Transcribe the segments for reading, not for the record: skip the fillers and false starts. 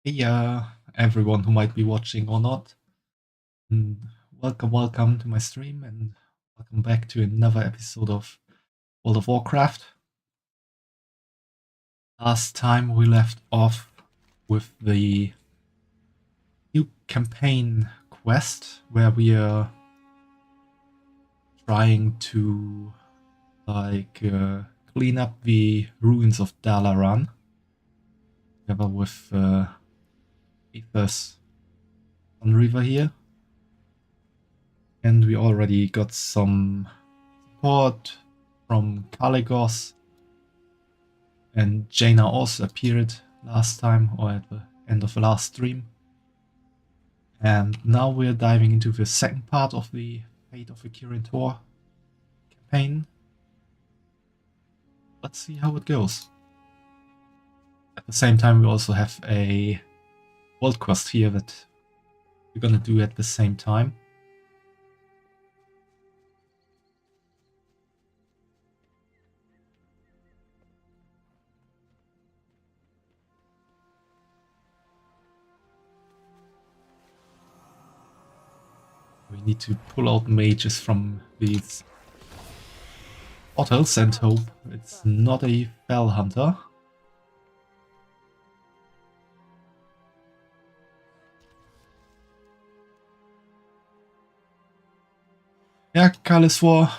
Hey, everyone who might be watching or not. And welcome to my stream, and welcome back to another episode of World of Warcraft. Last time we left off with the new campaign quest, where we are trying to clean up the ruins of Dalaran, together with Aether's Sun River here. And we already got some support from Kaligos, and Jaina also appeared last time, or at the end of the last stream. And now we're diving into the second part of the Fate of the Kirin Tor campaign. Let's see how it goes. At the same time, we also have a world quest here that we're gonna do at the same time. We need to pull out mages from these portals and hope it's not a Fell Hunter. Yeah, Kaliswar,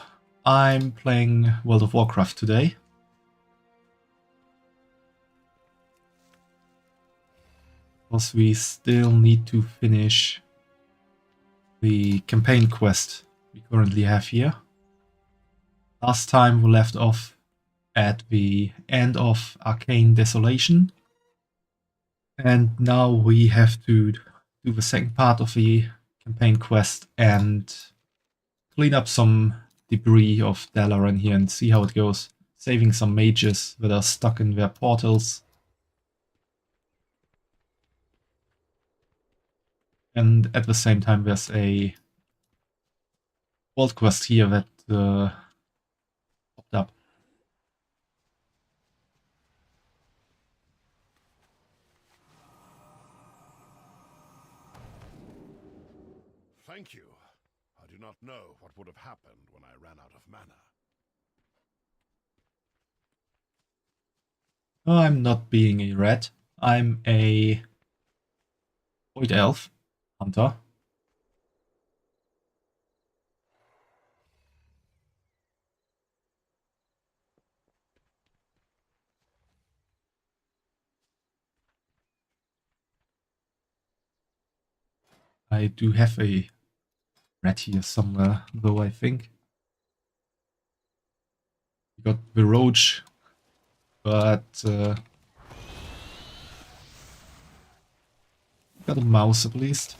I'm playing World of Warcraft today. Because we still need to finish the campaign quest we currently have here. Last time we left off at the end of Arcane Desolation. And now we have to do the second part of the campaign quest and clean up some debris of Dalaran here and see how it goes. Saving some mages that are stuck in their portals. And at the same time, there's a world quest here that popped up. Thank you. I do not know what would have happened when I ran out of mana. Oh, I'm not being a rat. I'm a Void Elf hunter. I do have a rat here somewhere, though, I think. We got the roach, but got a mouse at least.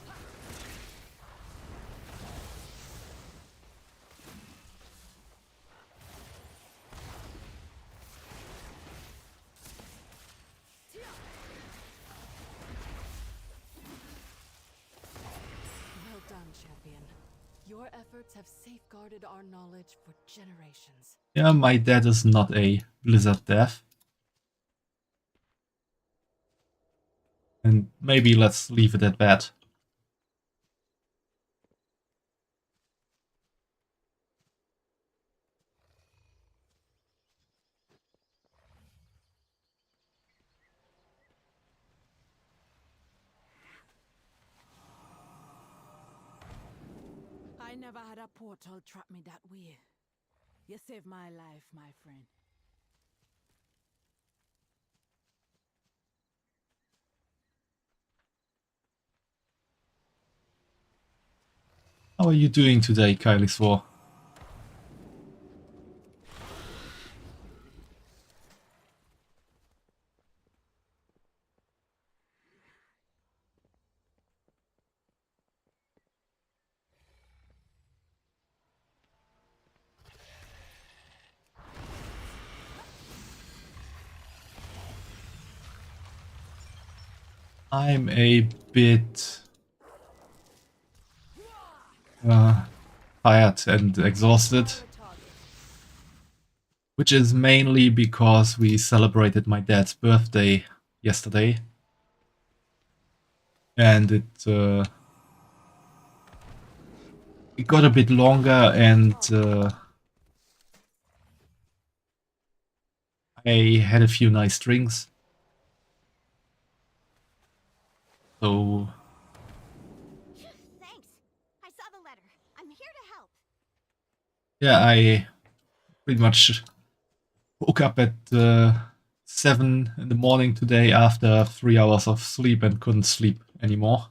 Well done, champion. Your efforts have safeguarded our knowledge for generations. Yeah, my dad is not a blizzard death. And maybe let's leave it at that. I never had a portal trap me that way. You saved my life, my friend. How are you doing today, Kailiswar? I'm a bit tired and exhausted, which is mainly because we celebrated my dad's birthday yesterday. and it got a bit longer, and I had a few nice drinks. So Thanks. I saw the letter. I'm here to help. yeah, I pretty much woke up at 7 in the morning today after 3 hours of sleep and couldn't sleep anymore.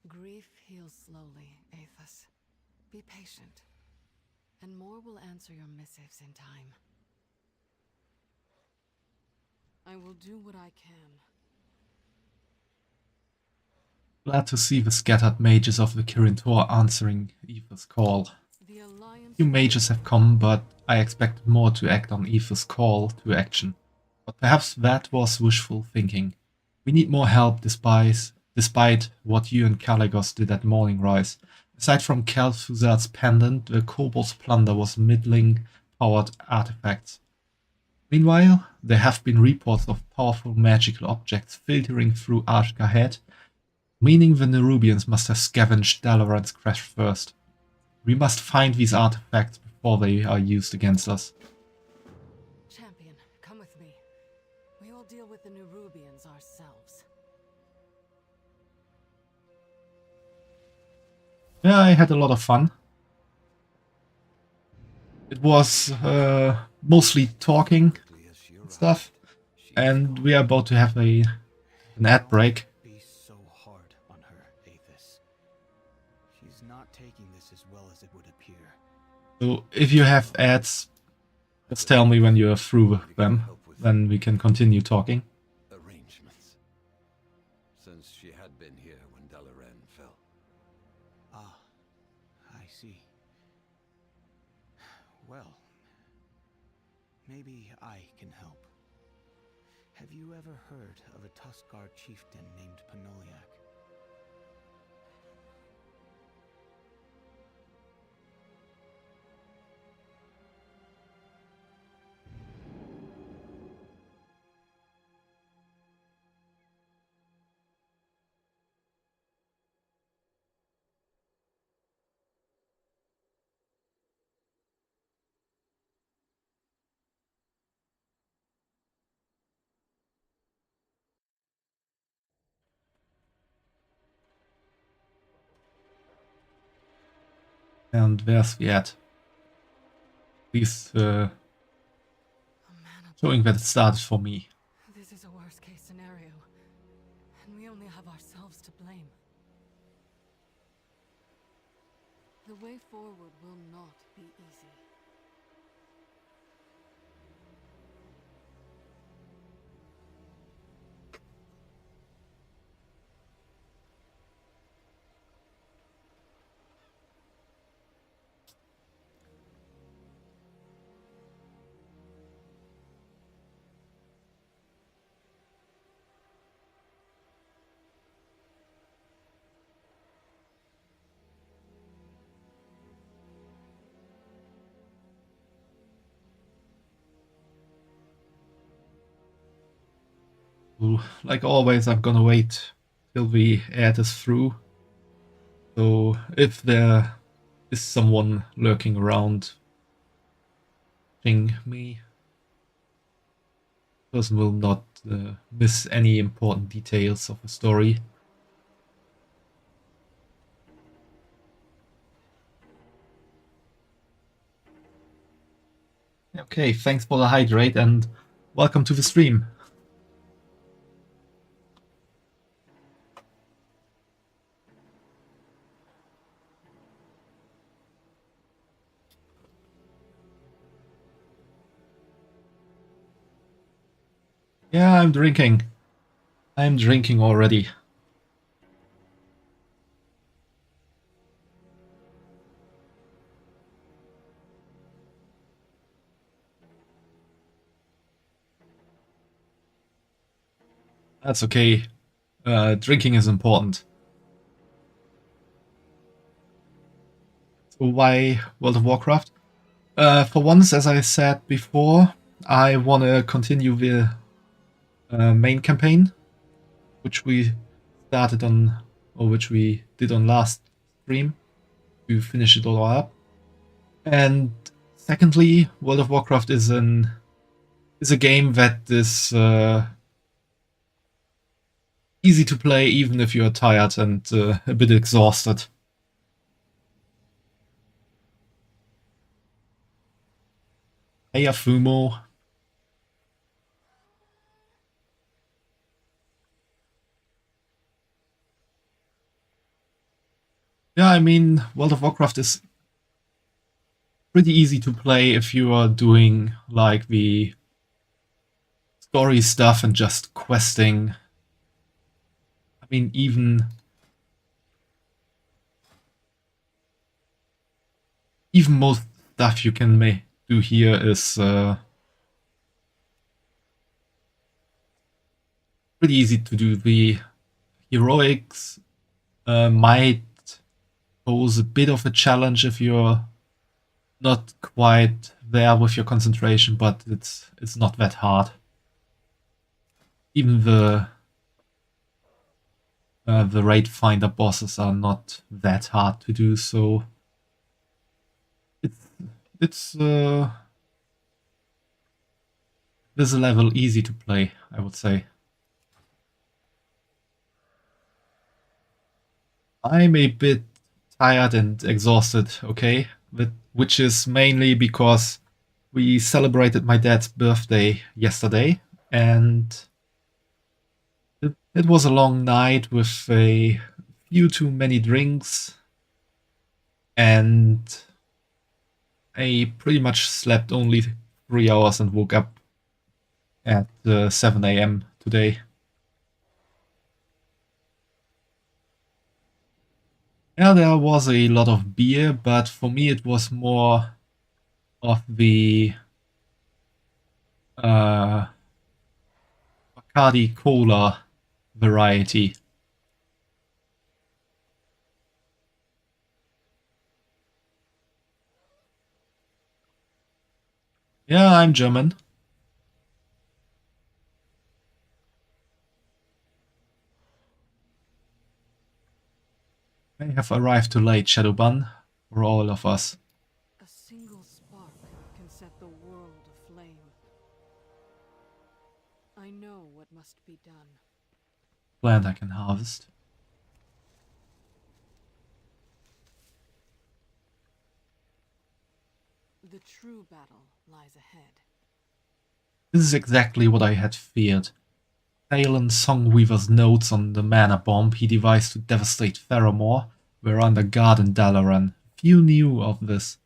Grief heals slowly, Aethys. Be patient, and more will answer your missives in time. I will do what I can. Glad to see the scattered mages of the Kirin Tor answering Aether's call. The Alliance... Few mages have come, but I expected more to act on Aether's call to action. But perhaps that was wishful thinking. We need more help despite what you and Caligos did at Morning Rise. Aside from Kel'Thuzad's pendant, the Kobold's plunder was middling powered artifacts. Meanwhile, there have been reports of powerful magical objects filtering through Ashgahed, meaning the Nerubians must have scavenged Dalaran's crash first. We must find these artifacts before they are used against us. Champion, come with me. We will deal with the Nerubians ourselves. Yeah, I had a lot of fun. It was mostly talking and stuff, and we are about to have an ad break. Be so hard on her, Aethys. She's not taking this as well as it would appear. So if you have ads, just tell me when you're through with them, then we can continue talking. Arrangements. Since she had been here when Dalaran fell. Ah, I see. Well, maybe I can help. Have you ever heard of a Tuskarr chieftain named Panoliak? And there's the ad. Please A man of... showing that it started for me. This is a worst-case scenario, and we only have ourselves to blame. The way forward will not be easy. Like always, I'm gonna wait till the ad is through. So if there is someone lurking around, ping me. Person will not miss any important details of the story. Okay, thanks for the hydrate and welcome to the stream. Yeah, I'm drinking. I'm drinking already. That's okay. drinking is important. So why World of Warcraft? For once, as I said before, I want to continue the main campaign, which we started on, or which we did on last stream, to finish it all up. And secondly, World of Warcraft is a game that is easy to play even if you're tired and a bit exhausted. Hey, Afumo. Yeah, I mean, World of Warcraft is pretty easy to play if you are doing like the story stuff and just questing. I mean, even most stuff you can do here is pretty easy to do. The heroics might pose a bit of a challenge if you're not quite there with your concentration, but it's not that hard. Even the raid finder bosses are not that hard to do, so it's this level easy to play, I would say. I'm a bit tired and exhausted, okay? Which is mainly because we celebrated my dad's birthday yesterday, and it was a long night with a few too many drinks, and I pretty much slept only 3 hours and woke up at 7 AM today. Yeah, there was a lot of beer, but for me it was more of the Bacardi Cola variety. Yeah, I'm German. I have arrived too late, Shadowban, for all of us. A single spark can set the world aflame. I know what must be done. Plant I can harvest. The true battle lies ahead. This is exactly what I had feared. Thalen Songweaver's notes on the mana bomb he devised to devastate Theramore were under guard in Dalaran. Few knew of this.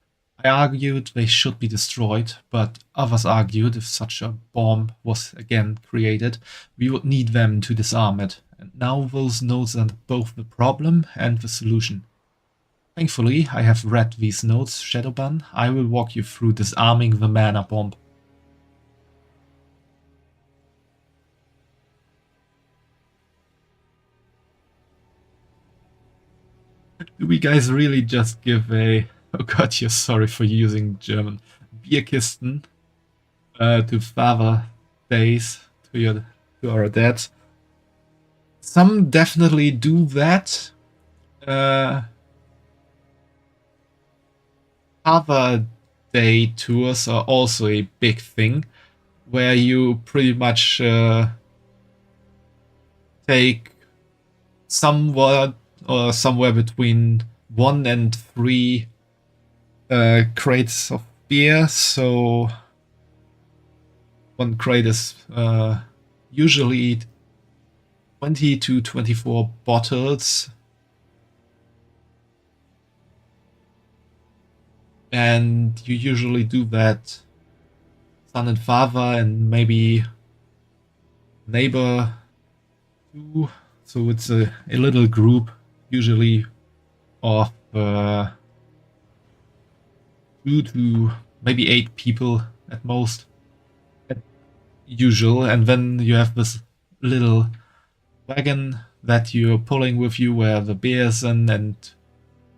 I argued they should be destroyed, but others argued if such a bomb was again created, we would need them to disarm it. And now those notes are both the problem and the solution. Thankfully, I have read these notes, Shadowban. I will walk you through disarming the mana bomb. Do we guys really just give a... Oh god, you're sorry for using German. Bierkisten to Father Days, to our dads. Some definitely do that. Father Day tours are also a big thing, where you pretty much take somewhere between 1 and 3 crates of beer. So one crate is usually 20 to 24 bottles. And you usually do that son and father and maybe neighbor too. So it's a little group, usually of 2 to maybe 8 people at most, at usual. And then you have this little wagon that you're pulling with you where the beer's in, and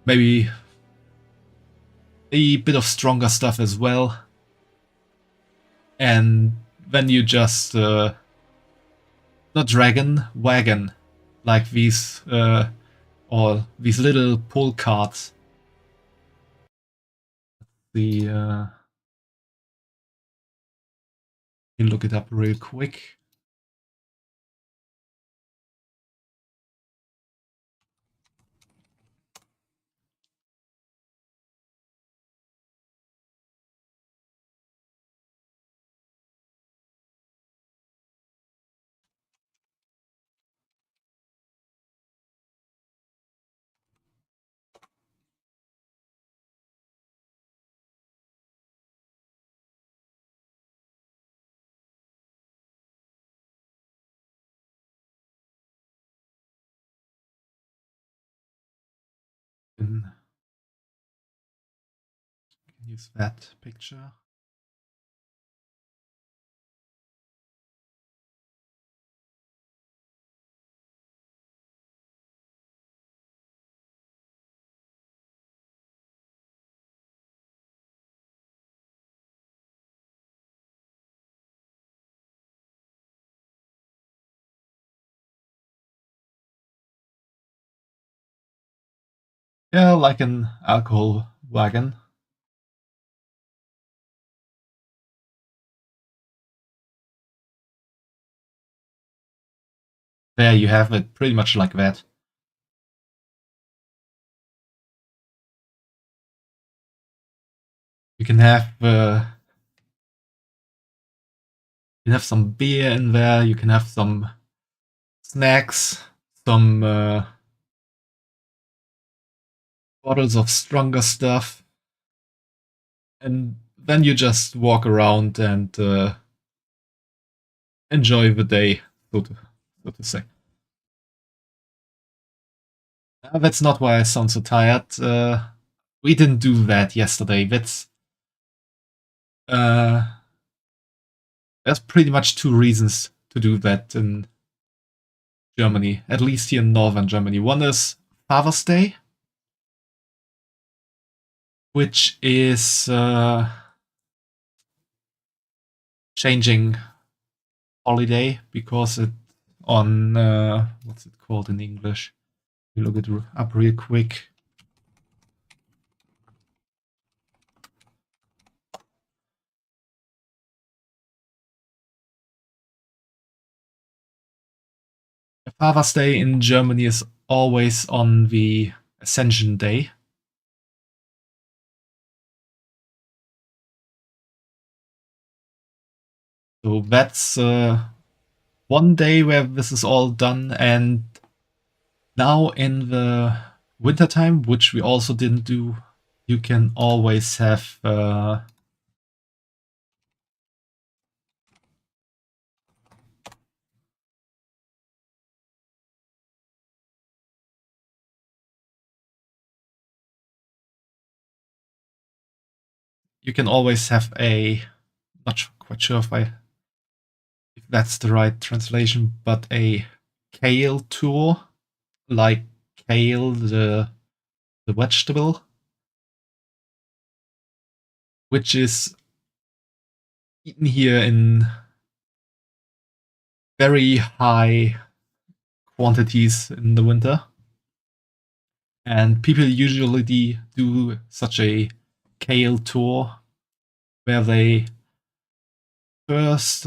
maybe a bit of stronger stuff as well. And then you just not dragon, wagon, like these or these little pull carts. The you look it up real quick. Can use that picture. Yeah, like an alcohol wagon. There you have it, pretty much like that. You can have some beer in there. You can have some snacks, some bottles of stronger stuff, and then you just walk around and enjoy the day, so to say. That's not why I sound so tired. We didn't do that yesterday. There's pretty much two reasons to do that in Germany, at least here in northern Germany. One is Father's Day, which is changing holiday because it on what's it called in English? We look it up real quick. Father's Day in Germany is always on the Ascension Day. So that's one day where this is all done, and now in the wintertime, which we also didn't do, you can always have a, not quite sure if that's the right translation, but a kale tour, like kale the vegetable, which is eaten here in very high quantities in the winter. And people usually do such a kale tour where they first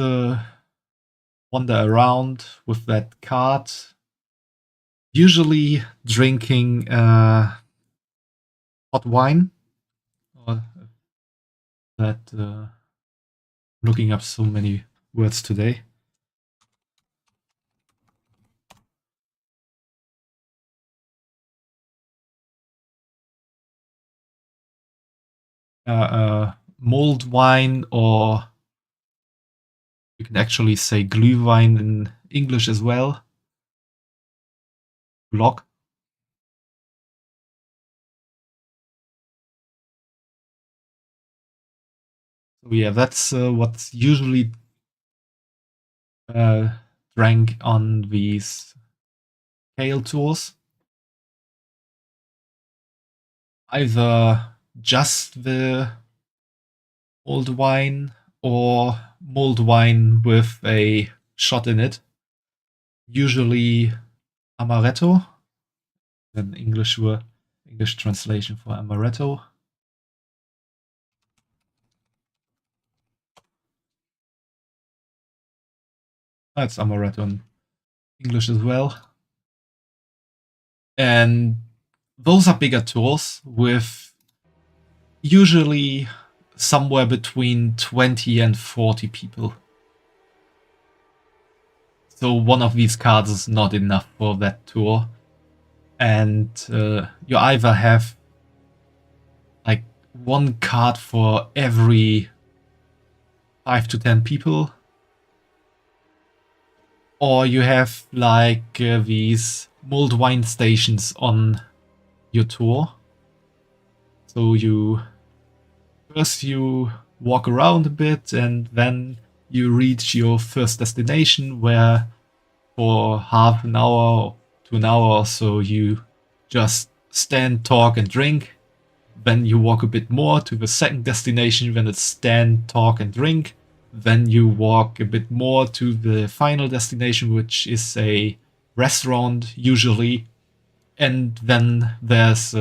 wander around with that cart, usually drinking hot wine. Or that looking up so many words today. Mulled wine, or you can actually say Glühwein in English as well. Glock. So yeah, that's what's usually drank on these Kale tours. Either just the old wine or mulled wine with a shot in it. Usually amaretto, an English translation for amaretto. That's amaretto in English as well. And those are bigger tours with usually somewhere between 20 and 40 people. So one of these cards is not enough for that tour. And you either have like one card for every 5 to 10 people, or you have like these mulled wine stations on your tour. So first you walk around a bit and then you reach your first destination where for half an hour to an hour or so you just stand, talk and drink. Then you walk a bit more to the second destination when it's stand, talk and drink. Then you walk a bit more to the final destination, which is a restaurant usually. And then there's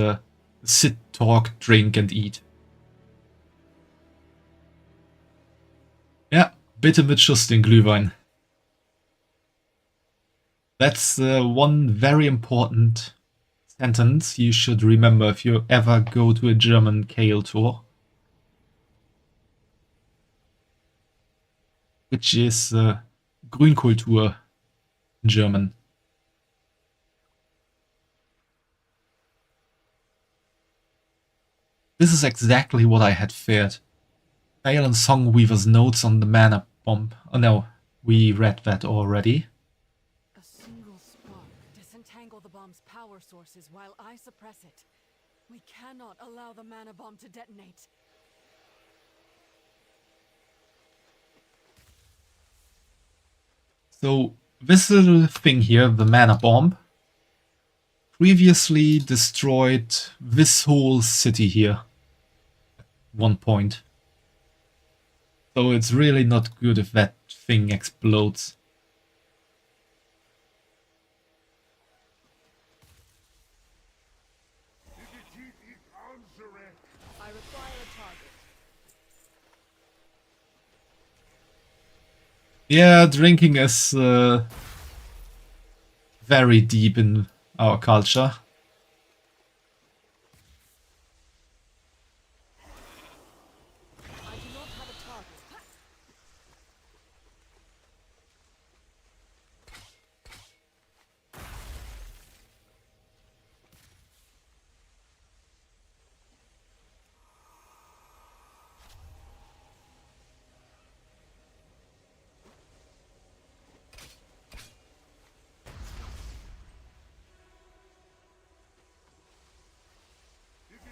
sit, talk, drink and eat. Ja, bitte mit Schuss den Glühwein. That's one very important sentence you should remember if you ever go to a German Kale tour. Which is Grünkultur in German. This is exactly what I had feared. Bale and Songweaver's notes on the mana bomb. Oh no, we read that already. A single spark. Disentangle the bomb's power sources while I suppress it. We cannot allow the mana bomb to detonate. So this little thing here, the mana bomb, previously destroyed this whole city here at one point. So it's really not good if that thing explodes. I require a target. Yeah, drinking is very deep in our culture. I do not have a target.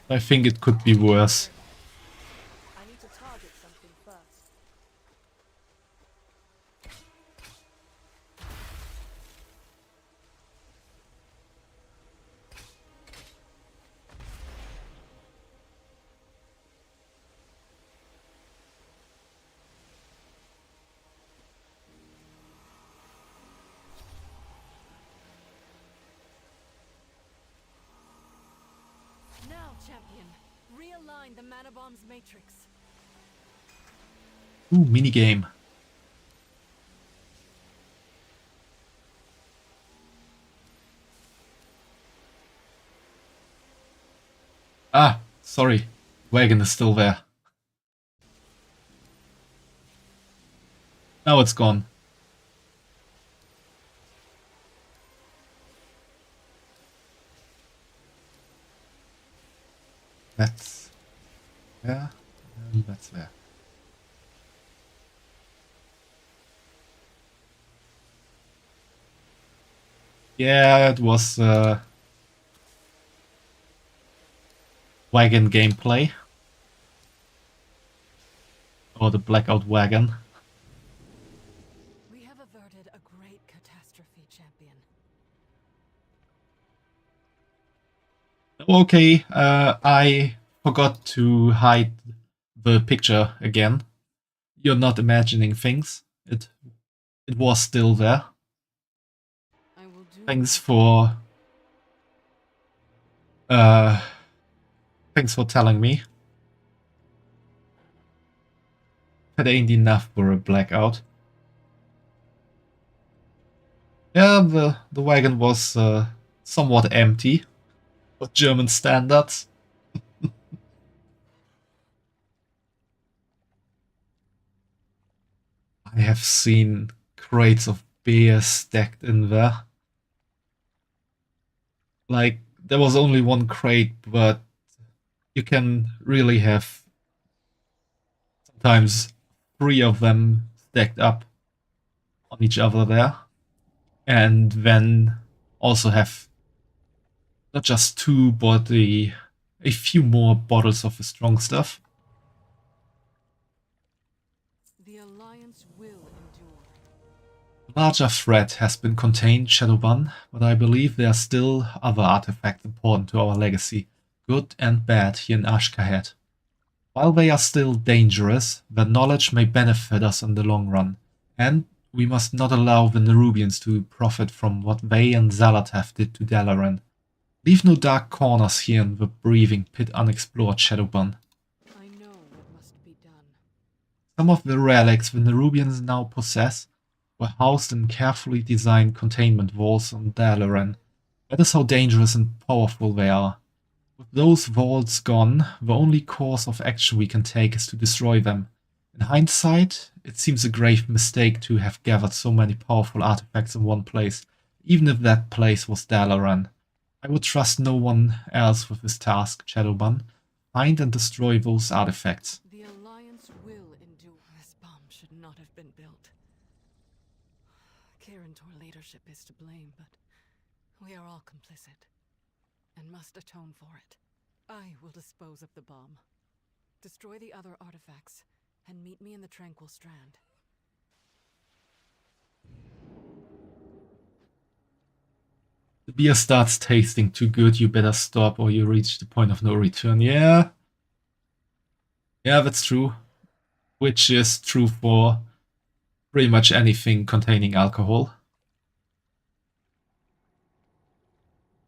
I think it could be worse. I need to target something first. Now, champion, realign the mana bomb's matrix. Ooh, minigame. Ah, sorry. Wagon is still there. Now it's gone. That's there, and that's there. Yeah, it was wagon gameplay. Or the blackout wagon. We have averted a great catastrophe, champion. Okay, I forgot to hide the picture again. You're not imagining things. It was still there. I will do Thanks my for thanks for telling me. That ain't enough for a blackout. Yeah, the wagon was somewhat empty for German standards. I have seen crates of beer stacked in there. Like, there was only one crate, but you can really have sometimes 3 of them stacked up on each other there. And then also have not just 2, but a few more bottles of the strong stuff. The Alliance will endure. A larger threat has been contained, Shadowban, but I believe there are still other artifacts important to our legacy, good and bad, here in Ashkahet. While they are still dangerous, their knowledge may benefit us in the long run, and we must not allow the Nerubians to profit from what they and Zalatath did to Dalaran. Leave no dark corners here in the breathing pit unexplored, Shadowban. I know what must be done. Some of the relics the Nerubians now possess were housed in carefully designed containment vaults on Dalaran. That is how dangerous and powerful they are. With those vaults gone, the only course of action we can take is to destroy them. In hindsight, it seems a grave mistake to have gathered so many powerful artifacts in one place, even if that place was Dalaran. I would trust no one else with this task, Shadowban. Find and destroy those artifacts. The Alliance will endure. This bomb should not have been built. Kirintor leadership is to blame, but we are all complicit and must atone for it. I will dispose of the bomb, destroy the other artifacts, and meet me in the Tranquil Strand. The beer starts tasting too good, you better stop or you reach the point of no return. Yeah. Yeah, that's true. Which is true for pretty much anything containing alcohol.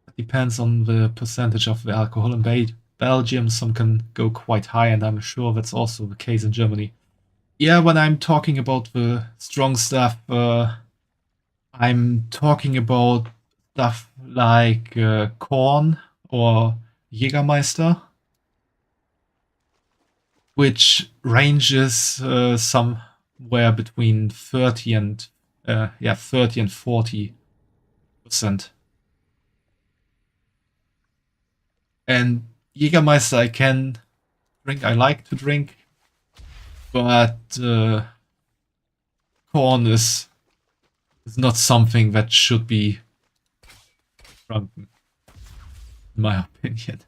It depends on the percentage of the alcohol. In Belgium, some can go quite high, and I'm sure that's also the case in Germany. Yeah, when I'm talking about the strong stuff, I'm talking about stuff like Korn or Jägermeister, which ranges somewhere between 30 and 40%. And Jägermeister I can drink, I like to drink, but Korn is not something that should be drunken, in my opinion.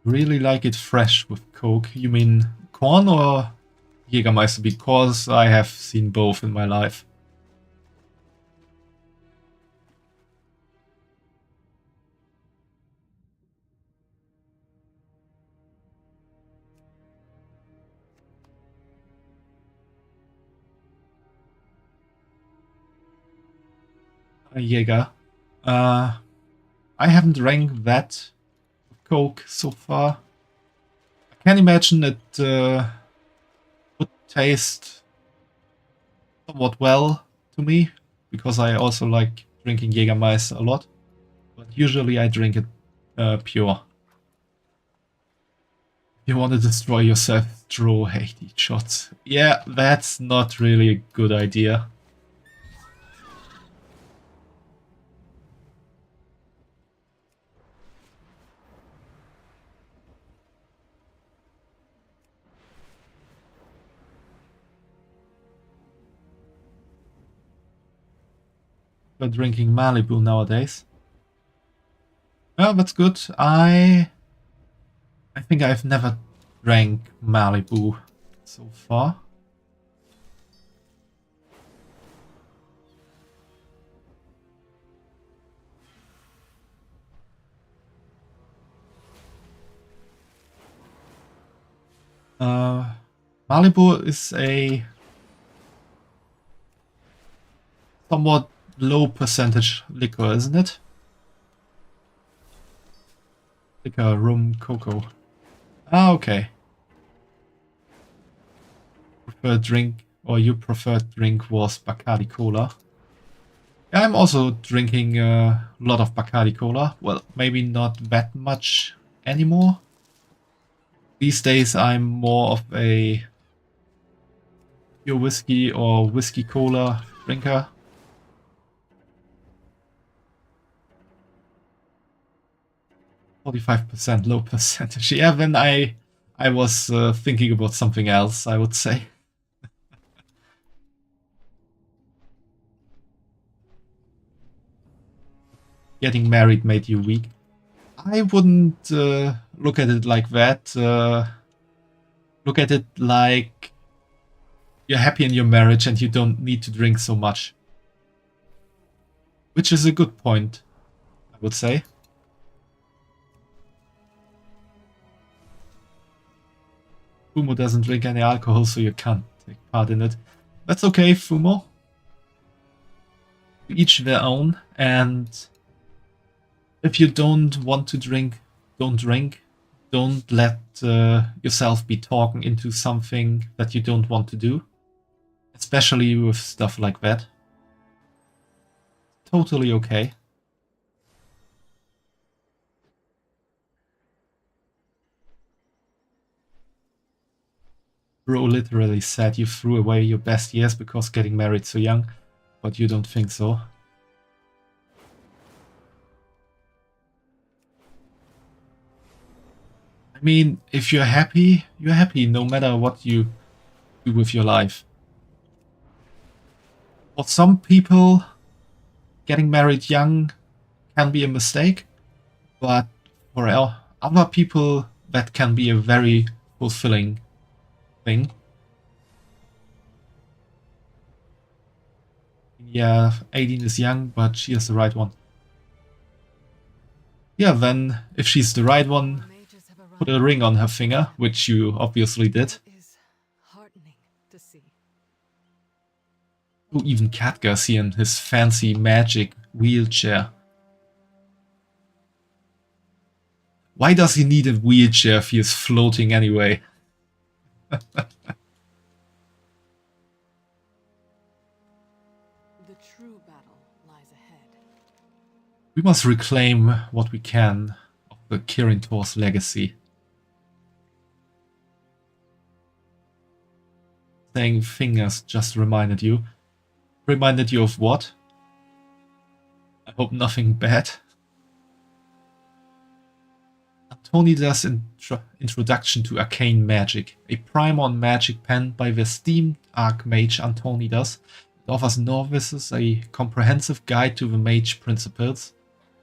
Really like it fresh with Coke. You mean Korn or Jägermeister? Because I have seen both in my life. Jäger. I haven't drank that with Coke so far. I can imagine it would taste somewhat well to me, because I also like drinking Jägermeister a lot. But usually I drink it pure. You want to destroy yourself, draw 80 shots. Yeah, that's not really a good idea. We're drinking Malibu nowadays. Oh, that's good. I think I've never drank Malibu so far. Malibu is a somewhat low percentage liquor, isn't it? Liquor, rum, cocoa. Ah, okay. Preferred drink, or your preferred drink was Bacardi Cola. Yeah, I'm also drinking a lot of Bacardi Cola. Well, maybe not that much anymore. These days I'm more of a pure whiskey or whiskey cola drinker. %, low percentage. Yeah, then I was thinking about something else, I would say. Getting married made you weak. I wouldn't look at it like that. Look at it like you're happy in your marriage and you don't need to drink so much. Which is a good point, I would say. Fumo doesn't drink any alcohol, so you can't take part in it. That's okay, Fumo. Each their own, and if you don't want to drink, don't drink. Don't let yourself be talking into something that you don't want to do. Especially with stuff like that. Totally okay. Bro literally said you threw away your best years because getting married so young, but you don't think so. I mean, if you're happy no matter what you do with your life. For some people, getting married young can be a mistake, but for other people, that can be a very fulfilling thing. Yeah, 18 is young, but she is the right one. Yeah, then, if she's the right one, put a ring on her finger, which you obviously did. Is heartening to see. Oh, even Khadgar's here in his fancy magic wheelchair. Why does he need a wheelchair if he is floating anyway? The true battle lies ahead. We must reclaim what we can of the Kirin Tor's legacy. Saying fingers just reminded you. Reminded you of what? I hope nothing bad. Antonida's introduction to arcane magic, a primer on magic penned by the esteemed archmage Antonidas. It offers novices a comprehensive guide to the mage principles,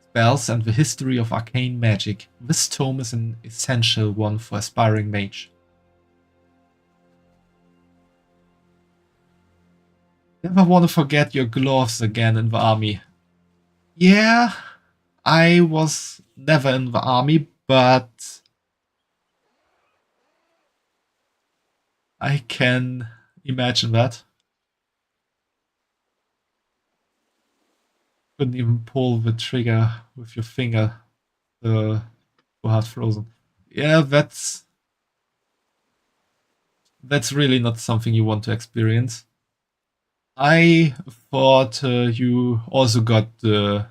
spells, and the history of arcane magic. This tome is an essential one for aspiring mage. Never want to forget your gloves again in the army. Yeah, I was never in the army, but I can imagine that. Couldn't even pull the trigger with your finger. So hard frozen. Yeah, that's really not something you want to experience. I thought you also got chewed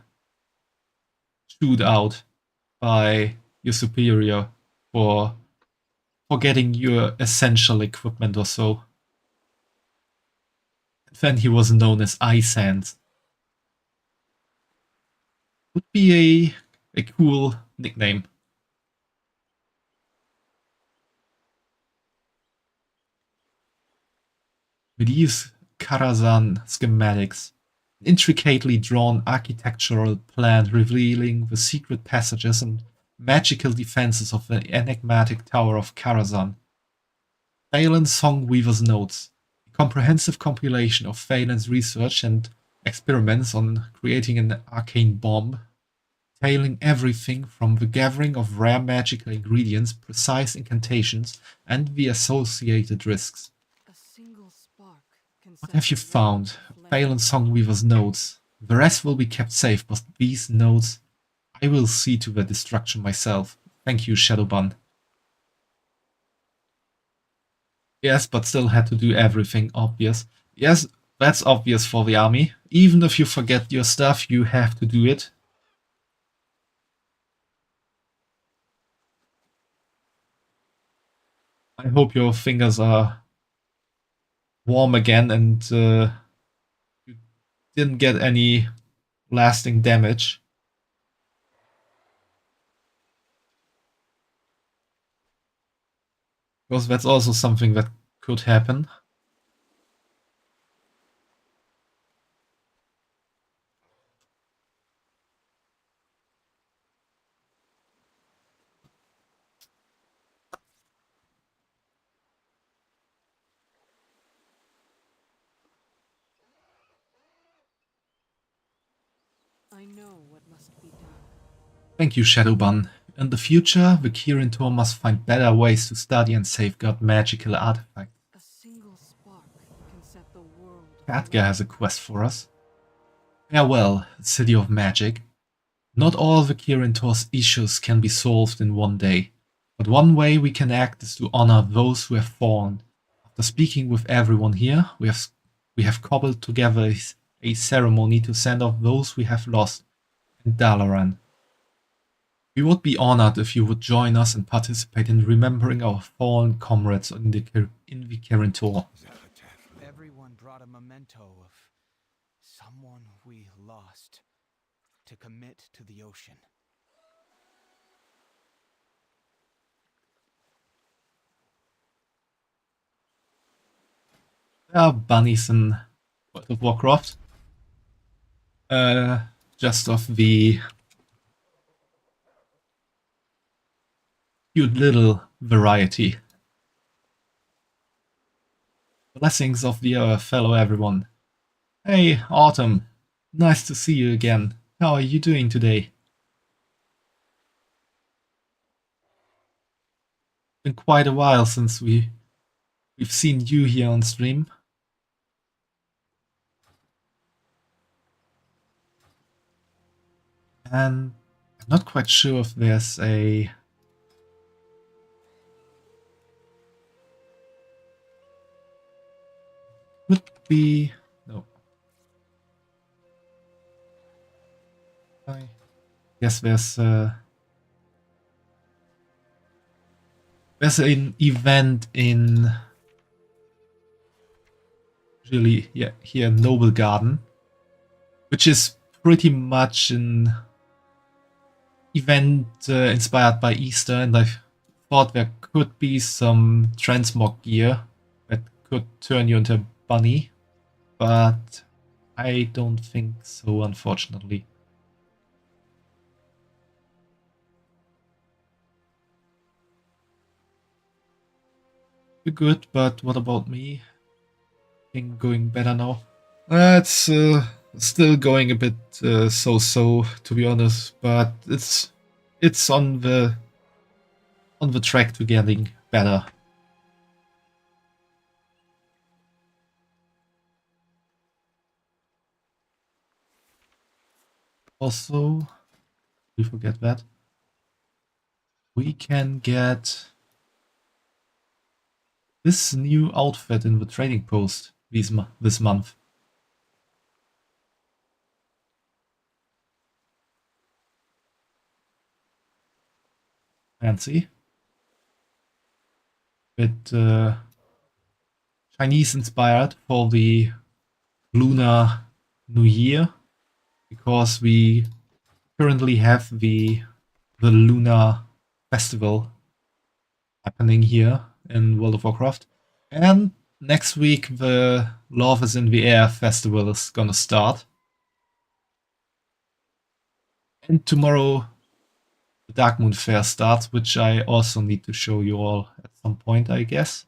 out by your superior for forgetting your essential equipment or so. Then he was known as Ice Hands. Would be a cool nickname. Medivh's Karazhan schematics. An intricately drawn architectural plan revealing the secret passages and magical defenses of the enigmatic Tower of Karazhan. Phelan Songweaver's Notes, a comprehensive compilation of Phelan's research and experiments on creating an arcane bomb, detailing everything from the gathering of rare magical ingredients, precise incantations, and the associated risks. A single spark can What set have you the world found? aflame. Phelan Songweaver's notes. The rest will be kept safe, but these notes, I will see to their destruction myself. Thank you, Shadowban. Yes, but still had to do everything obvious. Yes, that's obvious for the army. Even if you forget your stuff, you have to do it. I hope your fingers are warm again and you didn't get any lasting damage. Because that's also something that could happen. I know what must be done. Thank you, Shadowban. In the future, the Kirin Tor must find better ways to study and safeguard magical artifacts. A single spark can set the world Khadgar has a quest for us. Farewell, City of Magic. Not all the Kirin Tor's issues can be solved in one day, but one way we can act is to honor those who have fallen. After speaking with everyone here, we have cobbled together a ceremony to send off those we have lost in Dalaran. We would be honored if you would join us and participate in remembering our fallen comrades in the Kirin Tor. Everyone brought a memento of someone we lost to commit to the ocean. There are bunnies in World of Warcraft. Just of the cute little variety. Blessings of the earth, fellow everyone. Hey, Autumn. Nice to see you again. How are you doing today? Been quite a while since we've seen you here on stream. And I'm not quite sure if there's a... Could be... No. I guess there's an event in... Really, yeah, here in Noble Garden, which is pretty much an event inspired by Easter, and I thought there could be some transmog gear that could turn you into a bunny, but I don't think so, unfortunately. You're good, but what about me? Thing going better now? It's still going a bit so-so, to be honest, but it's on the track to getting better. Also, we forget that we can get this new outfit in the trading post this month. Fancy. Bit Chinese inspired for the Lunar New Year, because we currently have the Lunar Festival happening here in World of Warcraft. And next week the Love is in the Air festival is gonna start. And tomorrow the Dark Moon Fair starts, which I also need to show you all at some point, I guess.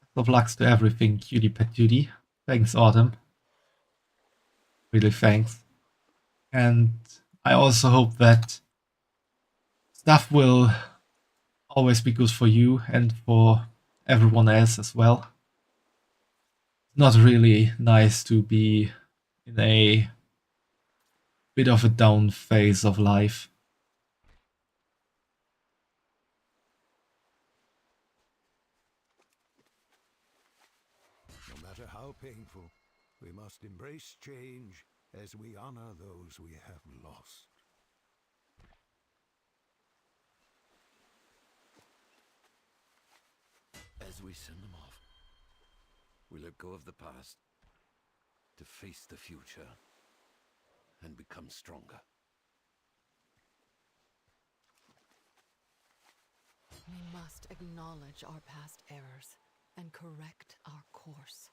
Best of luck to everything, cutie patootie. Thanks, Autumn. Really thanks. And I also hope that stuff will always be good for you and for everyone else as well. Not really nice to be in a bit of a down phase of life. No matter how painful, we must embrace change as we honor those we have lost. As we send them off, we let go of the past to face the future and become stronger. We must acknowledge our past errors and correct our course.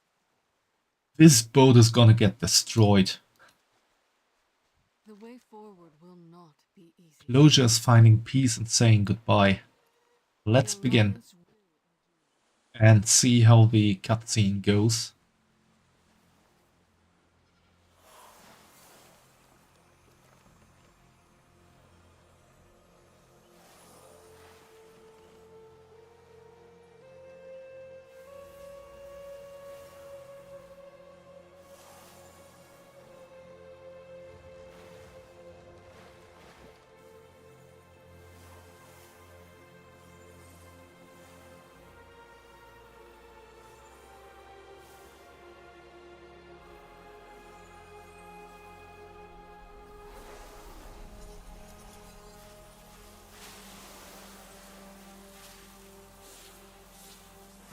This boat is gonna get destroyed. The way forward will not be easy. Closure is finding peace and saying goodbye. Let's begin and see how the cutscene goes.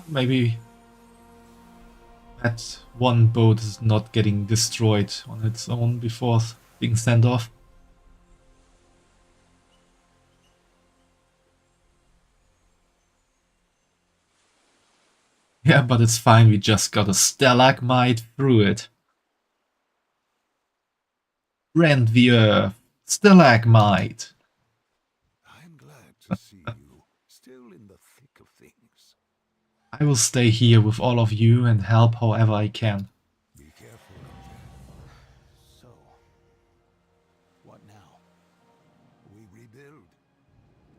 Maybe that one boat is not getting destroyed on its own before being sent off. Yeah, but it's fine, we just got a stalagmite through it. Rend the earth, stalagmite. I'm glad to see you still in the thick of things. I will stay here with all of you and help however I can. Be careful out there. So, what now? We rebuild,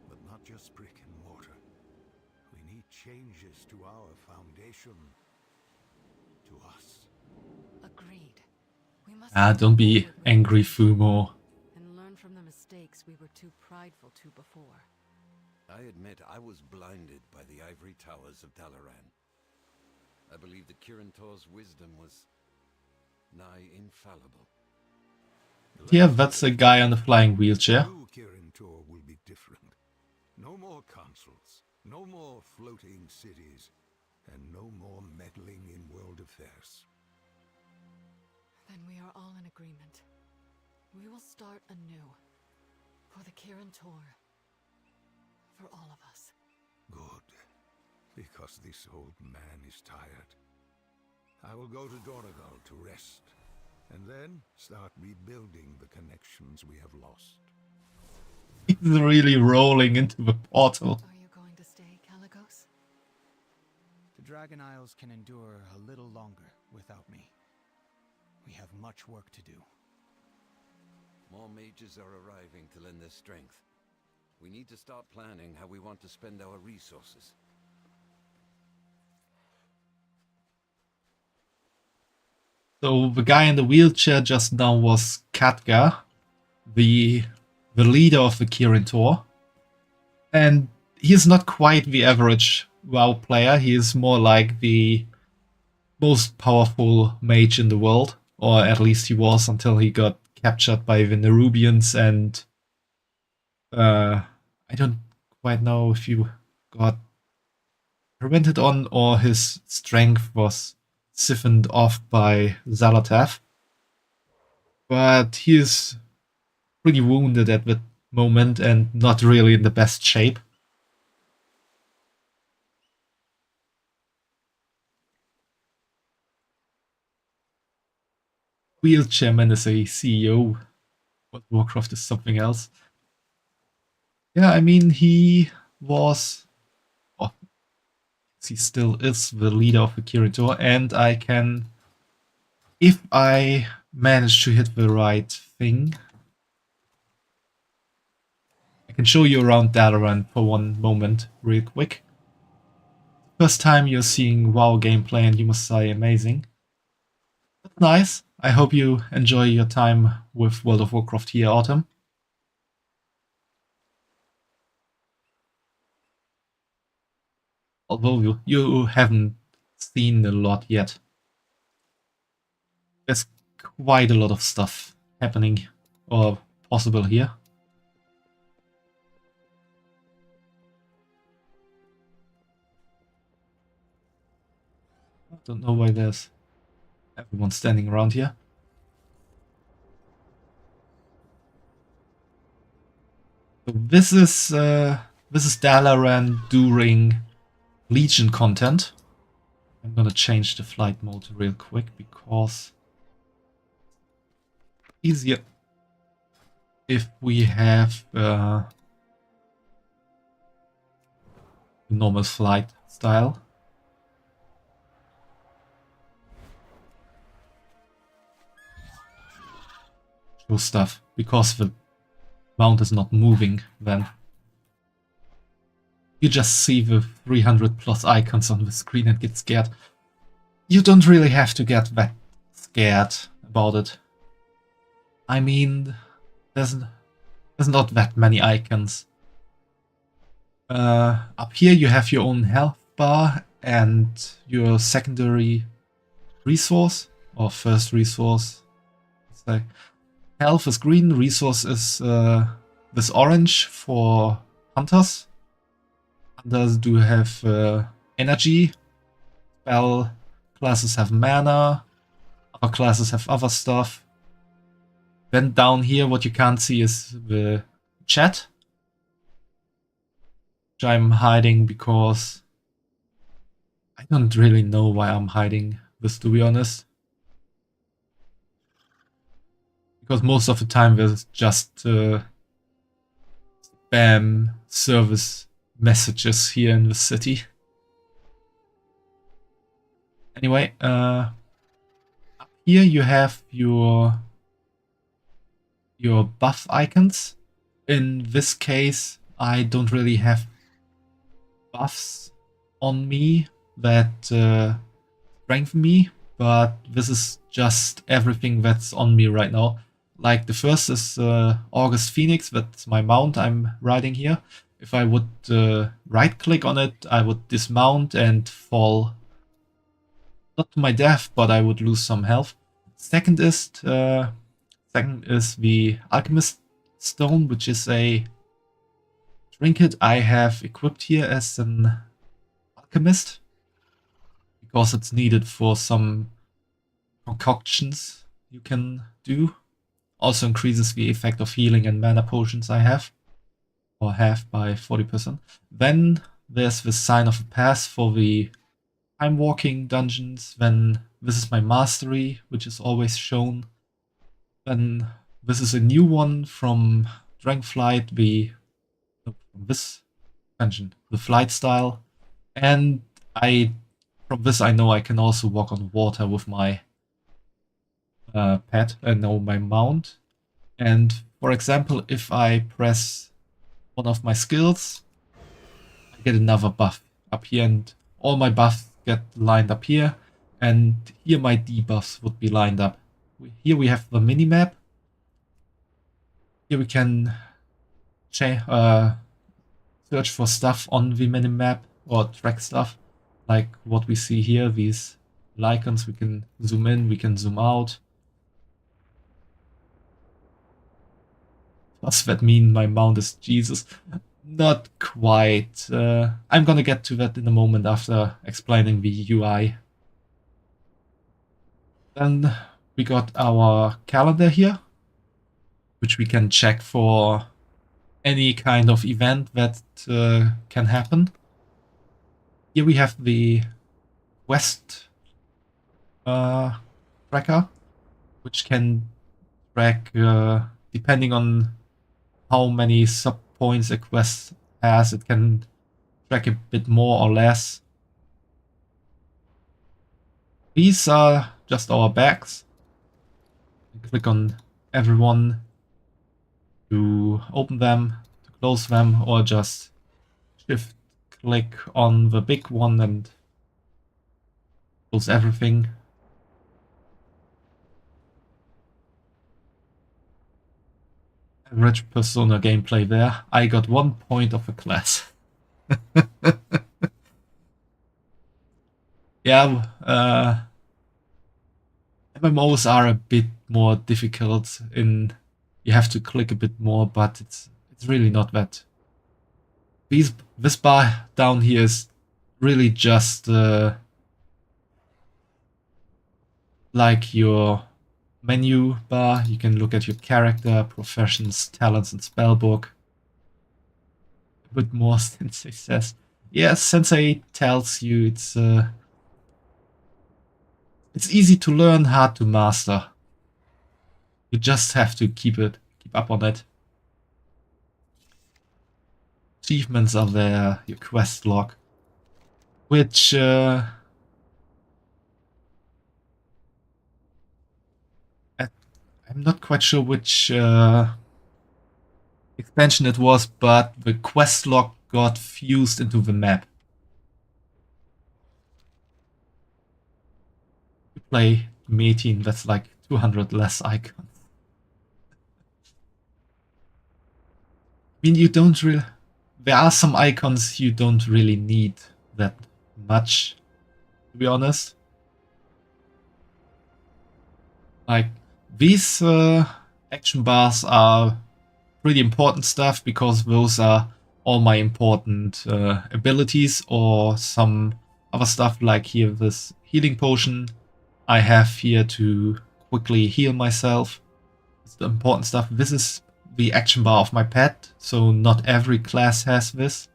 but not just brick and mortar. We need changes to our foundation, to us. Agreed. We must Don't be angry, Fumo. and learn from the mistakes we were too prideful to before. I admit I was blinded by the ivory towers of Dalaran. I believe that Kirintor's wisdom was nigh infallible. Yeah, that's a guy on a flying wheelchair. New Kirintor will be different. No more councils, no more floating cities, and no more meddling in world affairs. Then we are all in agreement. We will start anew. For the Kirin Tor. For all of us. Good. Because this old man is tired. I will go to Donegal to rest, and then start rebuilding the connections we have lost. He's really rolling into the portal. Are you going to stay, Caligos? The Dragon Isles can endure a little longer without me. We have much work to do. More mages are arriving to lend their strength. We need to start planning how we want to spend our resources. So the guy in the wheelchair just now was Khadgar, the leader of the Kirin Tor. And he's not quite the average WoW player, he is more like the most powerful mage in the world. Or at least he was until he got captured by the Nerubians and I don't quite know if he got prevented on or his strength was siphoned off by Zalatath. But he is pretty wounded at the moment and not really in the best shape. wheelchairman is a CEO, but Warcraft is something else. Yeah, I mean, he was, oh, he still is the leader of the Kirin Tor, and I can, if I manage to hit the right thing, I can show you around Dalaran for one moment, real quick. First time you're seeing WoW gameplay, and you must say amazing. That's nice. I hope you enjoy your time with World of Warcraft here, Autumn. Although you haven't seen a lot yet. There's quite a lot of stuff happening or possible here. I don't know why there's everyone standing around here. So this is Dalaran during Legion content. I'm gonna change the flight mode real quick because easier if we have normal flight style. Show stuff because the mount is not moving then. You just see the 300 plus icons on the screen and get scared. You don't really have to get that scared about it. I mean, there's not that many icons. Up here you have your own health bar and your secondary resource, or first resource. So health is green, resource is this orange for hunters. Hunters do have energy, spell classes have mana, other classes have other stuff. Then down here what you can't see is the chat, which I'm hiding because I don't really know why I'm hiding this, to be honest. Because most of the time there's just spam service messages here in the city. Anyway, up here you have your buff icons. In this case, I don't really have buffs on me that strengthen me, but this is just everything that's on me right now. Like the first is August Phoenix, that's my mount I'm riding here. If I would right click on it, I would dismount and fall, not to my death, but I would lose some health. Second is the Alchemist Stone, which is a trinket I have equipped here as an alchemist, because it's needed for some concoctions you can do. Also increases the effect of healing and mana potions I have, or have by 40%. Then there's the Sign of a Pass for the time walking dungeons. Then this is my mastery, which is always shown. Then this is a new one from Dragonflight, from this dungeon, the flight style. And from this I know I can also walk on water with my pet, my mount. And for example, if I press one of my skills, I get another buff up here, and all my buffs get lined up here, and here my debuffs would be lined up. Here we have the minimap. Here we can search for stuff on the minimap or track stuff, like what we see here, these icons. We can zoom in, we can zoom out. Does that mean my mount is Jesus? Not quite. I'm gonna get to that in a moment after explaining the UI. Then we got our calendar here, which we can check for any kind of event that can happen. Here we have the quest tracker. which can track, depending on how many sub points a quest has, it can track a bit more or less. These are just our bags. Click on everyone to open them, to close them, or just shift click on the big one and close everything. Average Persona gameplay there. I got 1 point of a class. Yeah, MMOs are a bit more difficult in you have to click a bit more, but it's really not that. This bar down here is really just like your menu bar. You can look at your character, professions, talents, and spellbook. A bit more Sensei says. Yeah, Sensei tells you it's easy to learn, hard to master. You just have to keep up on it. Achievements are there, your quest log, which I'm not quite sure which expansion it was, but the quest log got fused into the map. You play Metin, that's like 200 less icons. I mean, you don't really... There are some icons you don't really need that much, to be honest. Like, these action bars are pretty important stuff because those are all my important abilities, or some other stuff like here this healing potion I have here to quickly heal myself. It's the important stuff. This is the action bar of my pet, so not every class has this.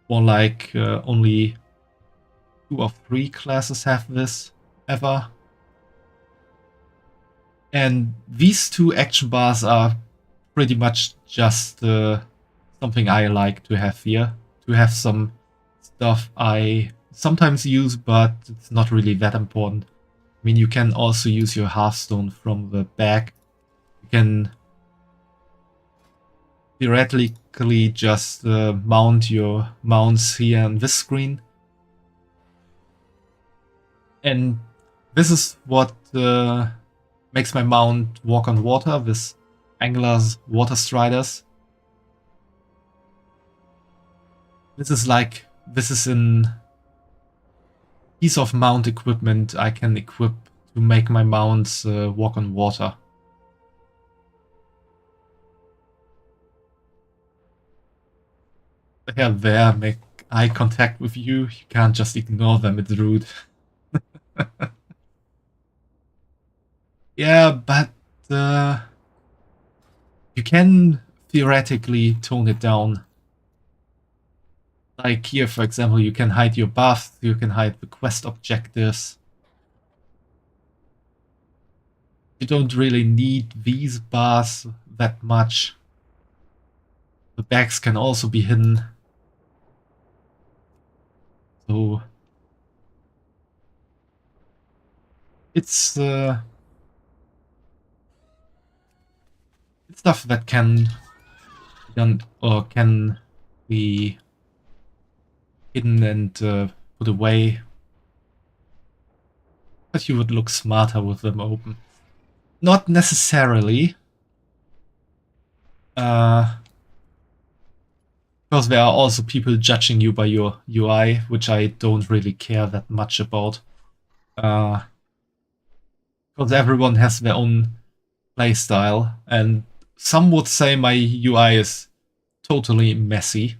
More like only 2 or 3 classes have this ever. And these 2 action bars are pretty much just something I like to have here. To have some stuff I sometimes use, but it's not really that important. I mean, you can also use your Hearthstone from the bag. You can theoretically just mount your mounts here on this screen. And this is what makes my mount walk on water, this Angler's Water Striders. This is an piece of mount equipment I can equip to make my mounts walk on water. They're there, make eye contact with you. You can't just ignore them, it's rude. Yeah, but you can theoretically tone it down. Like here, for example, you can hide your buffs, you can hide the quest objectives. You don't really need these bars that much. The bags can also be hidden. So it's stuff that can be done or can be hidden and put away. But you would look smarter with them open. Not necessarily. Because there are also people judging you by your UI, which I don't really care that much about. Because everyone has their own playstyle, and some would say my UI is totally messy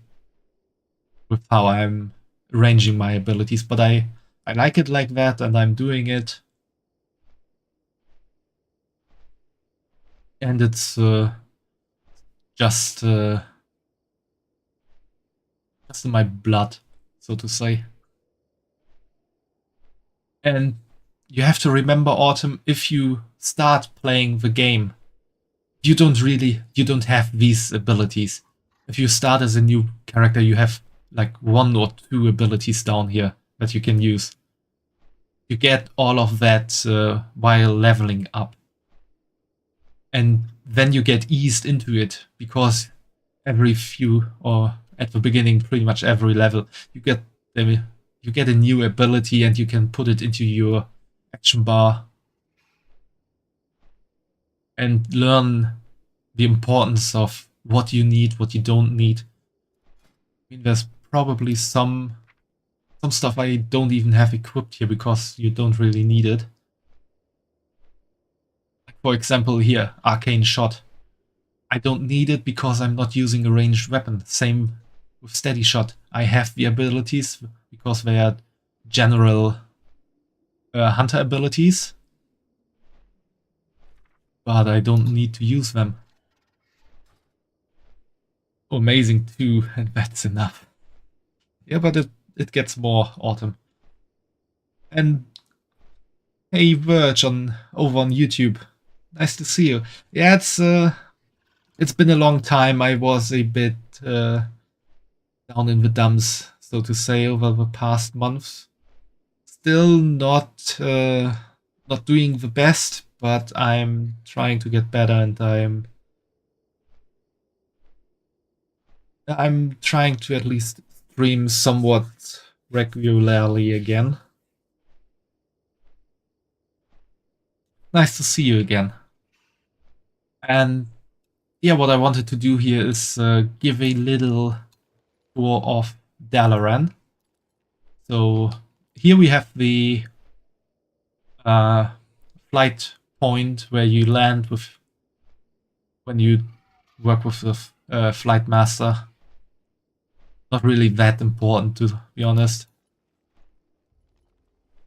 with how I'm arranging my abilities, but I like it like that, and I'm doing it. And it's just in my blood, so to say. And you have to remember, Autumn, if you start playing the game, you don't have these abilities. If you start as a new character, you have like 1 or 2 abilities down here that you can use. You get all of that while leveling up. And then you get eased into it, because every few, or at the beginning, pretty much every level, you get a new ability and you can put it into your action bar and learn the importance of what you need, what you don't need. I mean, there's probably some stuff I don't even have equipped here because you don't really need it. Like for example here, Arcane Shot. I don't need it because I'm not using a ranged weapon. Same with Steady Shot. I have the abilities because they are general hunter abilities, but I don't need to use them. Amazing too, and that's enough. Yeah, but it gets more autumn. And hey Verge over on YouTube. Nice to see you. Yeah, it's been a long time. I was a bit down in the dumps, so to say, over the past months. Still not doing the best, but I'm trying to get better, and I'm trying to at least stream somewhat regularly again. Nice to see you again. And yeah, what I wanted to do here is give a little tour of Dalaran. So here we have the flight point where you land with when you work with the flight master. Not really that important, to be honest.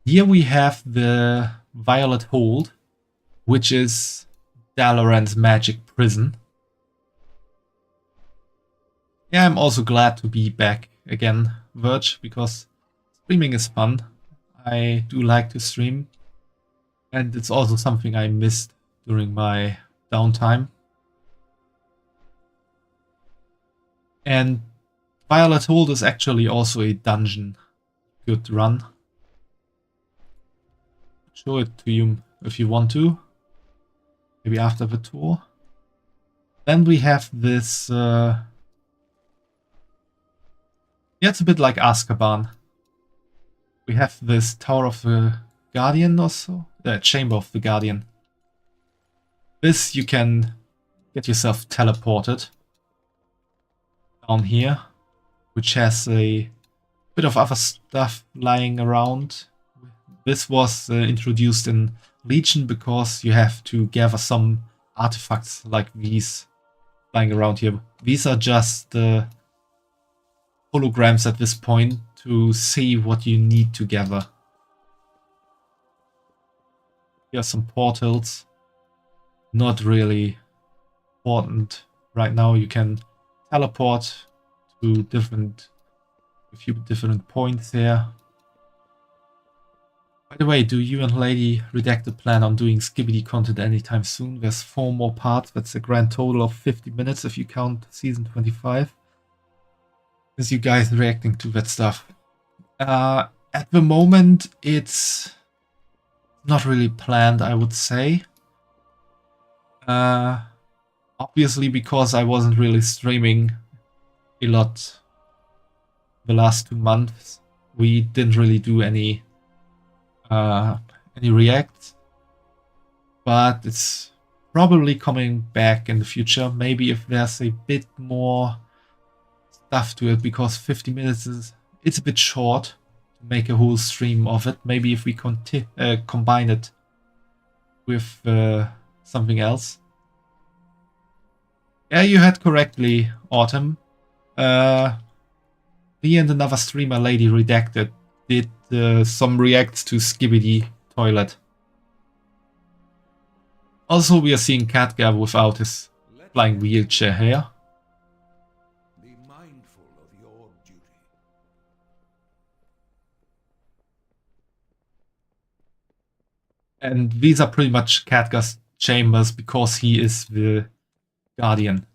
Here we have the Violet Hold, which is Dalaran's magic prison. Yeah, I'm also glad to be back again, Verge, because streaming is fun. I do like to stream, and it's also something I missed during my downtime. And Violet Hold is actually also a dungeon you could run. Show it to you if you want to. Maybe after the tour. Then we have this... yeah, it's a bit like Azkaban. We have this Tower of the Guardian also. Chamber of the Guardian. This you can get yourself teleported down here, which has a bit of other stuff lying around. This was introduced in Legion because you have to gather some artifacts like these lying around here. These are just holograms at this point to see what you need to gather. Here are some portals. Not really important right now. You can teleport to a few different points here. By the way, do you and Lady Redacted plan on doing Skibidi content anytime soon? There's 4 more parts. That's a grand total of 50 minutes if you count season 25. Is you guys reacting to that stuff? At the moment, it's not really planned, I would say. Obviously, because I wasn't really streaming a lot the last 2 months, we didn't really do any reacts, but it's probably coming back in the future. Maybe if there's a bit more stuff to it, because 50 minutes it's a bit short to make a whole stream of it. Maybe if we combine it with something else. Yeah, you heard correctly, Autumn. Me and another streamer, Lady Redacted, did some reacts to Skibidi Toilet. Also, we are seeing Khadgar without his flying wheelchair here. Be mindful of your duty. And these are pretty much Khadgar's chambers because he is the guardian.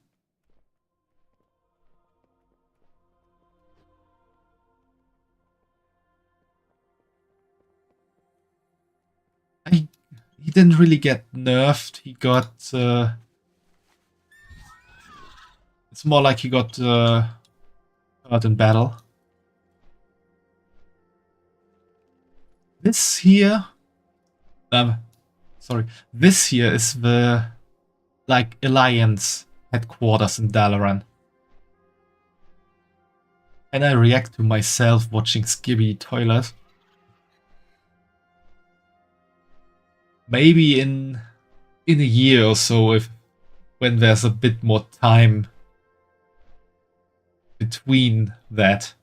He didn't really get nerfed. He got... it's more like he got hurt in battle. This here... sorry. This here is the... like, Alliance headquarters in Dalaran. And I react to myself watching Skibby Toilet. Maybe in a year or so, when there's a bit more time between that.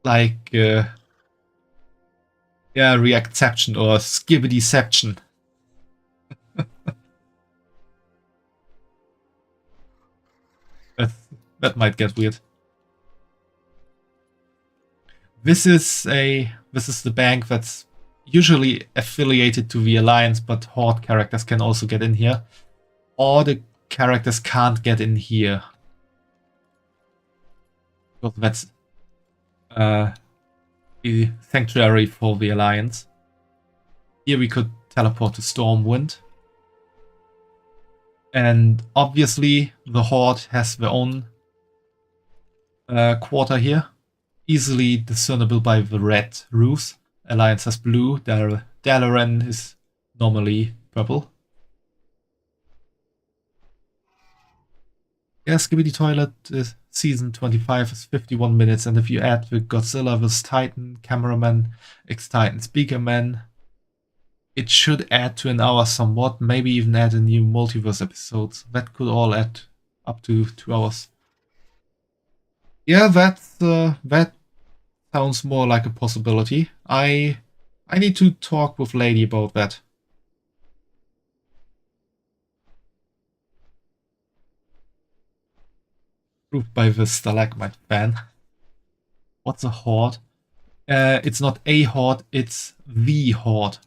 Like, yeah, Reactception or Skibbidyception. That might get weird. This is the bank that's usually affiliated to the Alliance, but Horde characters can also get in here. Or the characters can't get in here. Because that's the sanctuary for the Alliance. Here we could teleport to Stormwind. And obviously the Horde has their own quarter here. Easily discernible by the red roofs. Alliance has blue. Dalaran is normally purple. Yeah, Skibidi Toilet is season 25 is 51 minutes, and if you add the Godzilla vs Titan, Cameraman, X-Titan, Speakerman, it should add to an hour somewhat, maybe even add a new multiverse episode. That could all add up to 2 hours. Yeah, that sounds more like a possibility. I need to talk with Lady about that. Proved by the Stalagmite fan. What's a Horde? It's not a Horde, it's the Horde.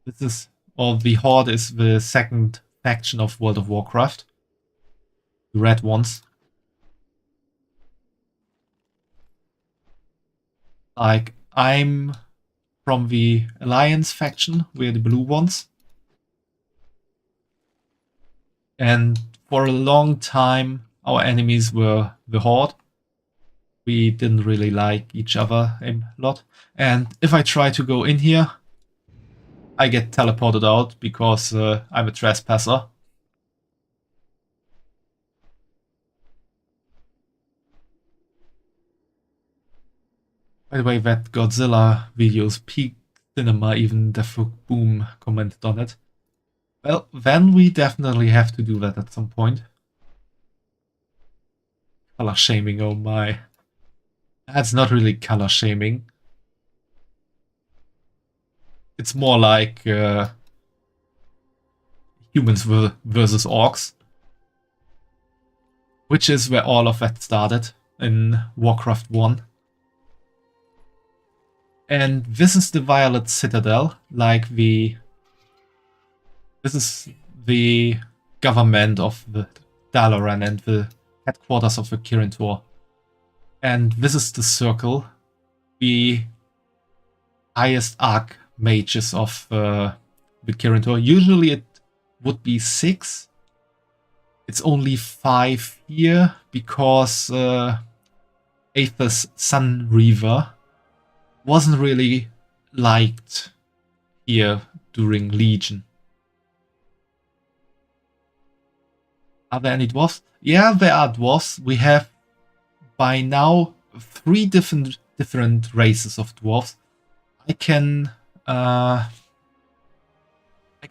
The Horde is the second faction of World of Warcraft. The red ones. Like, I'm from the Alliance faction, we're the blue ones. And for a long time, our enemies were the Horde. We didn't really like each other a lot. And if I try to go in here, I get teleported out because I'm a trespasser. By the way, that Godzilla video's peak cinema, even Defuk Boom commented on it. Well, then we definitely have to do that at some point. Color shaming, oh my. That's not really color shaming. It's more like humans versus orcs. Which is where all of that started in Warcraft 1. And this is the Violet Citadel, like this is the government of the Dalaran and the headquarters of the Kirin Tor. And this is the circle, the highest archmages of the Kirin Tor. Usually it would be 6. It's only 5 here because Aether's Sun Reaver wasn't really liked here during Legion. Are there any dwarfs? Yeah, there are dwarfs. We have by now 3 different races of dwarfs. I can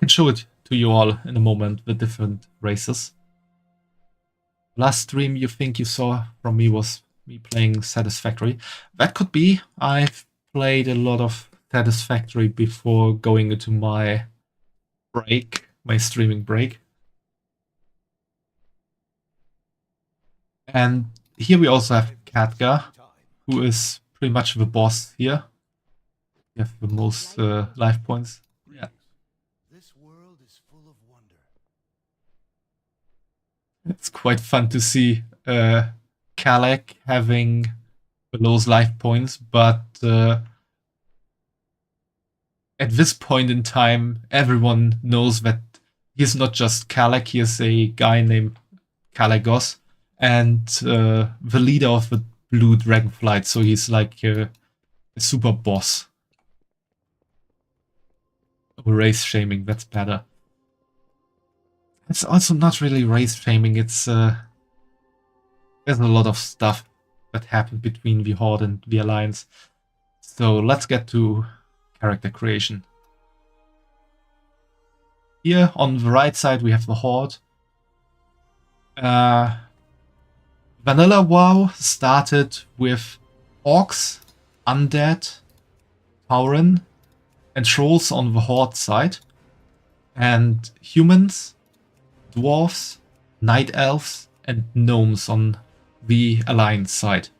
show it to you all in a moment, the different races. Last stream you think you saw from me was me playing Satisfactory. That could be. I've played a lot of Satisfactory before going into my break, my streaming break. And here we also have Khadgar, who is pretty much the boss here. You have the most life points. Yeah. This world is full of wonder. It's quite fun to see Kalek having the lowest life points, but at this point in time, everyone knows that he's not just Kalek, he is a guy named Kalagos, and the leader of the Blue Dragonflight, so he's like a super boss. Or race shaming, that's better. It's also not really race shaming, it's there's a lot of stuff that happened between the Horde and the Alliance. So let's get to character creation. Here on the right side we have the Horde. Vanilla WoW started with Orcs, Undead, Tauren, and Trolls on the Horde side, and Humans, Dwarves, Night Elves, and Gnomes on the Alliance side.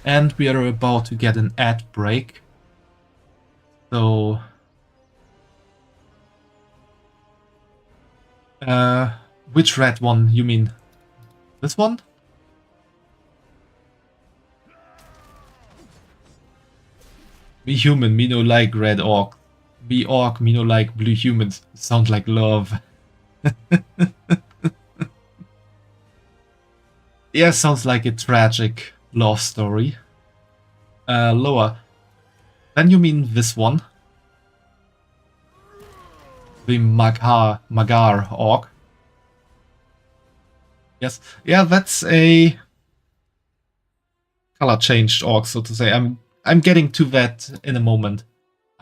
And we are about to get an ad break. So which red one you mean? This one? Me human, me no like red orc. Me orc, me no like blue humans. Sound like love. Yeah, sounds like a tragic love story. Lower. Then you mean this one. The Magar orc. Yes. Yeah, that's a color changed orc, so to say. I'm getting to that in a moment.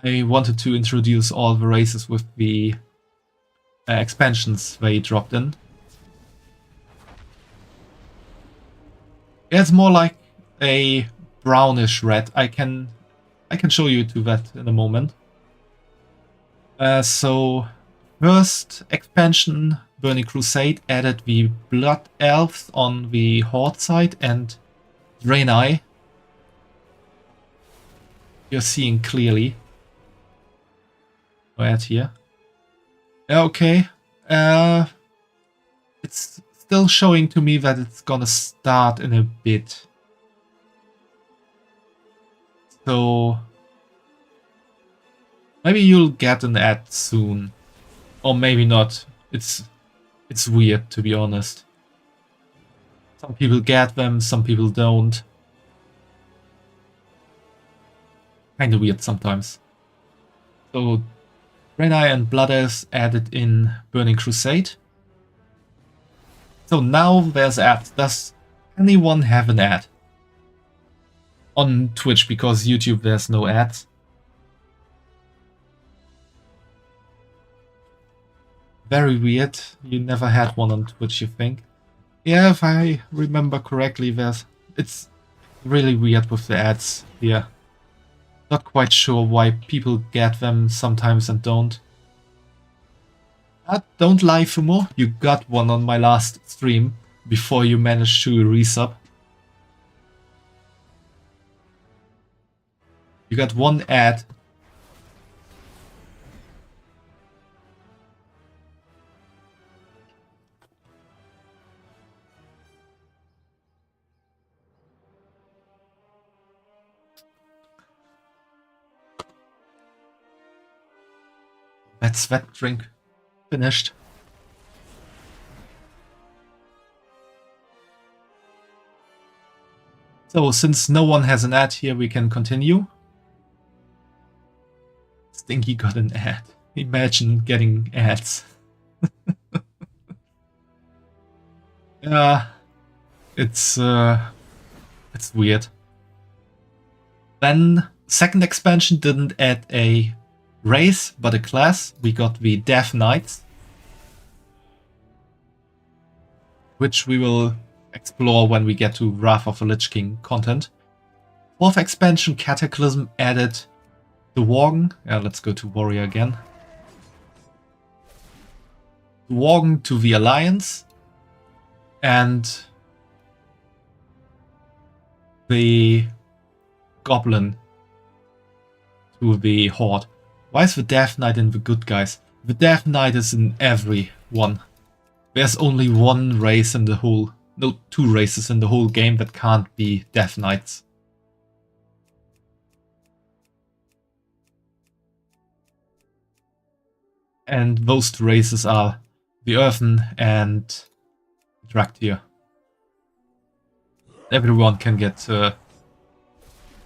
I wanted to introduce all the races with the expansions they dropped in. Yeah, it's more like a brownish red. I can show you to that in a moment. So first expansion, Burning Crusade, added the Blood Elves on the Horde side and Draenei. You're seeing clearly. Right here. Okay. It's still showing to me that it's gonna start in a bit. So maybe you'll get an ad soon. Or maybe not. It's weird, to be honest. Some people get them, some people don't. Kinda weird sometimes. So Draenei and Blood Elves added in Burning Crusade. So now there's ads. Does anyone have an ad? On Twitch, because YouTube there's no ads. Very weird. You never had one on Twitch, you think? Yeah, if I remember correctly, it's really weird with the ads here. Not quite sure why people get them sometimes and don't. Don't lie, Fumo. You got one on my last stream before you managed to resub. You got one ad. That's that drink finished. So since no one has an ad here, we can continue. Stinky got an ad. Imagine getting ads. Yeah, it's weird. Then second expansion didn't add a race, but a class. We got the Death Knights, which we will explore when we get to Wrath of the Lich King content. Fourth expansion, Cataclysm, added the Worgen. Yeah, let's go to Warrior again. The Worgen to the Alliance, and the goblin to the Horde. Why is the Death Knight in the good guys? The Death Knight is in every one. There's only one race in the whole... No, two races in the whole game that can't be Death Knights. And those two races are the Earthen and Draktyr. Everyone can get...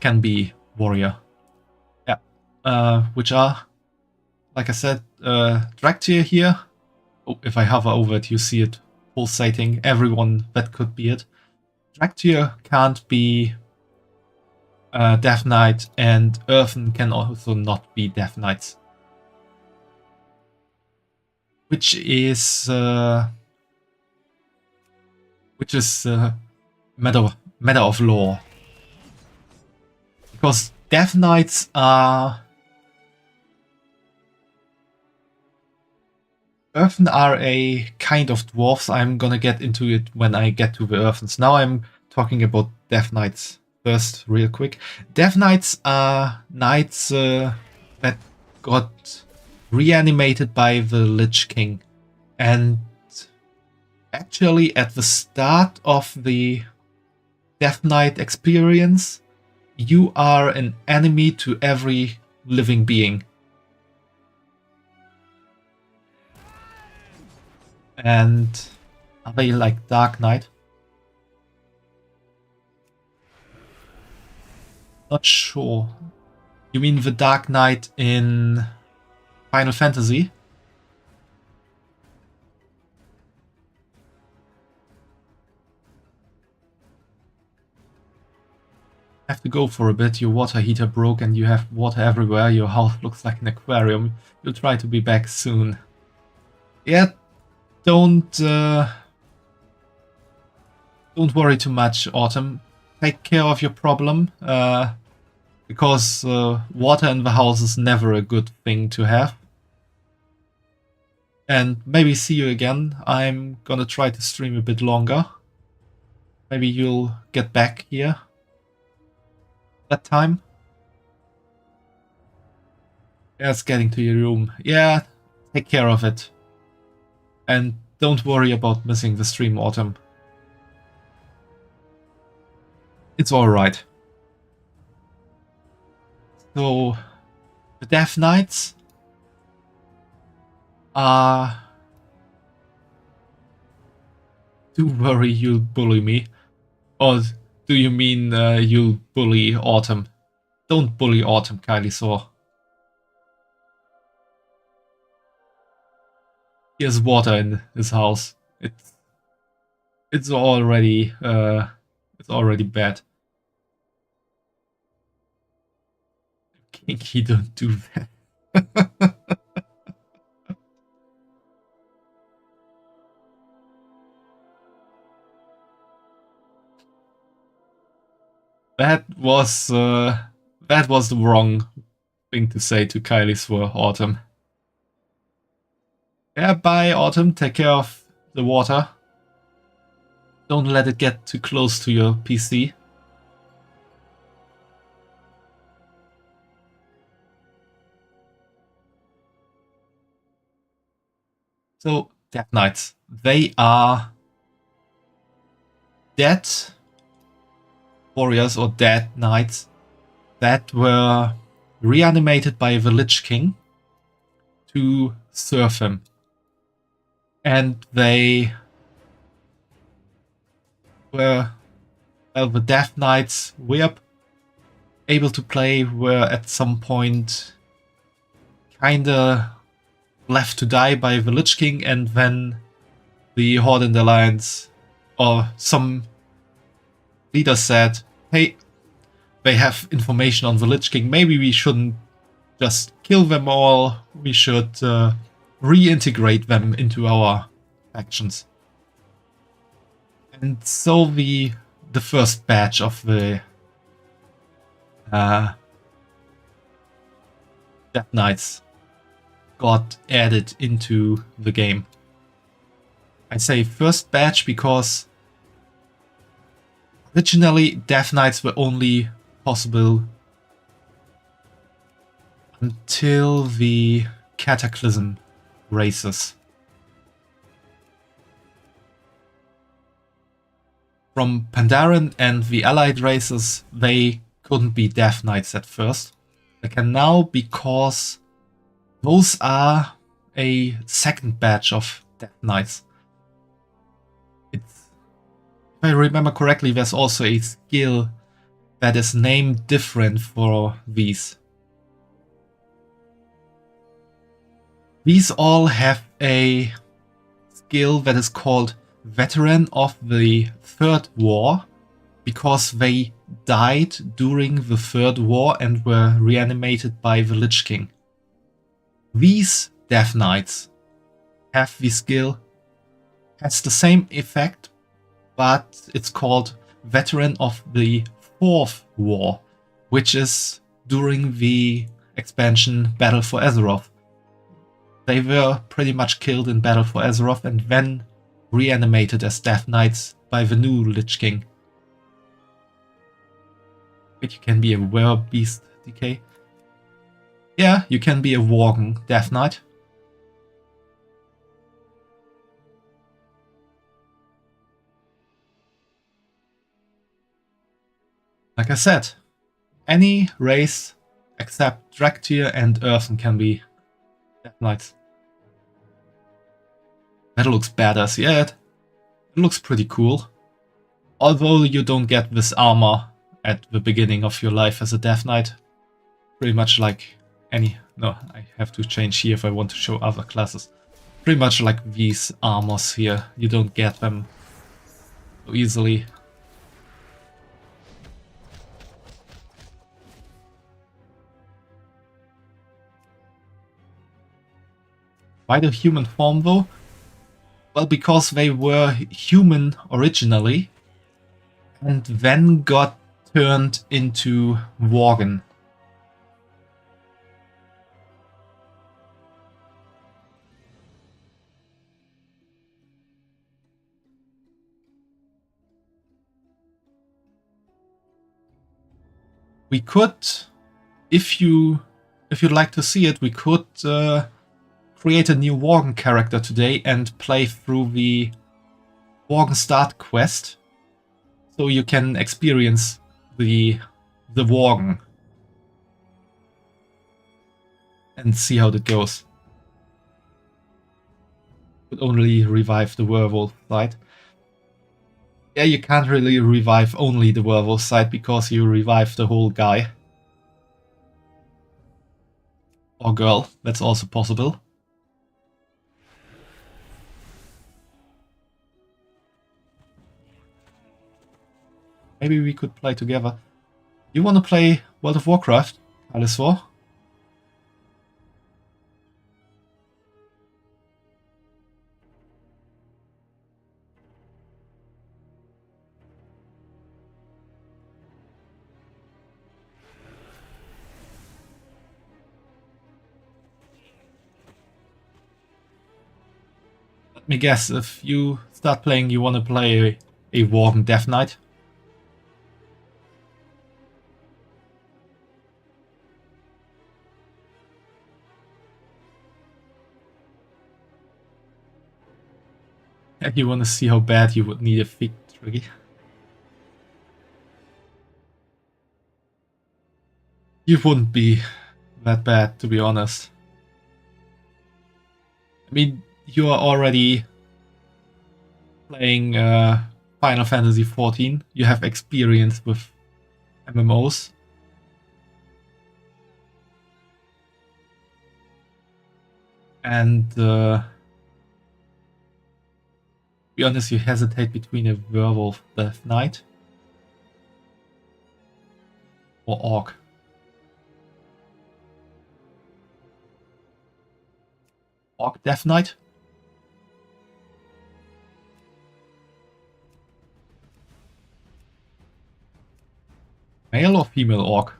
can be warrior. Yeah. Which are, like I said, Draktyr here. Oh, if I hover over it, you see it pulsating. Everyone that could be it. Draktyr can't be Death Knight, and Earthen can also not be Death Knights. Which is matter of law, because Death Knights are Earthen are a kind of dwarfs. I'm gonna get into it when I get to the Earthens. Now I'm talking about Death Knights first, real quick. Death Knights are knights that got reanimated by the Lich King, and actually at the start of the Death Knight experience you are an enemy to every living being. And are they like Dark Knight? Not sure. You mean the Dark Knight in Final Fantasy? Have to go for a bit. Your water heater broke and you have water everywhere. Your house looks like an aquarium. You'll try to be back soon. Yeah, don't worry too much, Autumn. Take care of your problem, because water in the house is never a good thing to have. And maybe see you again. I'm gonna try to stream a bit longer. Maybe you'll get back here that time. Yeah, it's getting to your room. Yeah, take care of it. And don't worry about missing the stream, Autumn. It's alright. So, the Death Knights are... Do worry, you'll bully me. Or do you mean you'll bully Autumn? Don't bully Autumn, Kylie. He has water in his house. It's already bad. Kinky, don't do that. That was the wrong thing to say to Kylie Autumn. Yeah, bye Autumn, take care of the water. Don't let it get too close to your PC. So, Death Knights. They are dead warriors or dead knights that were reanimated by the Lich King to serve him. And they were, well, the Death Knights were able to play were at some point kinda left to die by the Lich King, and then the Horde and Alliance, or some leaders said, hey, they have information on the Lich King, maybe we shouldn't just kill them all, we should reintegrate them into our factions. And so the first batch of the Death Knights got added into the game. I say first batch because originally Death Knights were only possible until the Cataclysm races. From Pandaren and the allied races, they couldn't be Death Knights at first. They can now, because those are a second batch of Death Knights. If I remember correctly, there's also a skill that is named different for these. These all have a skill that is called Veteran of the Third War, because they died during the Third War and were reanimated by the Lich King. These Death Knights have the skill, has the same effect, but it's called Veteran of the Fourth War, which is during the expansion Battle for Azeroth. They were pretty much killed in Battle for Azeroth and then reanimated as Death Knights by the new Lich King. Wait, you can be a Werbeast DK? Yeah, you can be a Worgen Death Knight. Like I said, any race except Draktyr and Earthen can be Death Knights. That looks badass, yeah, it looks pretty cool. Although you don't get this armor at the beginning of your life as a Death Knight. Pretty much like no, I have to change here if I want to show other classes. Pretty much like these armors here, you don't get them so easily. Why the human form though? Well, because they were human originally and then got turned into Worgen. We could, if you'd like to see it, we could create a new Worgen character today and play through the Worgen Start quest, so you can experience the Worgen and see how that goes. Could only revive the werewolf side. Yeah, you can't really revive only the werewolf side because you revive the whole guy. Or girl, that's also possible. Maybe we could play together. You want to play World of Warcraft, Alisor? Let me guess, if you start playing, you want to play a Worgen Death Knight? You want to see how bad you would need a victory. You wouldn't be that bad, to be honest. I mean, you are already playing Final Fantasy XIV. You have experience with MMOs. And to be honest, you hesitate between a Werewolf Death Knight or Orc. Orc Death Knight? Male or female Orc?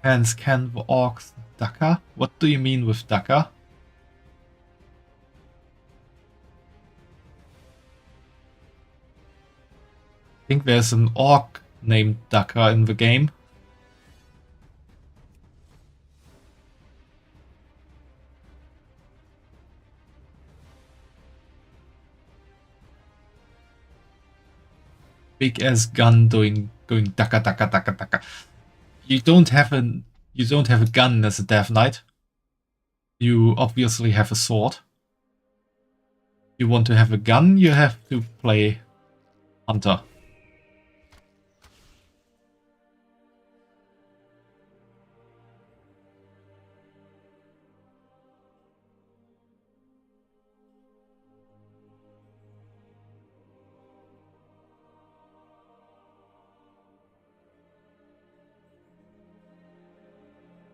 And scan the Orc's Daka? What do you mean with Daka? think there's an orc named Daka in the game. Big ass gun going Daka Daka Daka Daka. You don't have a gun as a Death Knight. You obviously have a sword. If you want to have a gun, you have to play Hunter.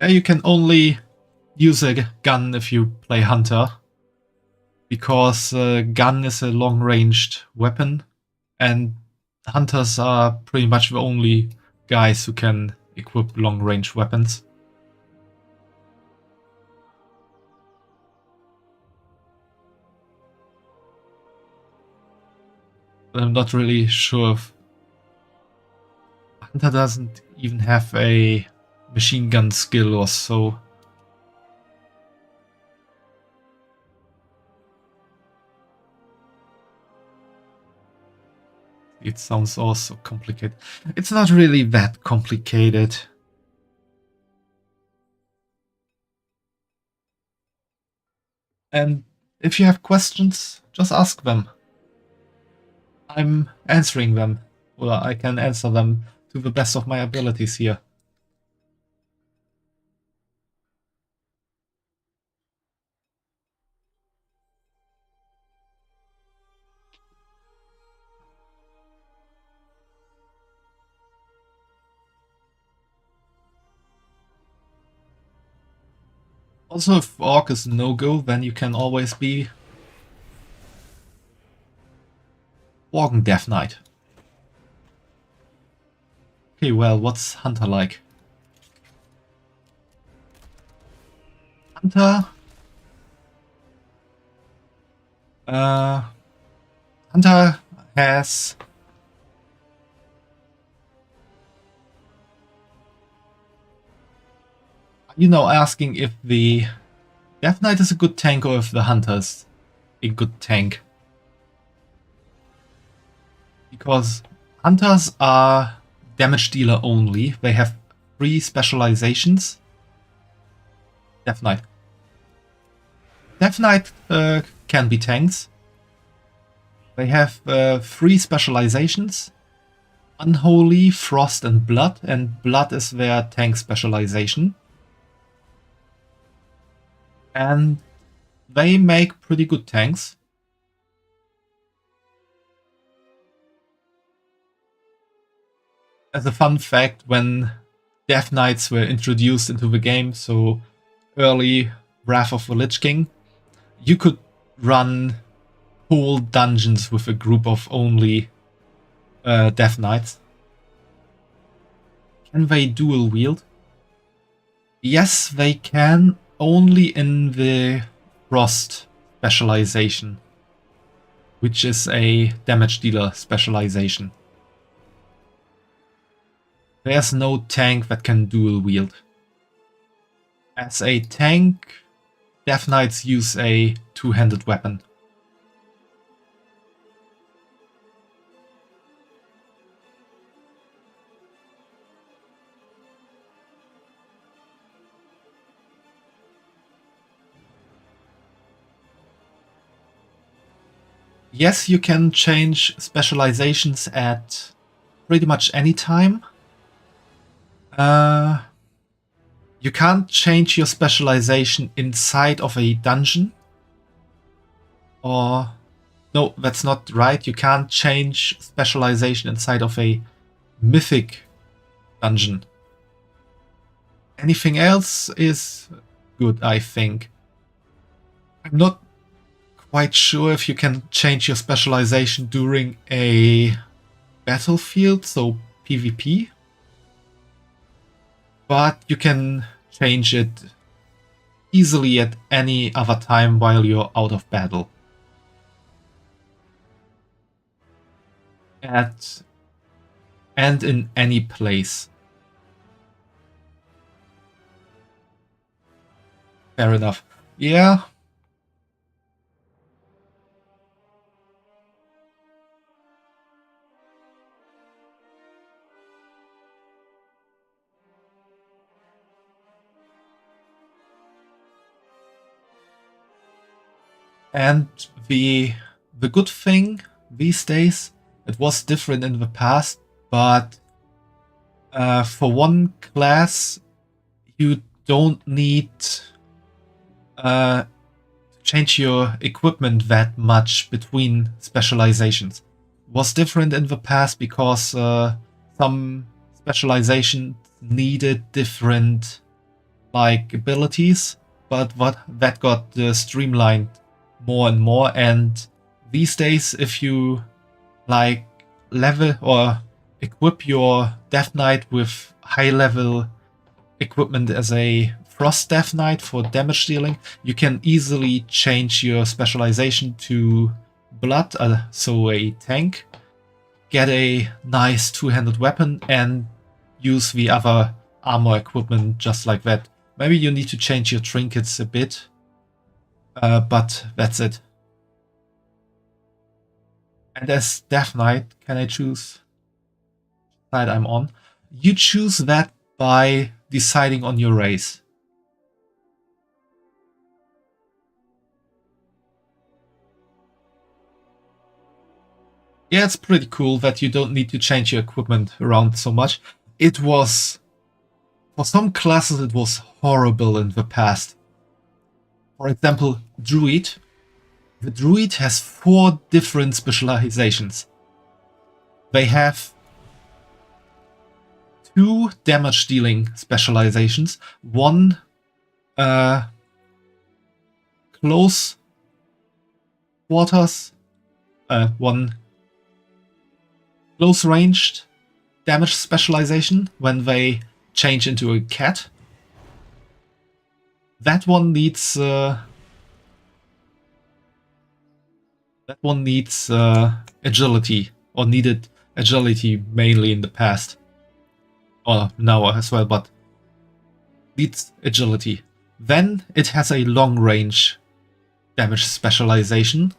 You can only use a gun if you play Hunter, because gun is a long-ranged weapon, and Hunters are pretty much the only guys who can equip long-range weapons. I'm not really sure if Hunter doesn't even have a machine gun skill or so. It sounds also complicated. It's not really that complicated. And if you have questions, just ask them. I'm answering them. Well, I can answer them to the best of my abilities here. Also, if Orc is no-go, then you can always be Worgen Death Knight. Okay, well, what's Hunter like? Hunter... Hunter has... You know, asking if the Death Knight is a good tank or if the Hunter is a good tank. Because Hunters are damage dealer only. They have 3 specializations. Death Knight. Death Knight can be tanks. They have 3 specializations. Unholy, Frost and Blood. And Blood is their tank specialization. And they make pretty good tanks. As a fun fact, when Death Knights were introduced into the game, so early Wrath of the Lich King, you could run whole dungeons with a group of only Death Knights. Can they dual wield? Yes, they can. Only in the Frost specialization, which is a damage dealer specialization. There's no tank that can dual wield. As a tank, Death Knights use a two-handed weapon. Yes, you can change specializations at pretty much any time. You can't change your specialization inside of a dungeon. Or... no, that's not right. You can't change specialization inside of a mythic dungeon. Anything else is good, I think. I'm not quite sure if you can change your specialization during a battlefield, so PvP. But you can change it easily at any other time while you're out of battle. At and in any place. Fair enough. Yeah. And the good thing these days, it was different in the past, but for one class, you don't need to change your equipment that much between specializations. It was different in the past because some specializations needed different like abilities, but that got streamlined more and more. And these days, if you like level or equip your Death Knight with high level equipment as a Frost Death Knight for damage dealing, you can easily change your specialization to Blood, so a tank, get a nice two-handed weapon, and use the other armor equipment just like that. Maybe you need to change your trinkets a bit, but that's it. And as Death Knight, can I choose side I'm on? You choose that by deciding on your race. Yeah, it's pretty cool that you don't need to change your equipment around so much. It was, for some classes, it was horrible in the past. For example, Druid. The Druid has 4 different specializations. They have 2 damage dealing specializations, 1 close quarters, 1 close ranged damage specialization when they change into a cat. That one needs agility, or needed agility mainly in the past, or now as well, but needs agility. Then it has a long range damage specialization,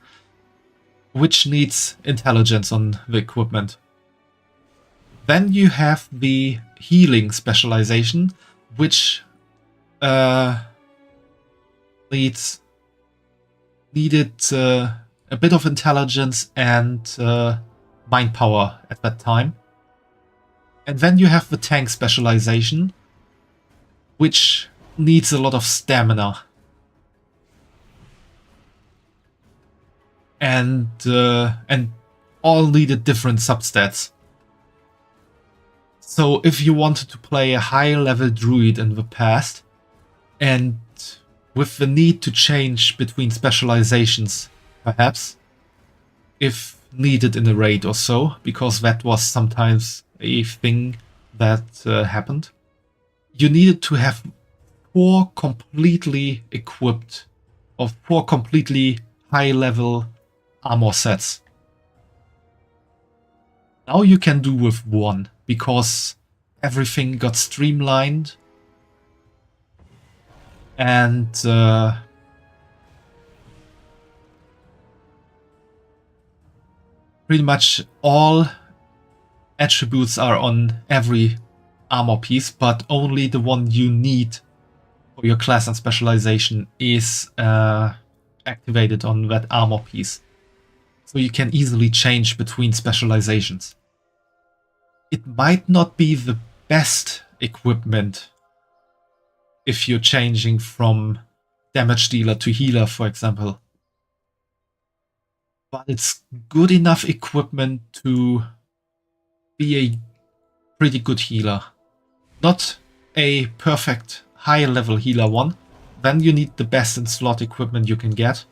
which needs intelligence on the equipment. Then you have the healing specialization, which needed a bit of intelligence and mind power at that time. And then you have the tank specialization, which needs a lot of stamina. And all needed different substats. So if you wanted to play a high-level druid in the past, and with the need to change between specializations, perhaps, if needed in a raid or so, because that was sometimes a thing that happened, you needed to have 4 completely equipped, or 4 completely high-level armor sets. Now you can do with 1, because everything got streamlined, and pretty much all attributes are on every armor piece, but only the one you need for your class and specialization is activated on that armor piece. So you can easily change between specializations. It might not be the best equipment if you're changing from damage dealer to healer, for example. But it's good enough equipment to be a pretty good healer. Not a perfect high-level healer one. Then you need the best in slot equipment you can get.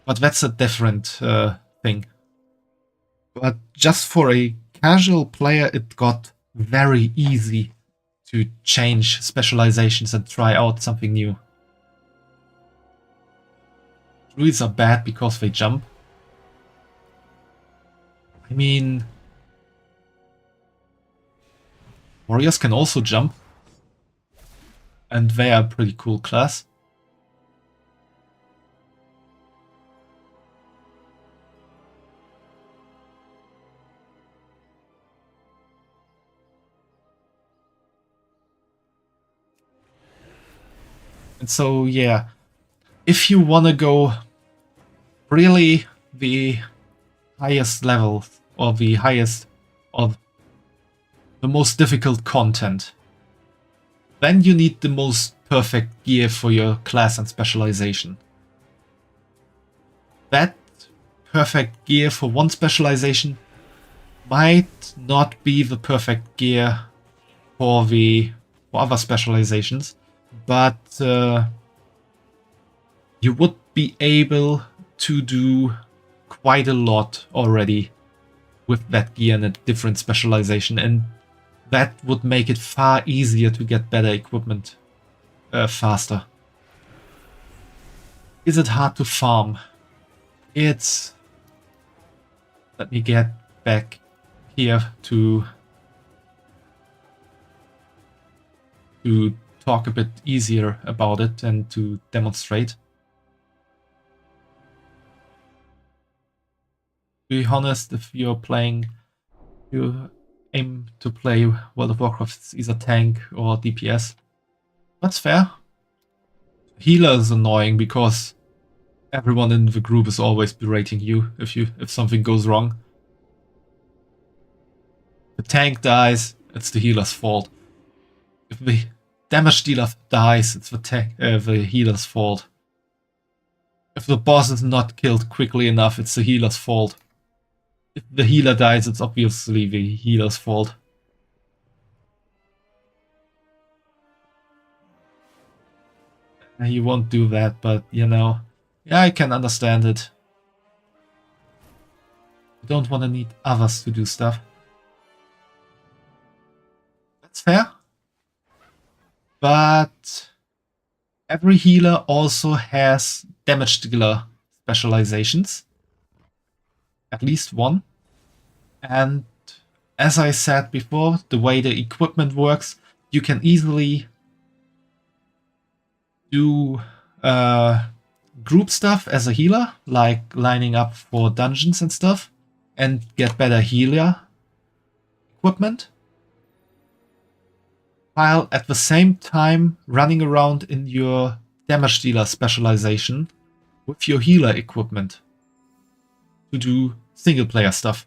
But that's a different thing. But just for a casual player, it got very easy to change specializations and try out something new. Druids are bad because they jump. I mean, Warriors can also jump. And they are a pretty cool class. And so, yeah, if you want to go really the highest level or the highest of the most difficult content, then you need the most perfect gear for your class and specialization. That perfect gear for one specialization might not be the perfect gear for other specializations, but you would be able to do quite a lot already with that gear and a different specialization, and that would make it far easier to get better equipment faster. Is it hard to farm? It's... Let me get back here to talk a bit easier about it and to demonstrate. To be honest, if you're playing, you aim to play World of Warcraft, it's either tank or DPS. That's fair. Healer is annoying because everyone in the group is always berating you if something goes wrong. If the tank dies, it's the healer's fault. If the damage dealer dies, it's the healer's fault. If the boss is not killed quickly enough, it's the healer's fault. If the healer dies, it's obviously the healer's fault. He won't do that, but you know, yeah, I can understand it. You don't want to need others to do stuff. That's fair. But every healer also has damage dealer specializations. At least one. And as I said before, the way the equipment works, you can easily do group stuff as a healer, like lining up for dungeons and stuff, and get better healer equipment, while at the same time running around in your damage dealer specialization with your healer equipment to do single player stuff.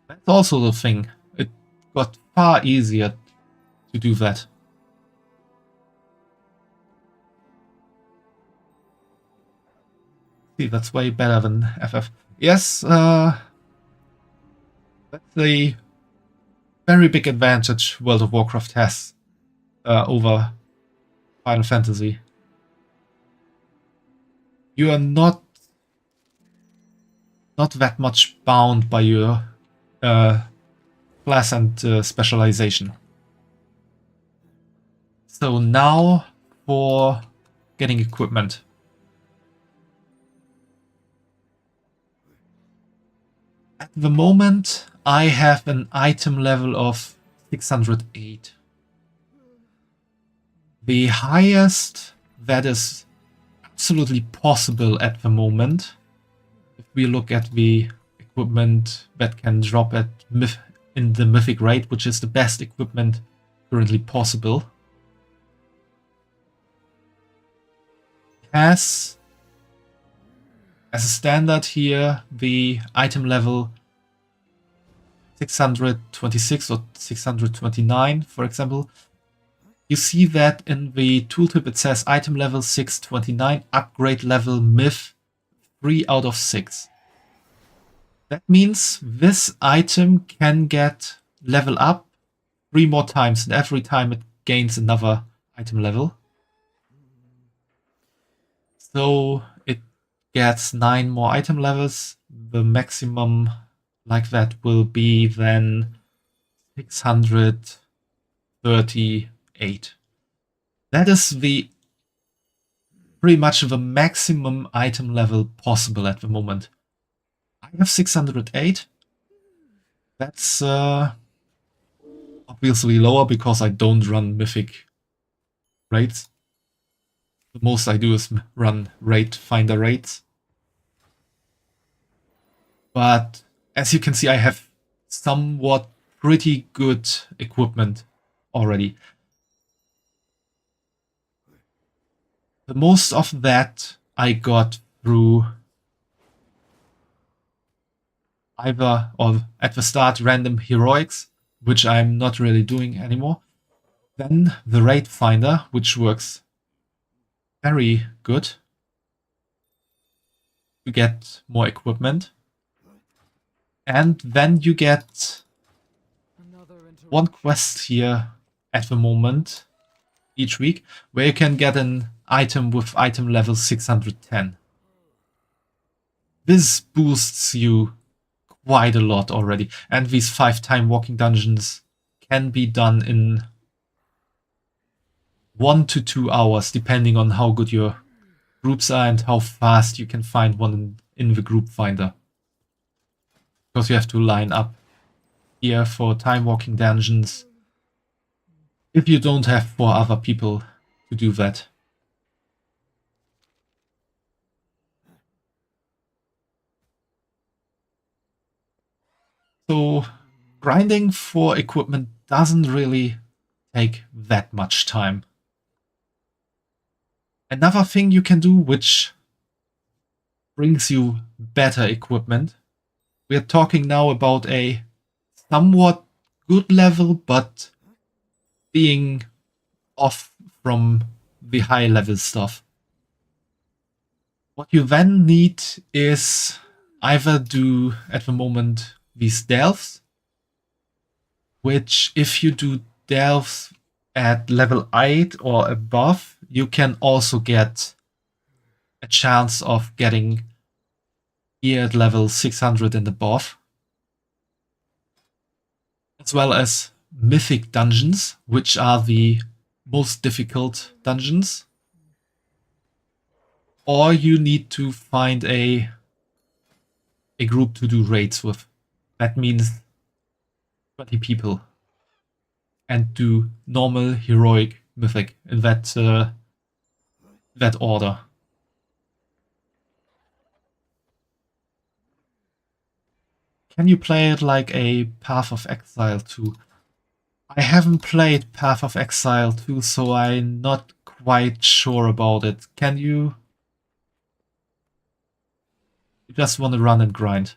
That's also the thing. It got far easier to do that. See, that's way better than FF. Yes, that's a very big advantage World of Warcraft has over Final Fantasy. You are not that much bound by your class and specialization. So now for getting equipment. At the moment, I have an item level of 608. The highest that is absolutely possible at the moment, if we look at the equipment that can drop at in the mythic rate, which is the best equipment currently possible, has as a standard here the item level 626 or 629, for example. You see that in the tooltip it says item level 629, upgrade level myth 3 out of 6. That means this item can get level up 3 more times, and every time it gains another item level. So it gets 9 more item levels. The maximum like that will be then 638. That is the pretty much the maximum item level possible at the moment. I I have 608. That's obviously lower because I don't run mythic raids. The most I do is run raid finder raids. But as you can see, I have somewhat pretty good equipment already. The most of that I got through either or at the start random heroics, which I'm not really doing anymore. Then the raid finder, which works very good to get more equipment. And then you get one quest here at the moment each week where you can get an item with item level 610. This boosts you quite a lot already, and these 5-time walking dungeons can be done in 1 to 2 hours depending on how good your groups are and how fast you can find one in the group finder. Because you have to line up here for time walking dungeons if you don't have 4 other people to do that. So grinding for equipment doesn't really take that much time. Another thing you can do which brings you better equipment. We're talking now about a somewhat good level, but being off from the high level stuff. What you then need is either do at the moment these delves, which if you do delves at level 8 or above, you can also get a chance of getting here at level 600 and above, as well as mythic dungeons, which are the most difficult dungeons. Or you need to find a group to do raids with. That means 20 people. And do normal, heroic, mythic in that order. Can you play it like a Path of Exile 2? I haven't played Path of Exile 2, so I'm not quite sure about it. Can you? You just want to run and grind.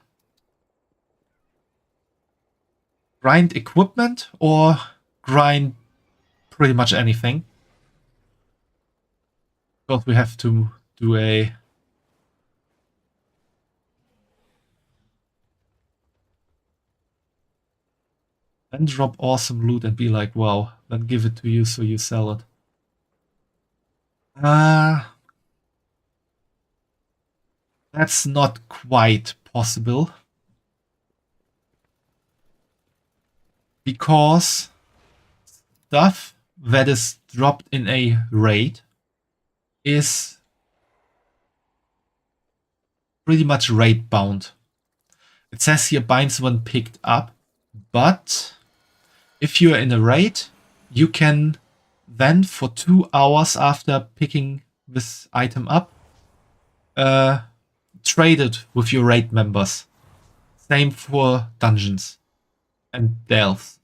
Grind equipment or grind pretty much anything? Because we have to do a... Then drop awesome loot and be like, wow, then give it to you so you sell it. That's not quite possible. Because stuff that is dropped in a raid is pretty much raid bound. It says here binds when picked up, but if you're in a raid, you can then for 2 hours after picking this item up, trade it with your raid members. Same for dungeons and delves.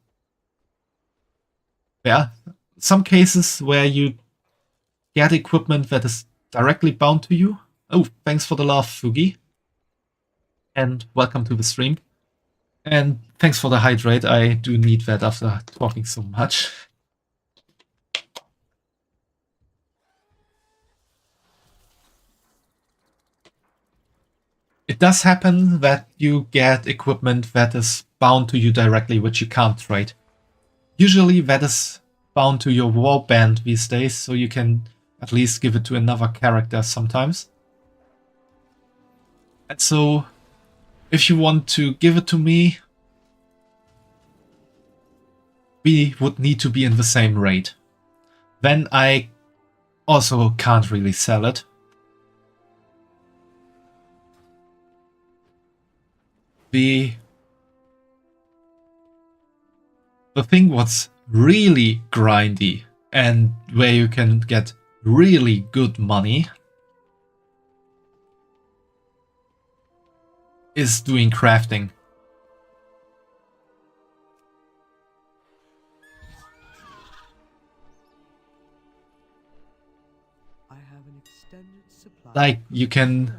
There are some cases where you get equipment that is directly bound to you. Oh, thanks for the love, Fugi. And welcome to the stream. And thanks for the hydrate. I do need that after talking so much. It does happen that you get equipment that is bound to you directly, which you can't trade. Usually that is bound to your warband these days, so you can at least give it to another character sometimes. And so, if you want to give it to me, we would need to be in the same raid. Then I also can't really sell it. The thing what's really grindy and where you can get really good money is doing crafting. I have an extended supply. Like you can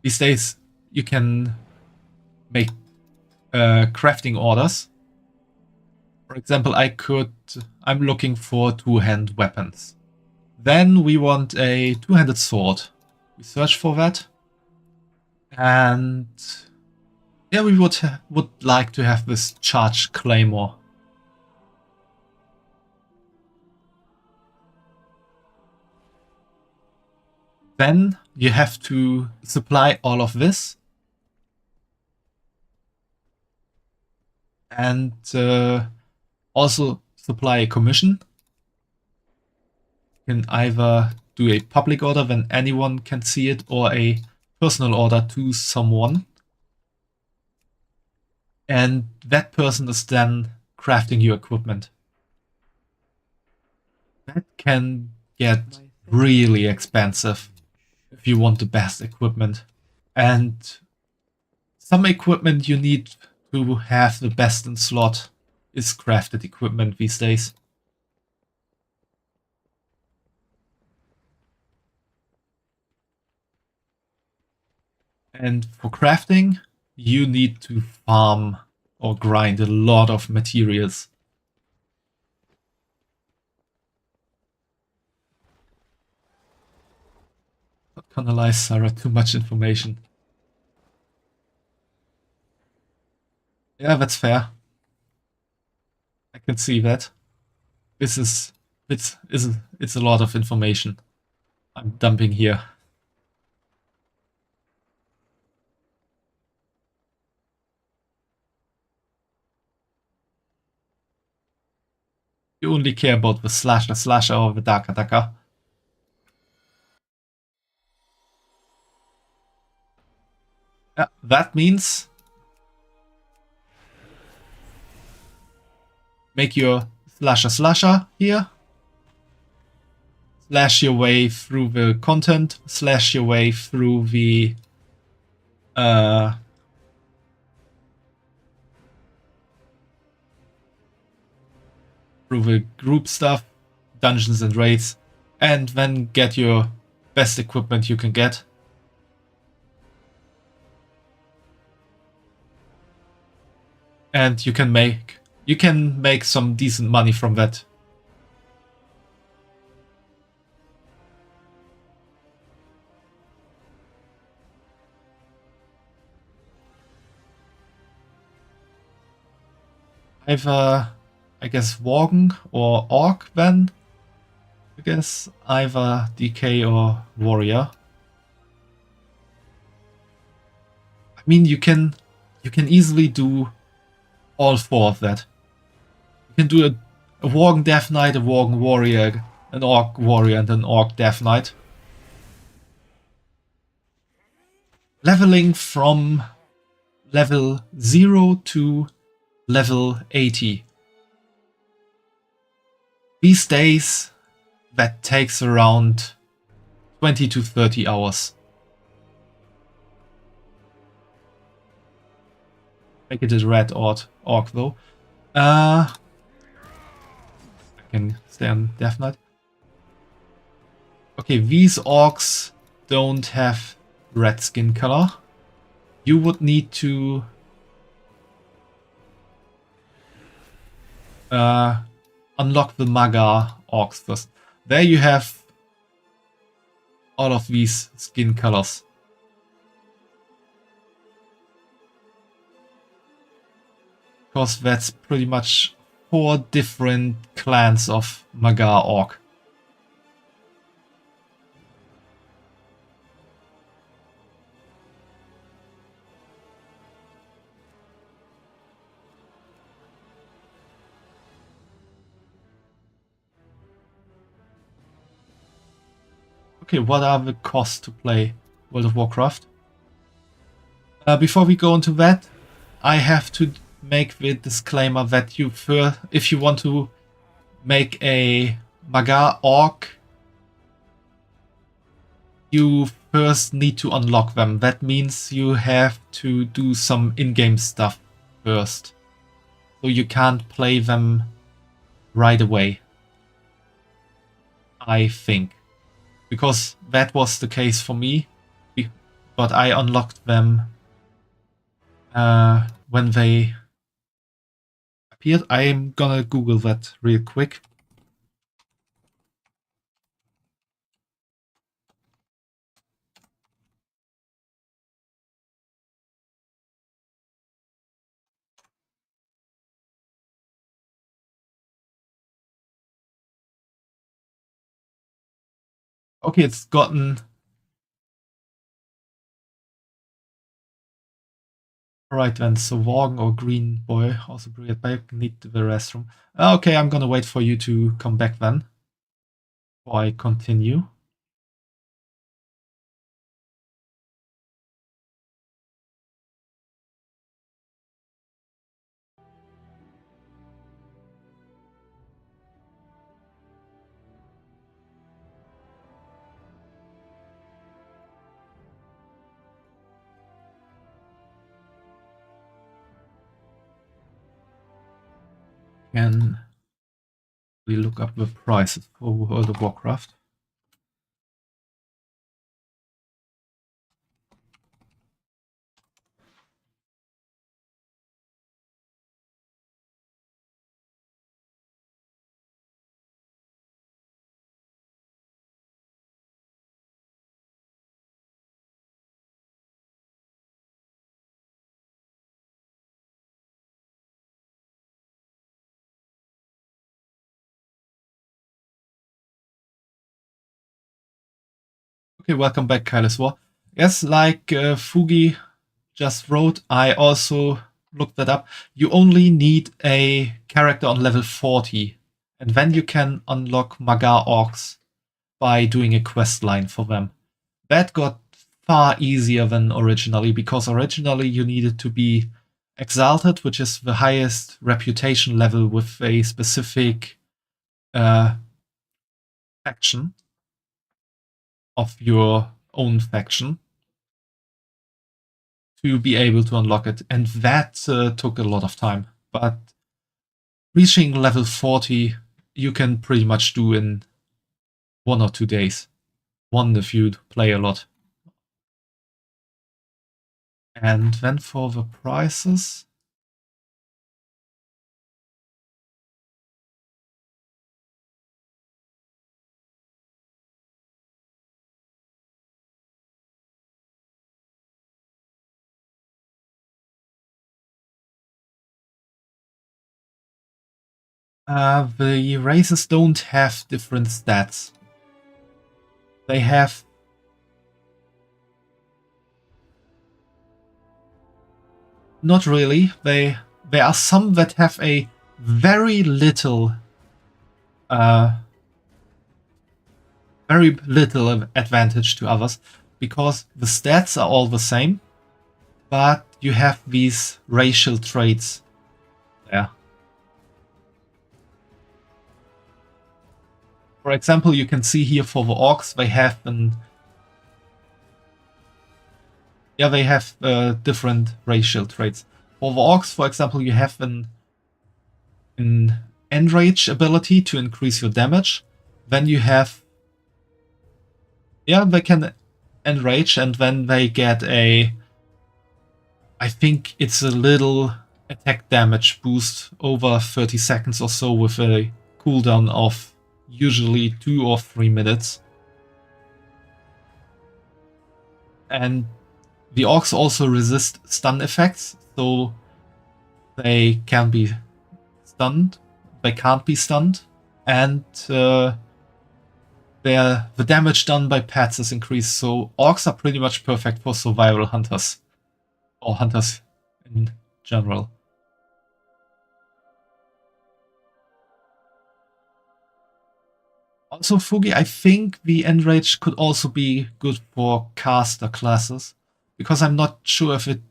these days you can make crafting orders. For example, I'm looking for two-hand weapons. Then we want a two-handed sword. We search for that. And yeah, we would like to have this charged claymore. Then you have to supply all of this. And also supply a commission. You can either do a public order when anyone can see it, or a personal order to someone. And that person is then crafting your equipment. That can get really expensive if you want the best equipment. And some equipment you need to have the best in slot is crafted equipment these days. And for crafting, you need to farm or grind a lot of materials. Not gonna lie, Sarah, too much information. Yeah, that's fair. I can see that. It's a lot of information I'm dumping here. You only care about the slasher or the dark attacker. Yeah, that means make your slasher here. Slash your way through the content. Slash your way through the group stuff, dungeons and raids, and then get your best equipment you can get. And you can make some decent money from that. Either, I guess, Worgen or Orc then. I guess either DK or Warrior. I mean, you can easily do all four of that. You can do a Worgen Death Knight, a Worgen Warrior, an Orc Warrior, and an Orc Death Knight. Leveling from level 0 to level 80. These days, that takes around 20 to 30 hours. Make it a red orc though. I can stay on Death Knight. Okay, these orcs don't have red skin color. You would need to unlock the Maga orcs first. There you have all of these skin colors. Because that's pretty much 4 different clans of Maga orc. Okay, what are the costs to play World of Warcraft? Before we go into that, I have to make the disclaimer that if you want to make a Magar orc, you first need to unlock them. That means you have to do some in-game stuff first. So you can't play them right away, I think. Because that was the case for me. But I unlocked them when they appeared. I'm gonna Google that real quick. Okay, it's gotten... Alright then, so Worgen or Green Boy also bring it back, need the restroom. Okay, I'm gonna wait for you to come back then. Before I continue. Can we look up the prices for World of Warcraft? Okay, welcome back, Kylus War. Yes, like Fugi just wrote, I also looked that up. You only need a character on level 40, and then you can unlock Magar orcs by doing a quest line for them. That got far easier than originally, because originally you needed to be Exalted, which is the highest reputation level with a specific faction of your own faction, to be able to unlock it, and that took a lot of time. But reaching level 40, you can pretty much do in 1 or 2 days. One if you play a lot. And then for the prices... the races don't have different stats. They have... Not really. There are some that have a very little advantage to others, because the stats are all the same, but you have these racial traits there. For example, you can see here for the orcs, they have different racial traits. For the orcs, for example, you have an enrage ability to increase your damage. Then you have... Yeah, they can enrage, and then they get a... I think it's a little attack damage boost over 30 seconds or so, with a cooldown of usually 2 or 3 minutes. And the orcs also resist stun effects, so they can be stunned. They can't be stunned, and the damage done by pets is increased. So orcs are pretty much perfect for survival hunters, or hunters in general. Also, Fugi, I think the Enrage could also be good for caster classes, because I'm not sure if it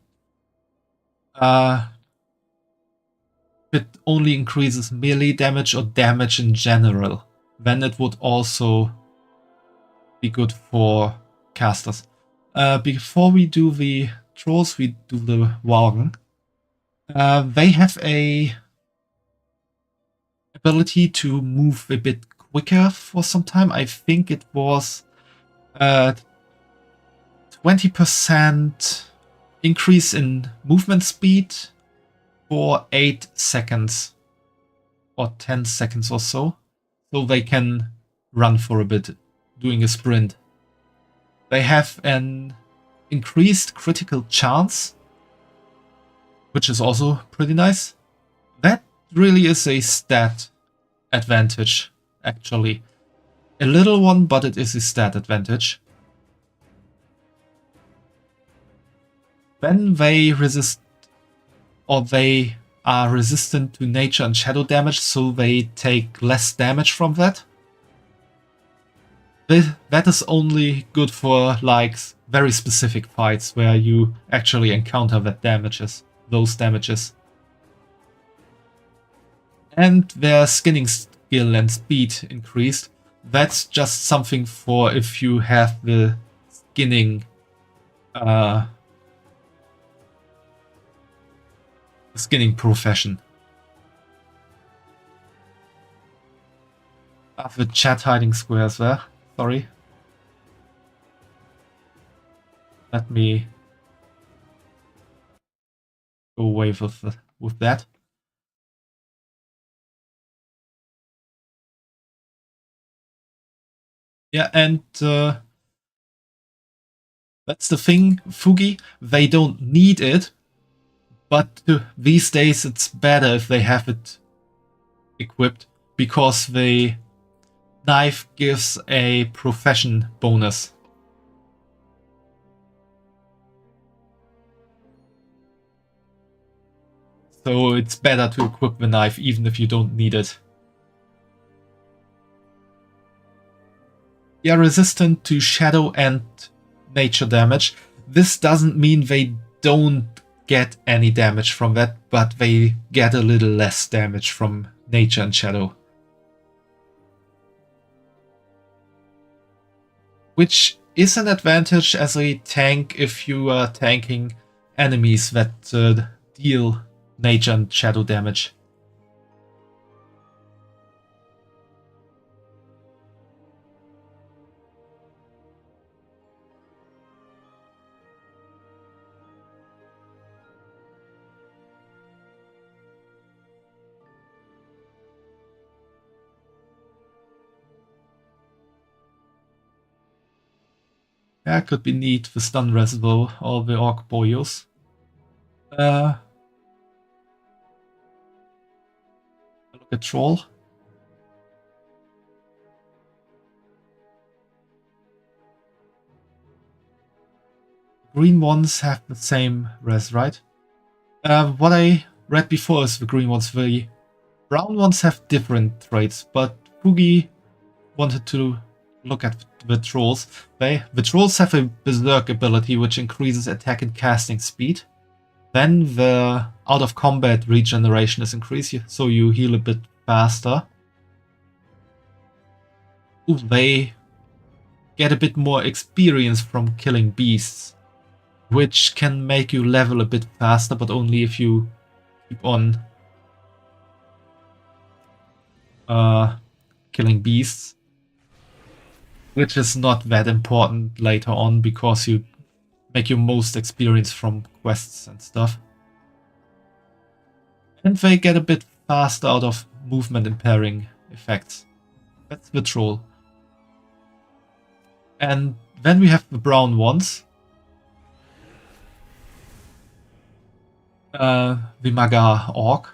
it only increases melee damage or damage in general, then it would also be good for casters. Before we do the trolls, we do the Worgen. They have a ability to move a bit quicker for some time. I think it was 20% increase in movement speed for 8 seconds or 10 seconds or so. So they can run for a bit, doing a sprint. They have an increased critical chance, which is also pretty nice. That really is a stat advantage, actually. A little one, but it is a stat advantage. When they resist, or they are resistant to nature and shadow damage, so they take less damage from that. That is only good for like very specific fights where you actually encounter those damages. And their skinning skill and speed increased. That's just something for if you have the skinning profession. I have the chat hiding squares there. Sorry. Let me go away with that. Yeah, and that's the thing, Fugi. They don't need it, but these days it's better if they have it equipped, because the knife gives a profession bonus. So it's better to equip the knife even if you don't need it. They are resistant to shadow and nature damage. This doesn't mean they don't get any damage from that, but they get a little less damage from nature and shadow. Which is an advantage as a tank if you are tanking enemies that deal nature and shadow damage. Yeah, could be neat, the stun reservoir or the orc boyos. Look at troll. Green ones have the same res, right? What I read before is the green ones. The brown ones have different traits, but Fugi wanted to look at the trolls. The trolls have a berserk ability which increases attack and casting speed. Then the out of combat regeneration is increased, so you heal a bit faster. Ooh, they get a bit more experience from killing beasts, which can make you level a bit faster, but only if you keep on killing beasts. Which is not that important later on, because you make your most experience from quests and stuff. And they get a bit faster out of movement impairing effects. That's the troll. And then we have the brown ones. The Maga Orc.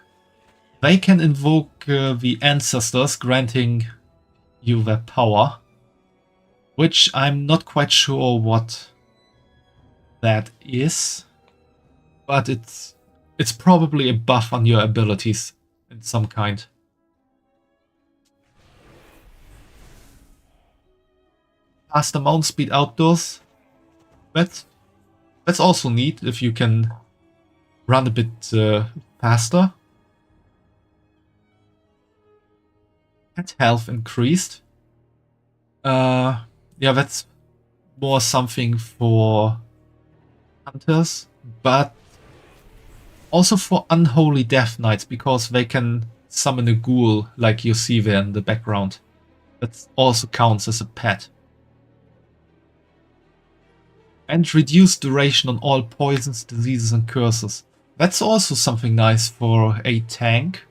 They can invoke the ancestors, granting you their power. Which I'm not quite sure what that is. But it's probably a buff on your abilities in some kind. Faster mount speed outdoors. That's also neat if you can run a bit faster. Pet health increased. Yeah, that's more something for hunters, but also for unholy death knights, because they can summon a ghoul like you see there in the background. That also counts as a pet. And reduced duration on all poisons, diseases and curses. That's also something nice for a tank.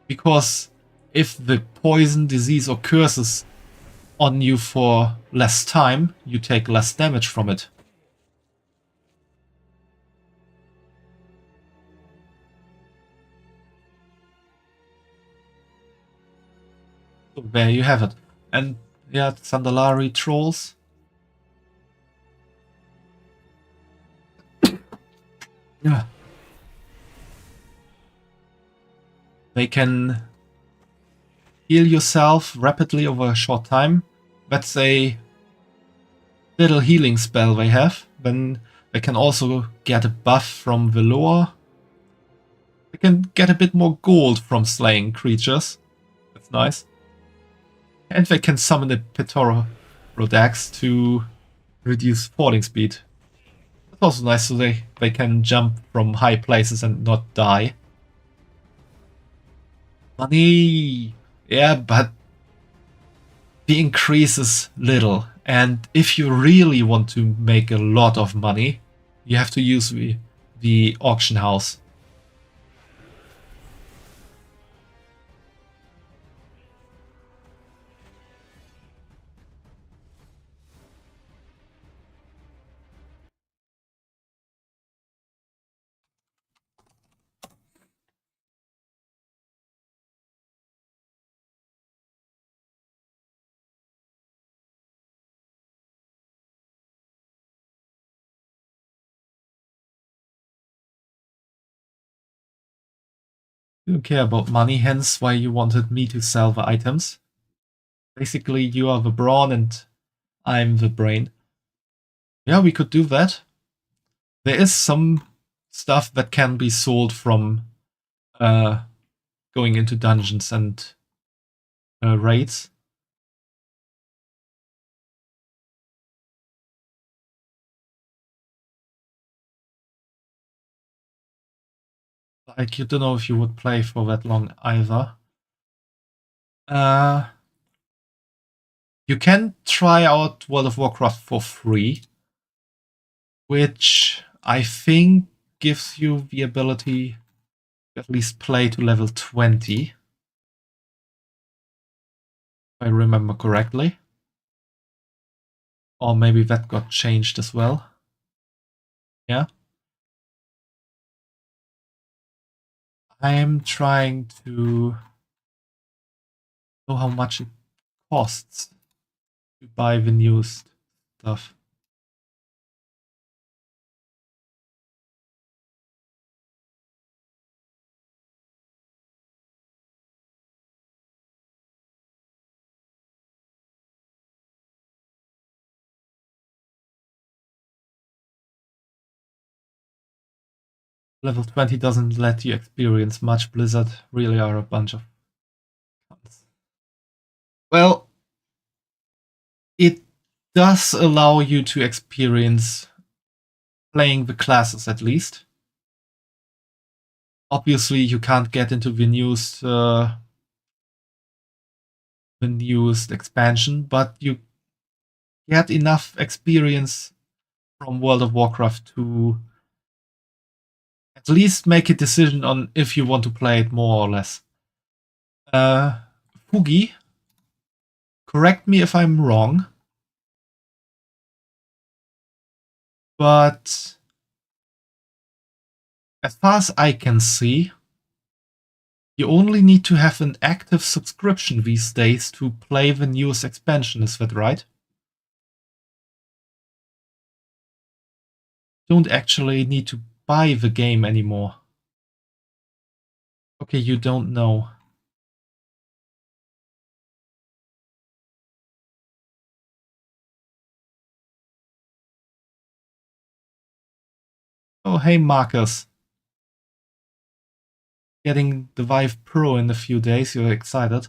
Because if the poison, disease or curses on you for less time, you take less damage from it. So there you have it. And yeah, Sandalari trolls. Yeah. They can heal yourself rapidly over a short time. That's a little healing spell they have. Then they can also get a buff from the lore. They can get a bit more gold from slaying creatures. That's nice. And they can summon a Pterodax to reduce falling speed. That's also nice, so they can jump from high places and not die. Money! Yeah, but the increase is little. And if you really want to make a lot of money, you have to use the auction house. You don't care about money, hence why you wanted me to sell the items. Basically, you are the brawn and I'm the brain. Yeah, we could do that. There is some stuff that can be sold from going into dungeons and raids. Like, you don't know if you would play for that long either. You can try out World of Warcraft for free, which I think gives you the ability to at least play to level 20. If I remember correctly. Or maybe that got changed as well. Yeah. I'm trying to know how much it costs to buy the new stuff. Level 20 doesn't let you experience much. Blizzard really are a bunch of cunts. Well, it does allow you to experience playing the classes at least. Obviously, you can't get into the newest expansion, but you get enough experience from World of Warcraft to at least make a decision on if you want to play it more or less. Fugi, correct me if I'm wrong, but as far as I can see, you only need to have an active subscription these days to play the newest expansion, is that right? Don't actually need to buy the game anymore. Okay, you don't know. Oh, hey, Marcus. Getting the Vive Pro in a few days. You're excited.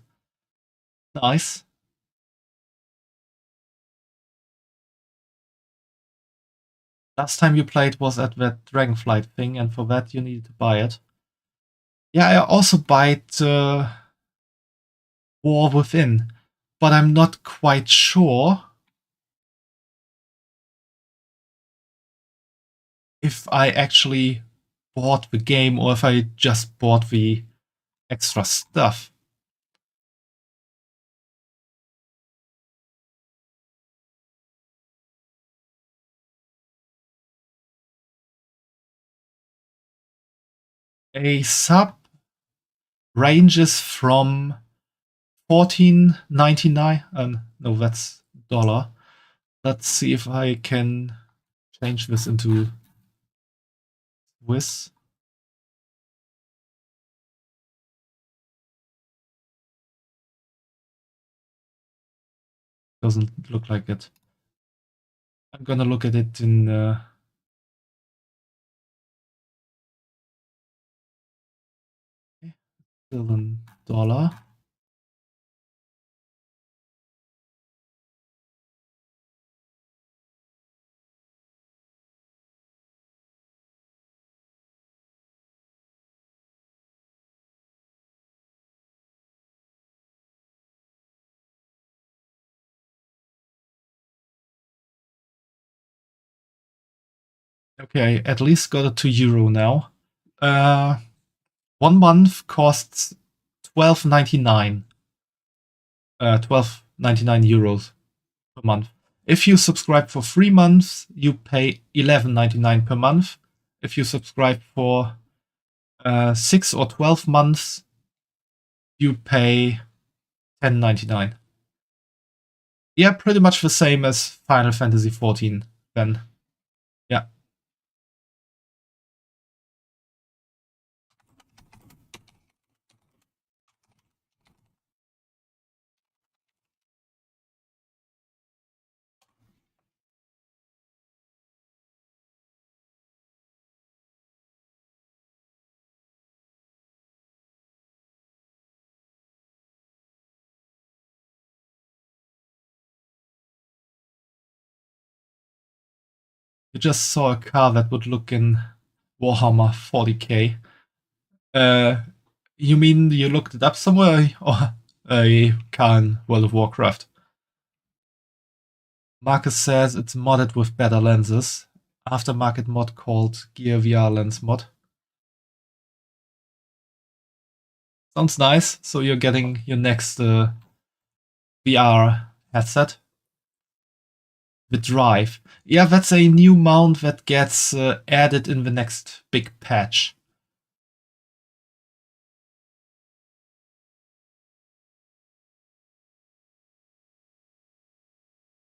Nice. Last time you played was at that Dragonflight thing, and for that you needed to buy it. Yeah, I also bought War Within, but I'm not quite sure if I actually bought the game or if I just bought the extra stuff. A sub ranges from $14.99. No, that's dollar. Let's see if I can change this into Swiss. Doesn't look like it. I'm gonna look at it in still in dollar. Okay, at least got it to euro now. 1 month costs €12.99. 12.99 euros per month. If you subscribe for 3 months, you pay €11.99 per month. If you subscribe for 6 or 12 months, you pay $10.99. Yeah, pretty much the same as Final Fantasy XIV then. Yeah. You just saw a car that would look in Warhammer 40k. You mean you looked it up somewhere, or a car in World of Warcraft? Marcus says it's modded with better lenses. Aftermarket mod called Gear VR Lens mod. Sounds nice. So you're getting your next VR headset. The Drive. Yeah, that's a new mount that gets added in the next big patch.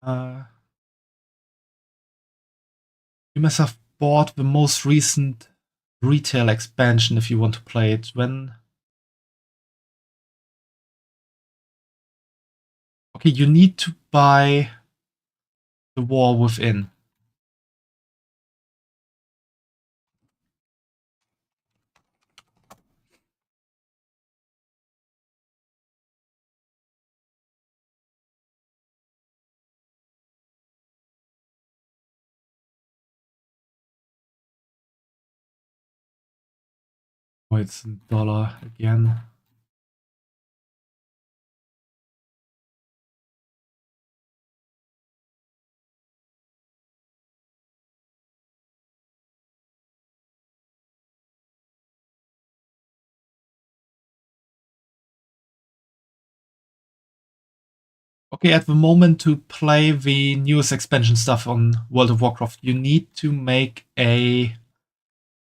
You must have bought the most recent retail expansion if you want to play it. When? Okay, you need to buy the War Within. Oh, it's in dollar again. Okay, at the moment to play the newest expansion stuff on World of Warcraft, you need to make a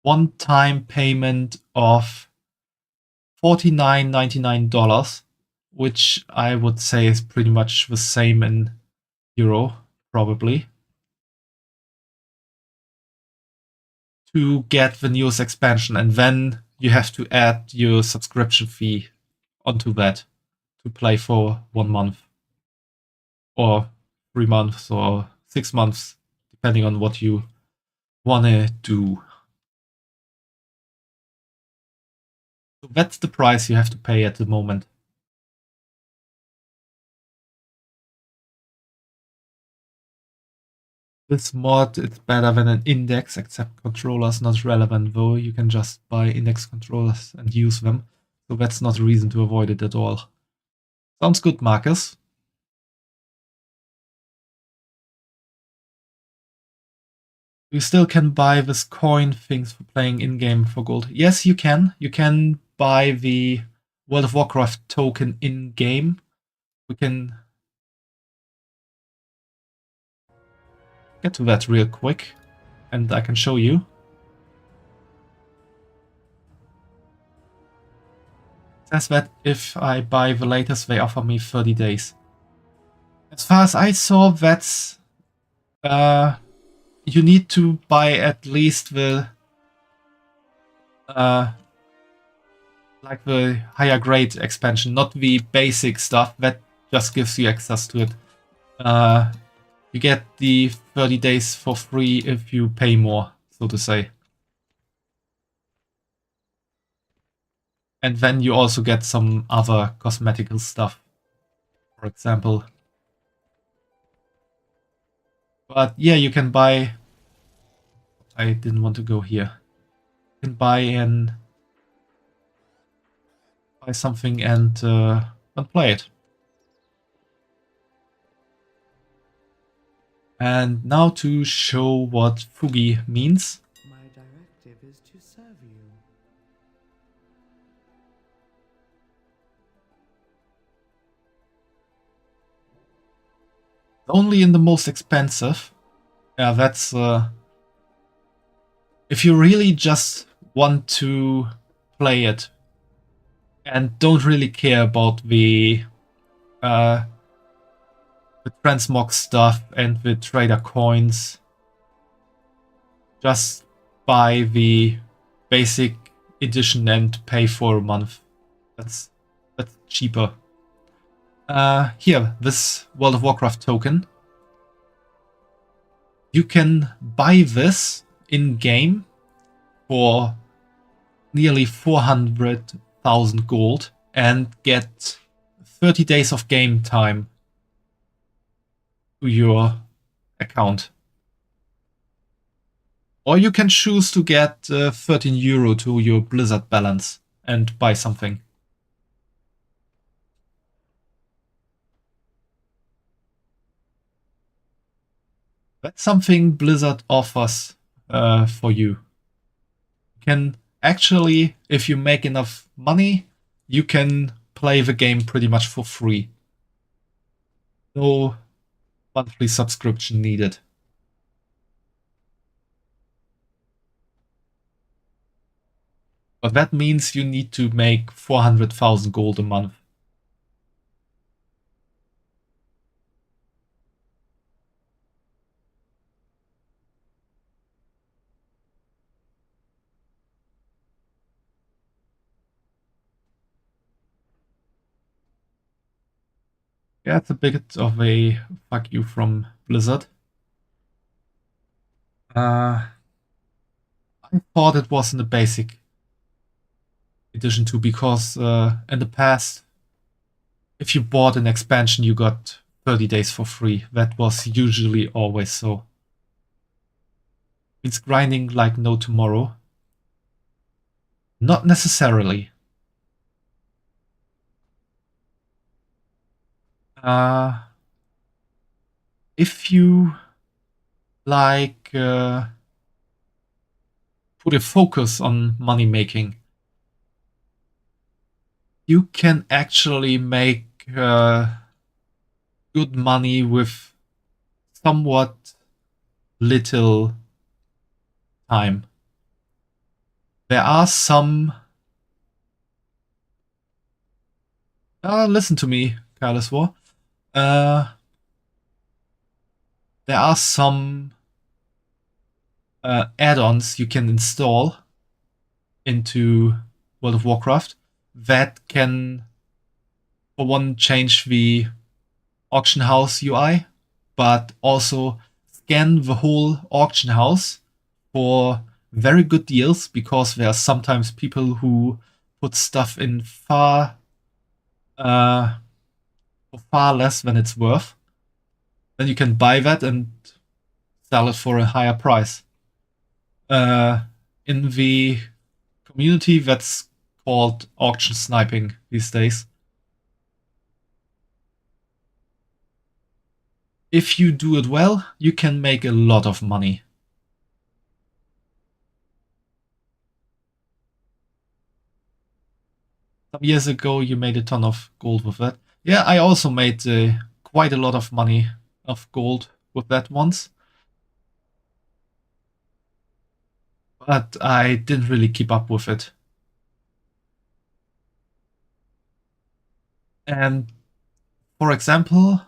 one-time payment of $49.99, which I would say is pretty much the same in euro, probably, to get the newest expansion, and then you have to add your subscription fee onto that to play for 1 month. Or 3 months or 6 months, depending on what you want to do. So that's the price you have to pay at the moment. This mod, it's better than an index, except controllers not relevant though. You can just buy index controllers and use them. So that's not a reason to avoid it at all. Sounds good, Marcus. You still can buy this coin things for playing in-game for gold. Yes, you can. You can buy the World of Warcraft token in-game. We can get to that real quick, and I can show you. It says that if I buy the latest, they offer me 30 days. As far as I saw, that's... you need to buy at least the... like the higher grade expansion, not the basic stuff. That just gives you access to it. You get the 30 days for free if you pay more, so to say. And then you also get some other cosmetical stuff, for example. But yeah, you can buy... I didn't want to go here. You can buy something and play it. And now to show what Fugi means. My directive is to serve you. Only in the most expensive. Yeah, that's... if you really just want to play it and don't really care about the transmog stuff and the trader coins, just buy the basic edition and pay for a month. That's cheaper. Here, this World of Warcraft token. You can buy this in-game for nearly 400,000 gold and get 30 days of game time to your account. Or you can choose to get 13 euro to your Blizzard balance and buy something. That's something Blizzard offers for you. You can actually, if you make enough money, you can play the game pretty much for free. No monthly subscription needed. But that means you need to make 400,000 gold a month. Yeah, it's a bit of a fuck you from Blizzard. I thought it was in the basic edition too, because in the past, if you bought an expansion, you got 30 days for free. That was usually always so. It's grinding like no tomorrow. Not necessarily. If you like put a focus on money making, you can actually make good money with somewhat little time. There are some... listen to me, Careless War. There are some add-ons you can install into World of Warcraft that can, for one, change the auction house UI, but also scan the whole auction house for very good deals, because there are sometimes people who put stuff in for far less than it's worth, then you can buy that and sell it for a higher price. In the community, that's called auction sniping these days. If you do it well, you can make a lot of money. Some years ago, you made a ton of gold with that. Yeah, I also made quite a lot of money of gold with that once. But I didn't really keep up with it. And for example,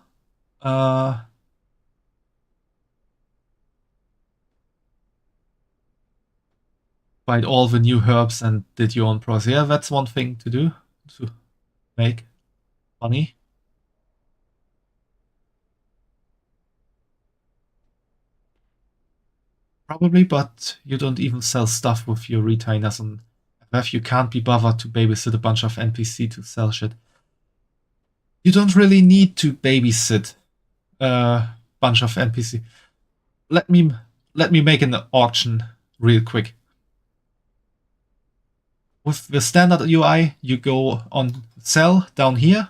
buyed all the new herbs and did your own process. Yeah, that's one thing to do to make money. Probably, but you don't even sell stuff with your retainers on FF. You can't be bothered to babysit a bunch of NPC to sell shit. You don't really need to babysit a bunch of NPC. Let me make an auction real quick. With the standard UI, you go on sell down here.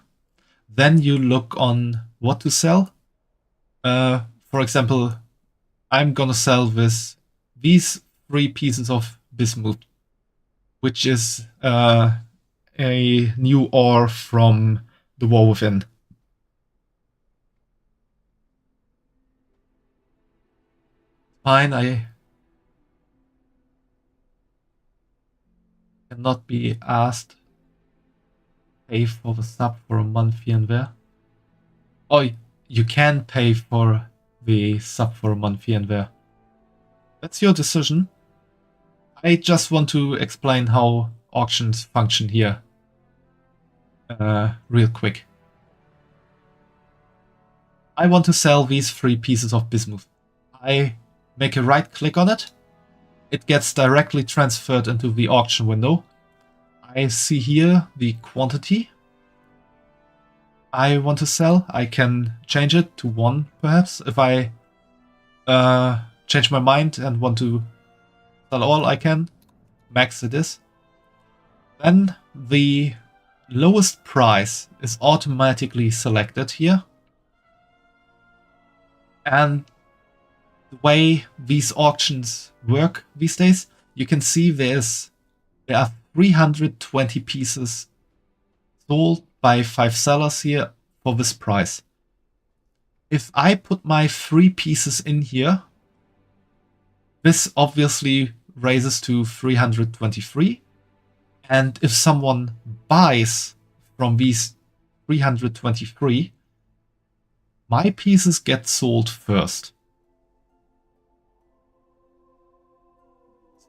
Then you look on what to sell. For example, I'm gonna sell these 3 pieces of bismuth, which is a new ore from the War Within. Fine, I cannot be asked pay for the sub for a month here and there. Oh, you can pay for the sub for a month here and there. That's your decision. I just want to explain how auctions function here real quick. I want to sell these 3 pieces of bismuth. I make a right click on it. It gets directly transferred into the auction window. I see here the quantity I want to sell. I can change it to 1 perhaps. If I change my mind and want to sell all, I can. Max it is. Then the lowest price is automatically selected here. And the way these auctions work these days, you can see there are 320 pieces sold by 5 sellers here for this price. If I put my 3 pieces in here, this obviously raises to 323. And if someone buys from these 323, my pieces get sold first.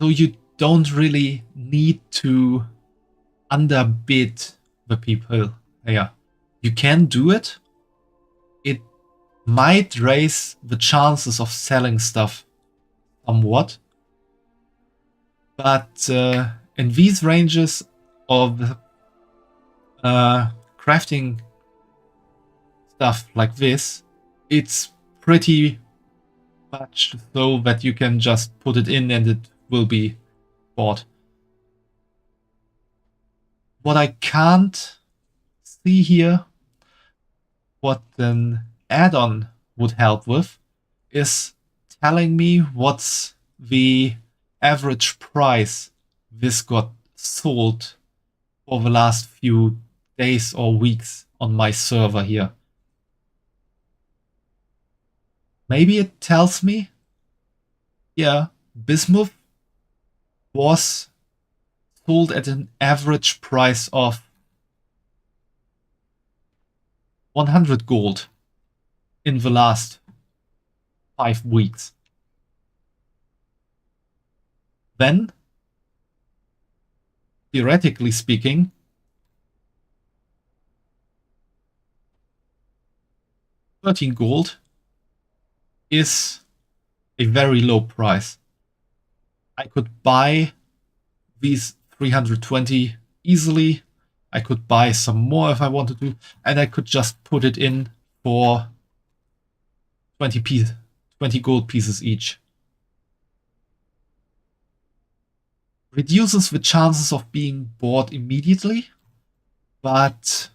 So you don't really need to underbid the people here. You can do it. It might raise the chances of selling stuff somewhat. But in these ranges of crafting stuff like this, it's pretty much so that you can just put it in and it will be bought. What I can't see here, what an add-on would help with, is telling me what's the average price this got sold for the last few days or weeks on my server here. Maybe it tells me, yeah, bismuth was sold at an average price of 100 gold in the last 5 weeks. Then, theoretically speaking, $13 gold is a very low price. I could buy these 320 easily. I could buy some more if I wanted to, and I could just put it in for 20 gold pieces each. Reduces the chances of being bought immediately, but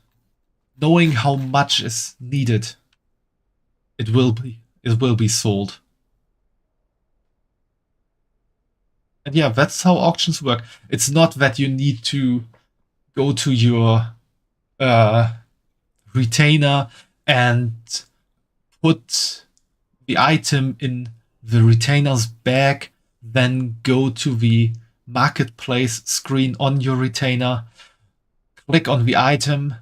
knowing how much is needed, it will be sold. And yeah, that's how auctions work. It's not that you need to go to your retainer and put the item in the retainer's bag, then go to the marketplace screen on your retainer, click on the item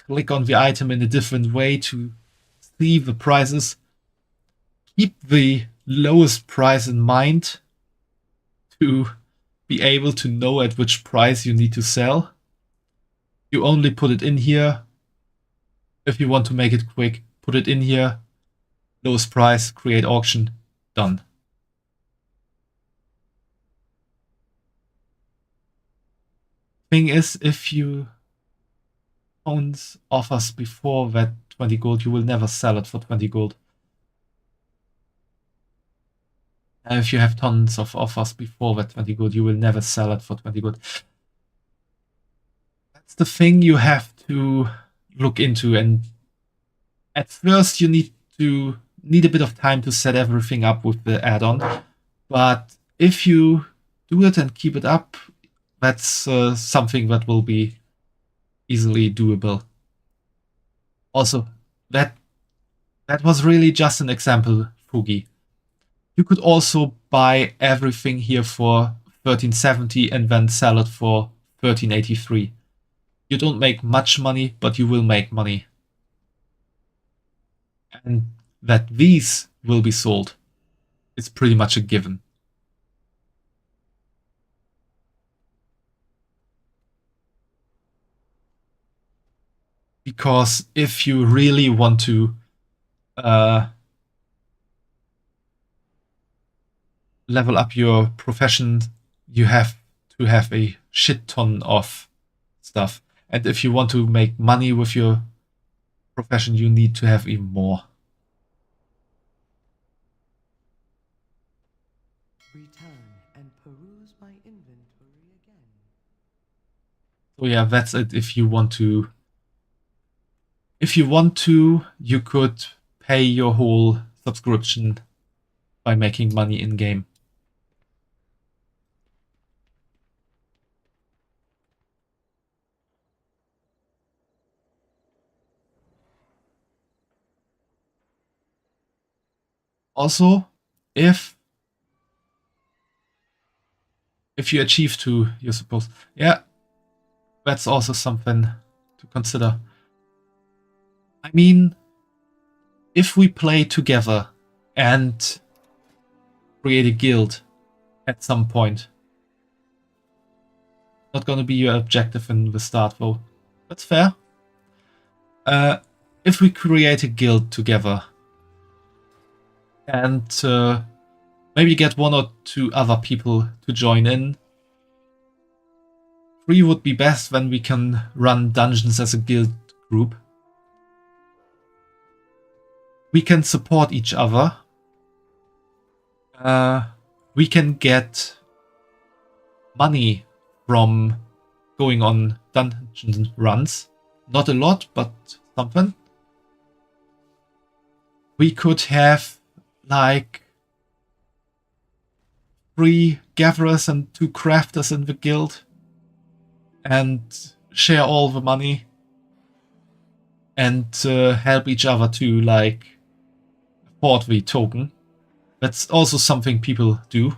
in a different way to see the prices, keep the lowest price in mind to be able to know at which price you need to sell. You only put it in here. If you want to make it quick, put it in here, lowest price, create auction, done. Thing is, if you found offers before that 20 gold, you will never sell it for 20 gold. And if you have tons of offers before that 20 gold, you will never sell it for 20 gold. That's the thing you have to look into, and at first you need a bit of time to set everything up with the add-on. But if you do it and keep it up, that's something that will be easily doable. Also, that was really just an example, Fugi. You could also buy everything here for 1370 and then sell it for 1383. You don't make much money, but you will make money. And that these will be sold is pretty much a given. Because if you really want to level up your profession, you have to have a shit ton of stuff. And if you want to make money with your profession, you need to have even more. Return and peruse my inventory again. So yeah, that's it. If you want to, you could pay your whole subscription by making money in-game. Also, if you achieve 2, you're supposed... Yeah, that's also something to consider. I mean, if we play together and create a guild at some point, not gonna be your objective in the start though. That's fair. If we create a guild together and maybe get 1 or 2 other people to join in, 3 would be best, when we can run dungeons as a guild group. We can support each other. We can get money from going on dungeon runs. Not a lot, but something. We could have like 3 gatherers and 2 crafters in the guild and share all the money and help each other to like afford the token. That's also something people do.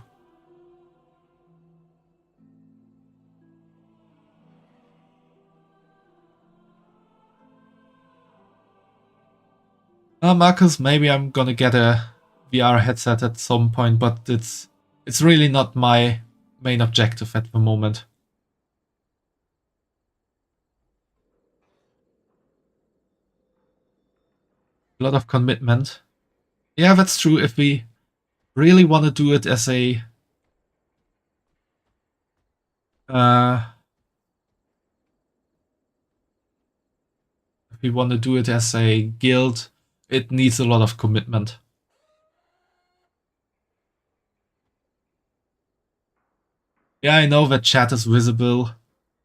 Marcus, maybe I'm gonna get a VR headset at some point, but it's really not my main objective at the moment. A lot of commitment. Yeah, that's true. If we really want to do it as a we want to do it as a guild, it needs a lot of commitment. Yeah, I know that chat is visible.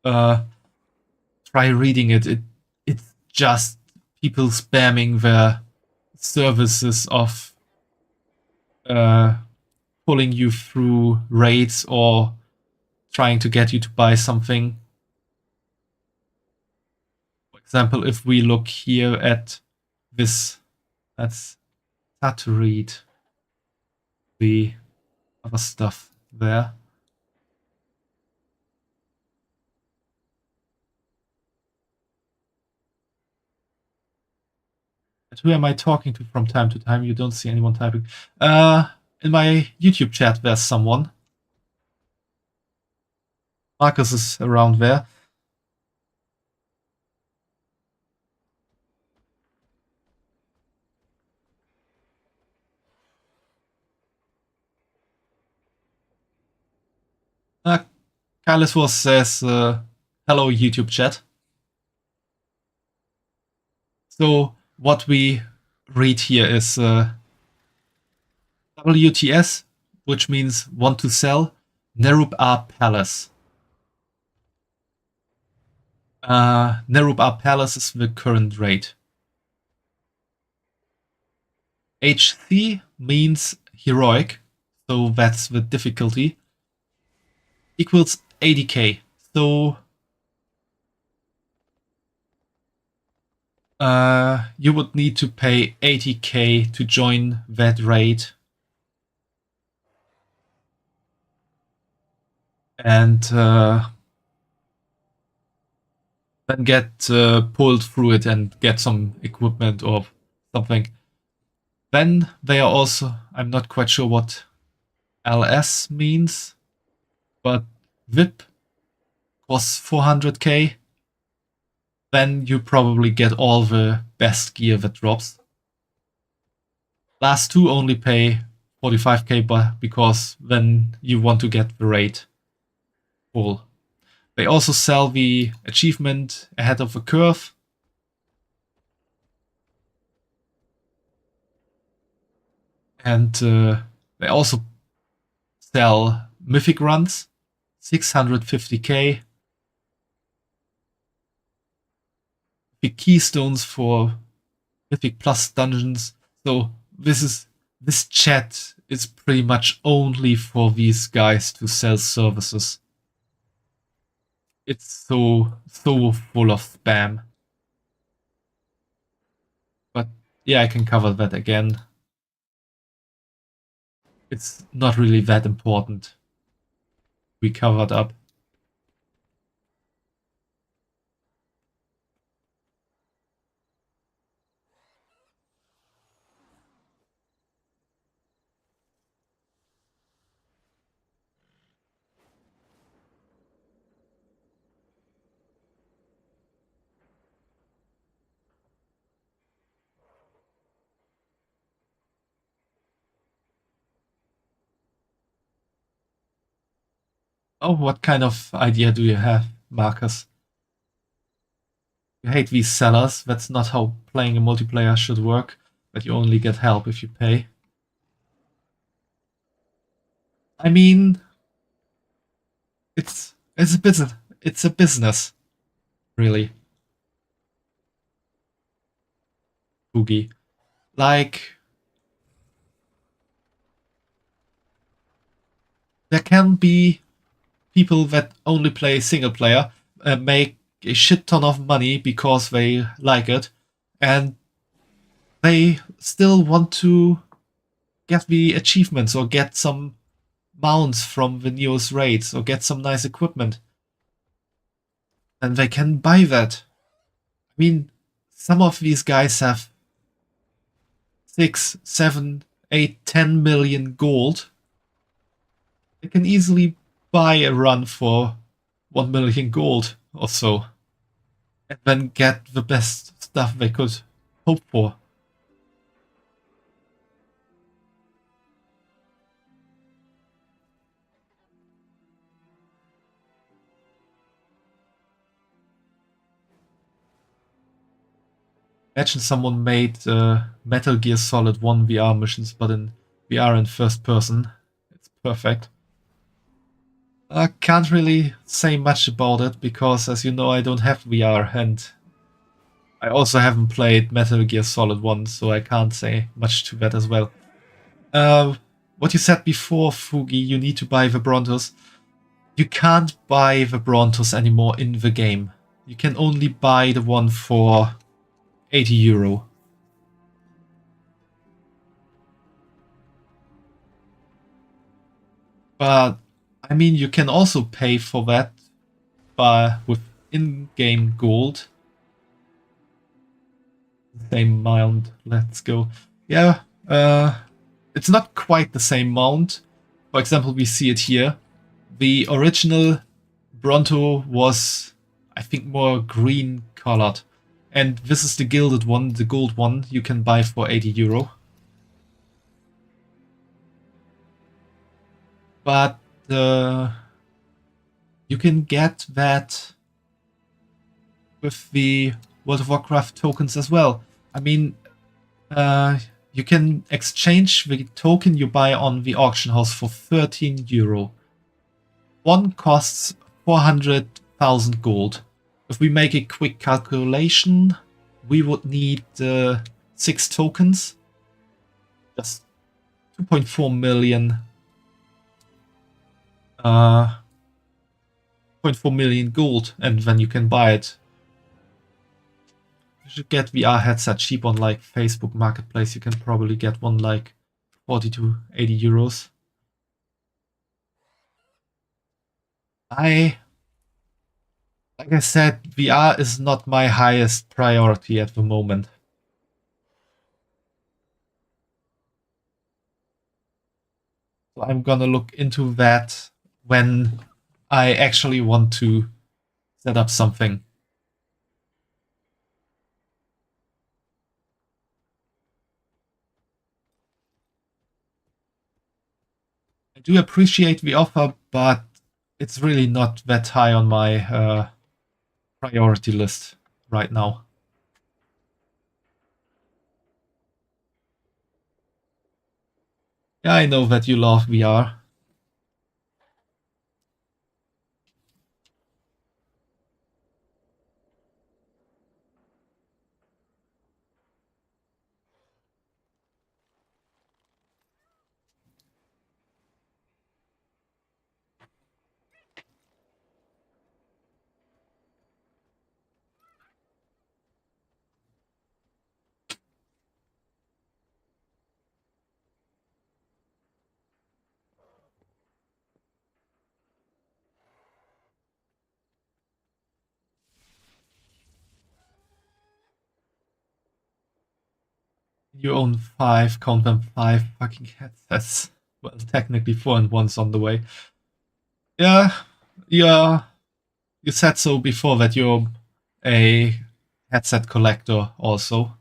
Try reading it. It's just people spamming their services of pulling you through raids or trying to get you to buy something. For example, if we look here at this, that's hard to read the other stuff there. But who am I talking to from time to time? You don't see anyone typing. In my YouTube chat, there's someone. Marcus is around there. Kylisworth says, hello YouTube chat. So what we read here is WTS, which means want to sell, Nerub-Ar Palace. Nerub-Ar Palace is the current rate. HC means heroic, so that's the difficulty. Equals 80k. So you would need to pay 80k to join that raid. And then get pulled through it and get some equipment or something. Then they are also, I'm not quite sure what LS means, but VIP costs 400k. Then you probably get all the best gear that drops. Last two only pay 45k, but because then you want to get the raid full. They also sell the achievement ahead of the curve. And they also sell mythic runs, 650k. The keystones for mythic plus dungeons. So this chat is pretty much only for these guys to sell services. It's so full of spam. But yeah, I can cover that again. It's not really that important. We covered up. Oh, what kind of idea do you have, Marcus? You hate these sellers. That's not how playing a multiplayer should work. That you only get help if you pay. I mean, it's a business. It's a business, really. Boogie. Like, there can be people that only play single player, make a shit ton of money because they like it, and they still want to get the achievements or get some mounts from the newest raids or get some nice equipment. And they can buy that. I mean, some of these guys have 6, 7, 8, 10 million gold. They can easily buy a run for 1 million gold or so. And then get the best stuff they could hope for. Imagine someone made Metal Gear Solid 1 VR missions, but in VR in first person. It's perfect. I can't really say much about it because, as you know, I don't have VR, and I also haven't played Metal Gear Solid 1, so I can't say much to that as well. What you said before, Fugi, you need to buy the Brontos. You can't buy the Brontos anymore in the game. You can only buy the one for 80 euro. But, I mean, you can also pay for that with in-game gold. Same mount, let's go. Yeah, it's not quite the same mount. For example, we see it here. The original Bronto was, I think, more green colored. And this is the gilded one, the gold one, you can buy for 80 euro. But you can get that with the World of Warcraft tokens as well. I mean, you can exchange the token you buy on the auction house for 13 euro. One costs 400,000 gold. If we make a quick calculation, we would need 6 tokens. Just 2.4 million. 0.4 million gold, and then you can buy it. You should get VR headset cheap on like Facebook Marketplace. You can probably get one like 40 to 80 euros. Like I said, VR is not my highest priority at the moment. So I'm gonna look into that when I actually want to set up something. I do appreciate the offer, but it's really not that high on my priority list right now. Yeah, I know that you love VR. You own 5, count them 5 fucking headsets. Well, technically 4 and 1's on the way. Yeah, you said so before that you're a headset collector also.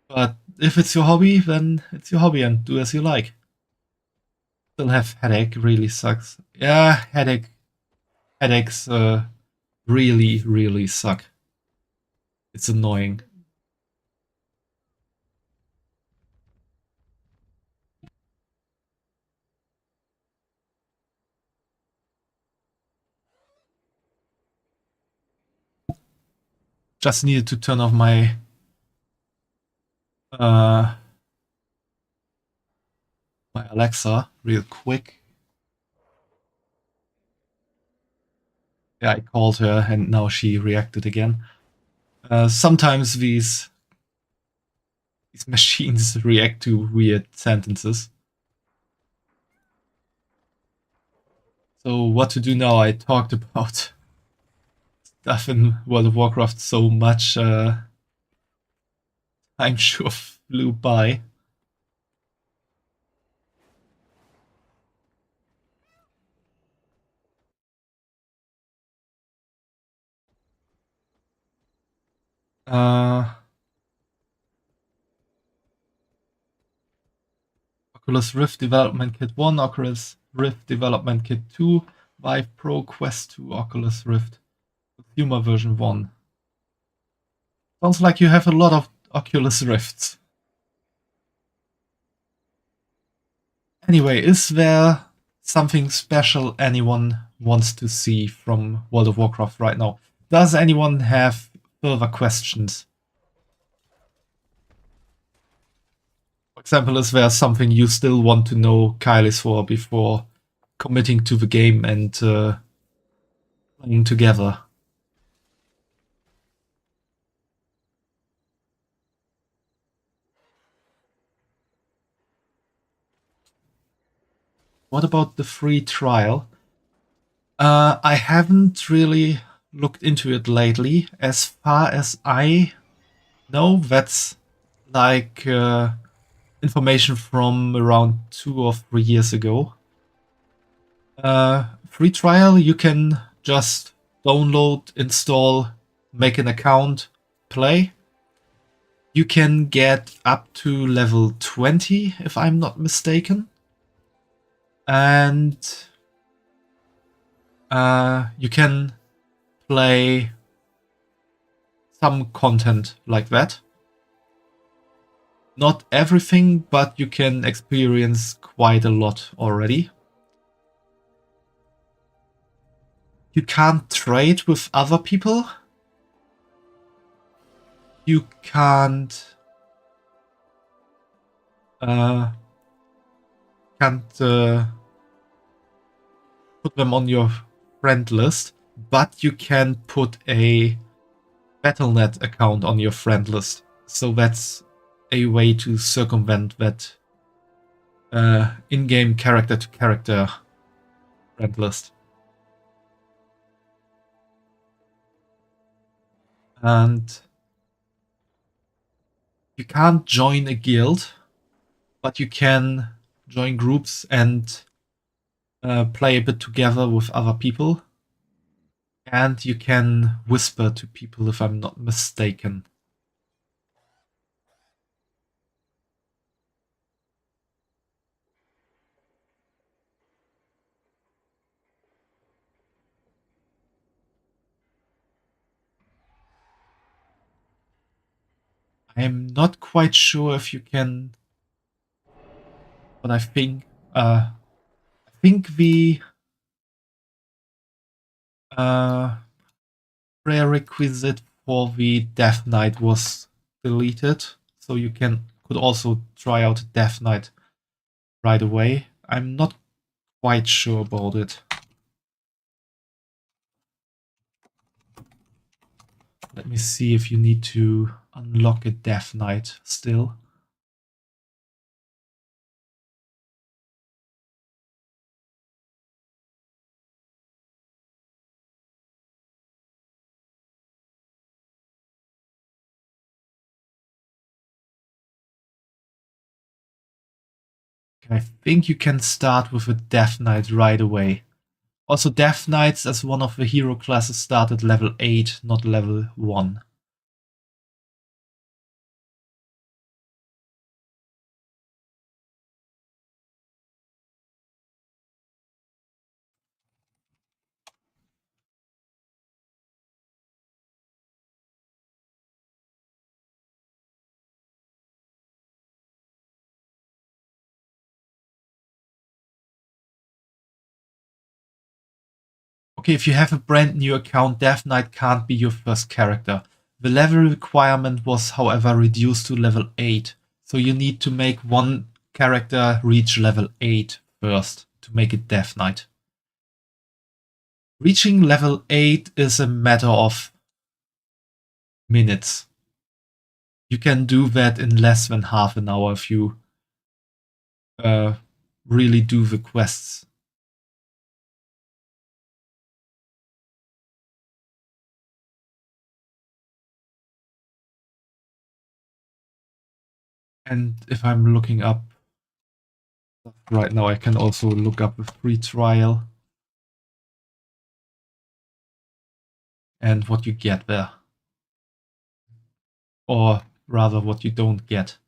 But if it's your hobby, then it's your hobby and do as you like. Still have headache, really sucks. Yeah, headaches really, really suck. It's annoying. Just needed to turn off my my Alexa real quick. Yeah, I called her and now she reacted again. Sometimes these machines react to weird sentences. So what to do now? I talked about stuff in World of Warcraft so much. Time sure flew by. Oculus Rift Development Kit 1, Oculus Rift Development Kit 2, Vive Pro, Quest 2, Oculus Rift Consumer version 1. Sounds like you have a lot of Oculus Rifts. Anyway, is there something special anyone wants to see from World of Warcraft right now? Does anyone have further questions? For example, is there something you still want to know Kylie's for before committing to the game and playing together? What about the free trial? I haven't really looked into it lately. As far as I know, that's like information from around 2 or 3 years ago. Free trial, you can just download, install, make an account, play. You can get up to level 20, if I'm not mistaken. And you can play some content like that. Not everything, but you can experience quite a lot already. You can't trade with other people. You can't put them on your friend list, but you can put a Battle.net account on your friend list. So that's a way to circumvent that in-game character-to-character friend list. And you can't join a guild, but you can join groups and play a bit together with other people. And you can whisper to people, if I'm not mistaken. I'm not quite sure if you can, but I think the prerequisite for the Death Knight was deleted, so you could also try out Death Knight right away. I'm not quite sure about it. Let me see if you need to unlock a Death Knight still. I think you can start with a Death Knight right away. Also, Death Knights as one of the hero classes start at level 8, not level 1. Okay, if you have a brand new account, Death Knight can't be your first character. The level requirement was, however, reduced to level 8. So you need to make one character reach level 8 first to make it Death Knight. Reaching level 8 is a matter of minutes. You can do that in less than half an hour if you really do the quests. And if I'm looking up right now, I can also look up a free trial and what you get there. Or rather, what you don't get.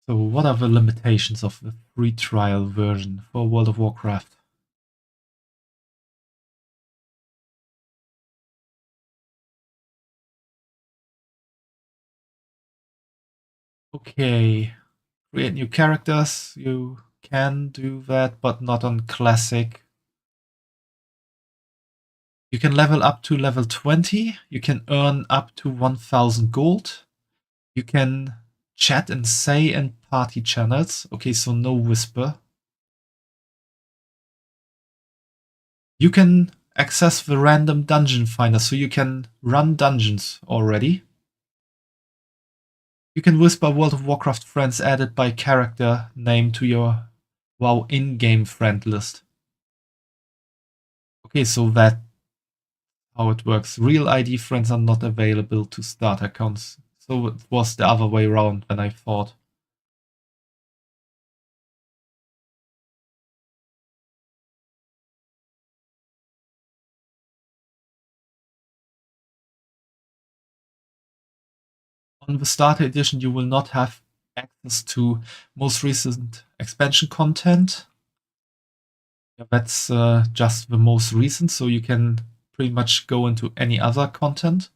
So what are the limitations of the free trial version for World of Warcraft? Okay, create new characters. You can do that, but not on Classic. You can level up to level 20. You can earn up to 1000 gold. You can chat and say in party channels. Okay, so no whisper. You can access the random dungeon finder, so you can run dungeons already. You can whisper World of Warcraft friends added by character name to your WoW in-game friend list. Okay, so that's how it works. Real ID friends are not available to start accounts. So it was the other way around than I thought. On the starter edition, you will not have access to most recent expansion content. Yeah, that's just the most recent, so you can pretty much go into any other content.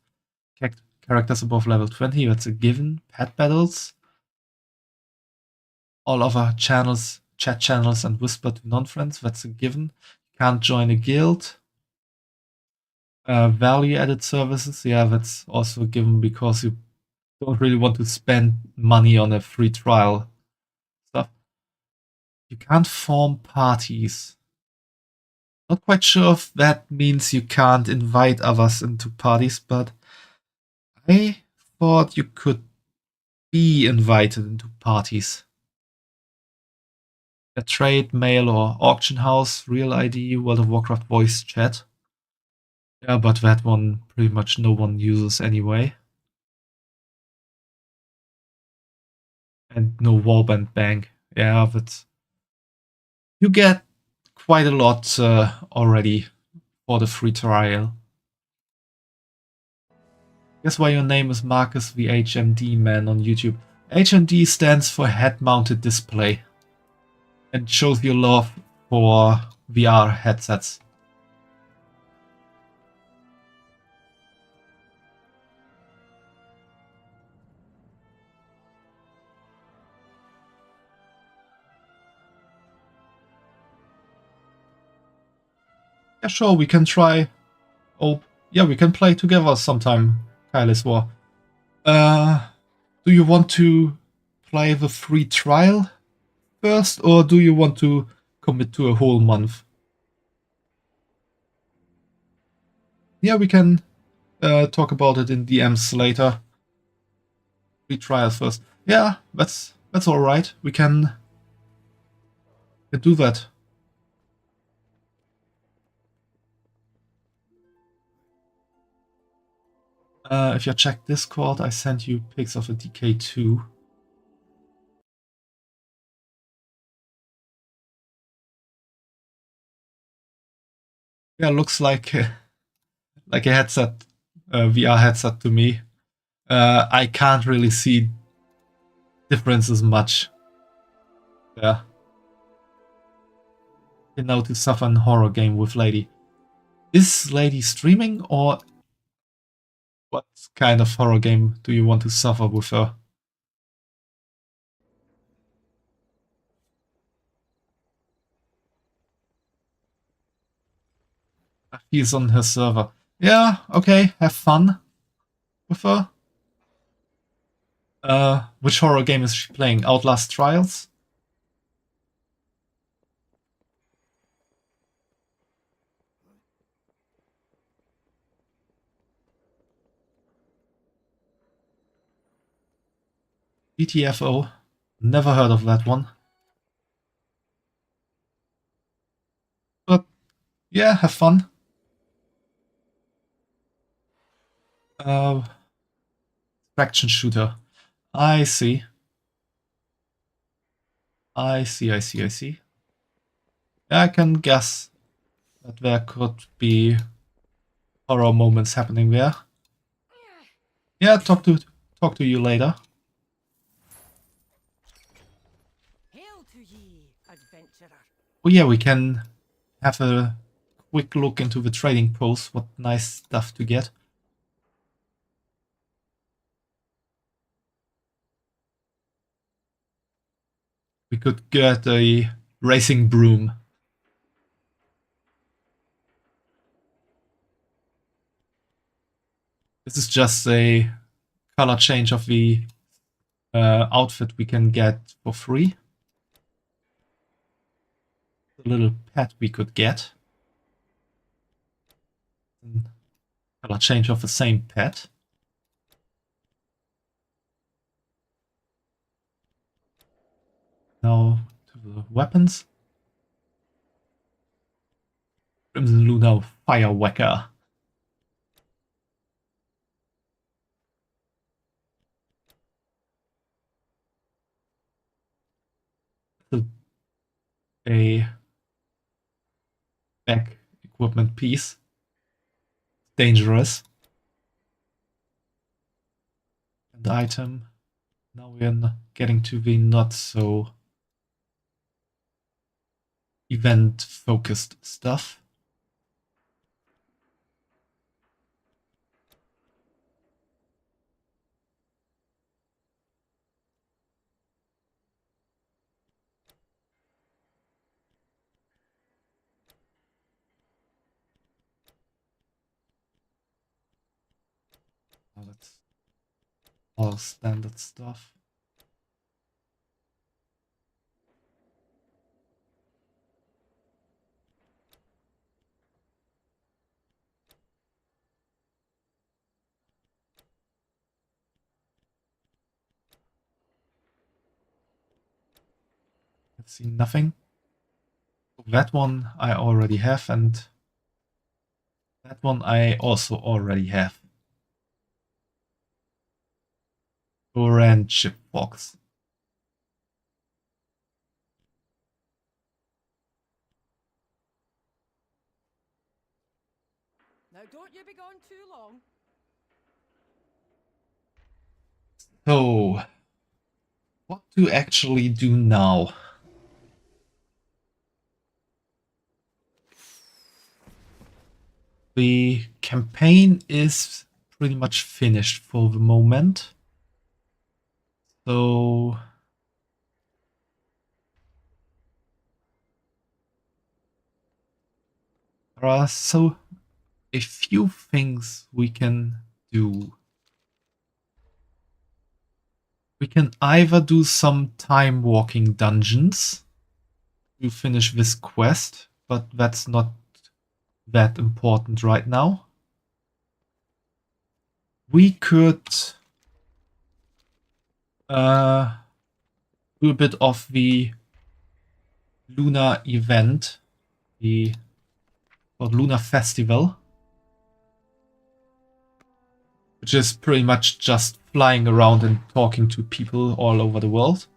Characters above level 20, that's a given. Pet battles. All other channels, chat channels, and whisper to non-friends, that's a given. Can't join a guild. Value-added services, yeah, that's also a given because you don't really want to spend money on a free trial stuff. You can't form parties. Not quite sure if that means you can't invite others into parties, but I thought you could be invited into parties. A trade, mail, or auction house, real ID, World of Warcraft voice chat. Yeah, but that one pretty much no one uses anyway. And no warband bank. Yeah, but you get quite a lot already for the free trial. Guess why your name is Marcus the HMD man on YouTube. HMD stands for head mounted display and shows your love for VR headsets. Yeah, sure, we can try. Oh, yeah, we can play together sometime, Kylus War. Do you want to play the free trial first, or do you want to commit to a whole month? Yeah, we can talk about it in DMs later. Free trial first. Yeah, that's all right. We can do that. If you check Discord, I sent you pics of a DK2. Yeah, looks like a headset, VR headset to me. I can't really see differences much. Yeah. You know, to suffer in horror game with Lady. Is Lady streaming, or what kind of horror game do you want to suffer with her? He's on her server. Yeah, okay, have fun with her. Which horror game is she playing? Outlast Trials? BTFO? Never heard of that one. But yeah, have fun. Faction shooter. I see. I see. Yeah, I can guess that there could be horror moments happening there. Yeah, talk to you later. Hail to ye, adventurer. Oh yeah, we can have a quick look into the trading post. What nice stuff to get. We could get a racing broom. This is just a color change of the outfit we can get for free. The little pet we could get. Color change of the same pet. Now to the weapons. Crimson Luna Fire Whacker. A back equipment piece. Dangerous. And item. Now we're getting to the not so event focused stuff. Oh, that's all standard stuff. I've seen nothing. That one I already have, and that one I also already have. Orange chip box. Now don't you be gone too long. So, what to actually do now? The campaign is pretty much finished for the moment. So, there are a few things we can do. We can either do some time walking dungeons to finish this quest, but that's not that important right now. We could do a bit of the Lunar event, the Lunar Festival, which is pretty much just flying around and talking to people all over the world.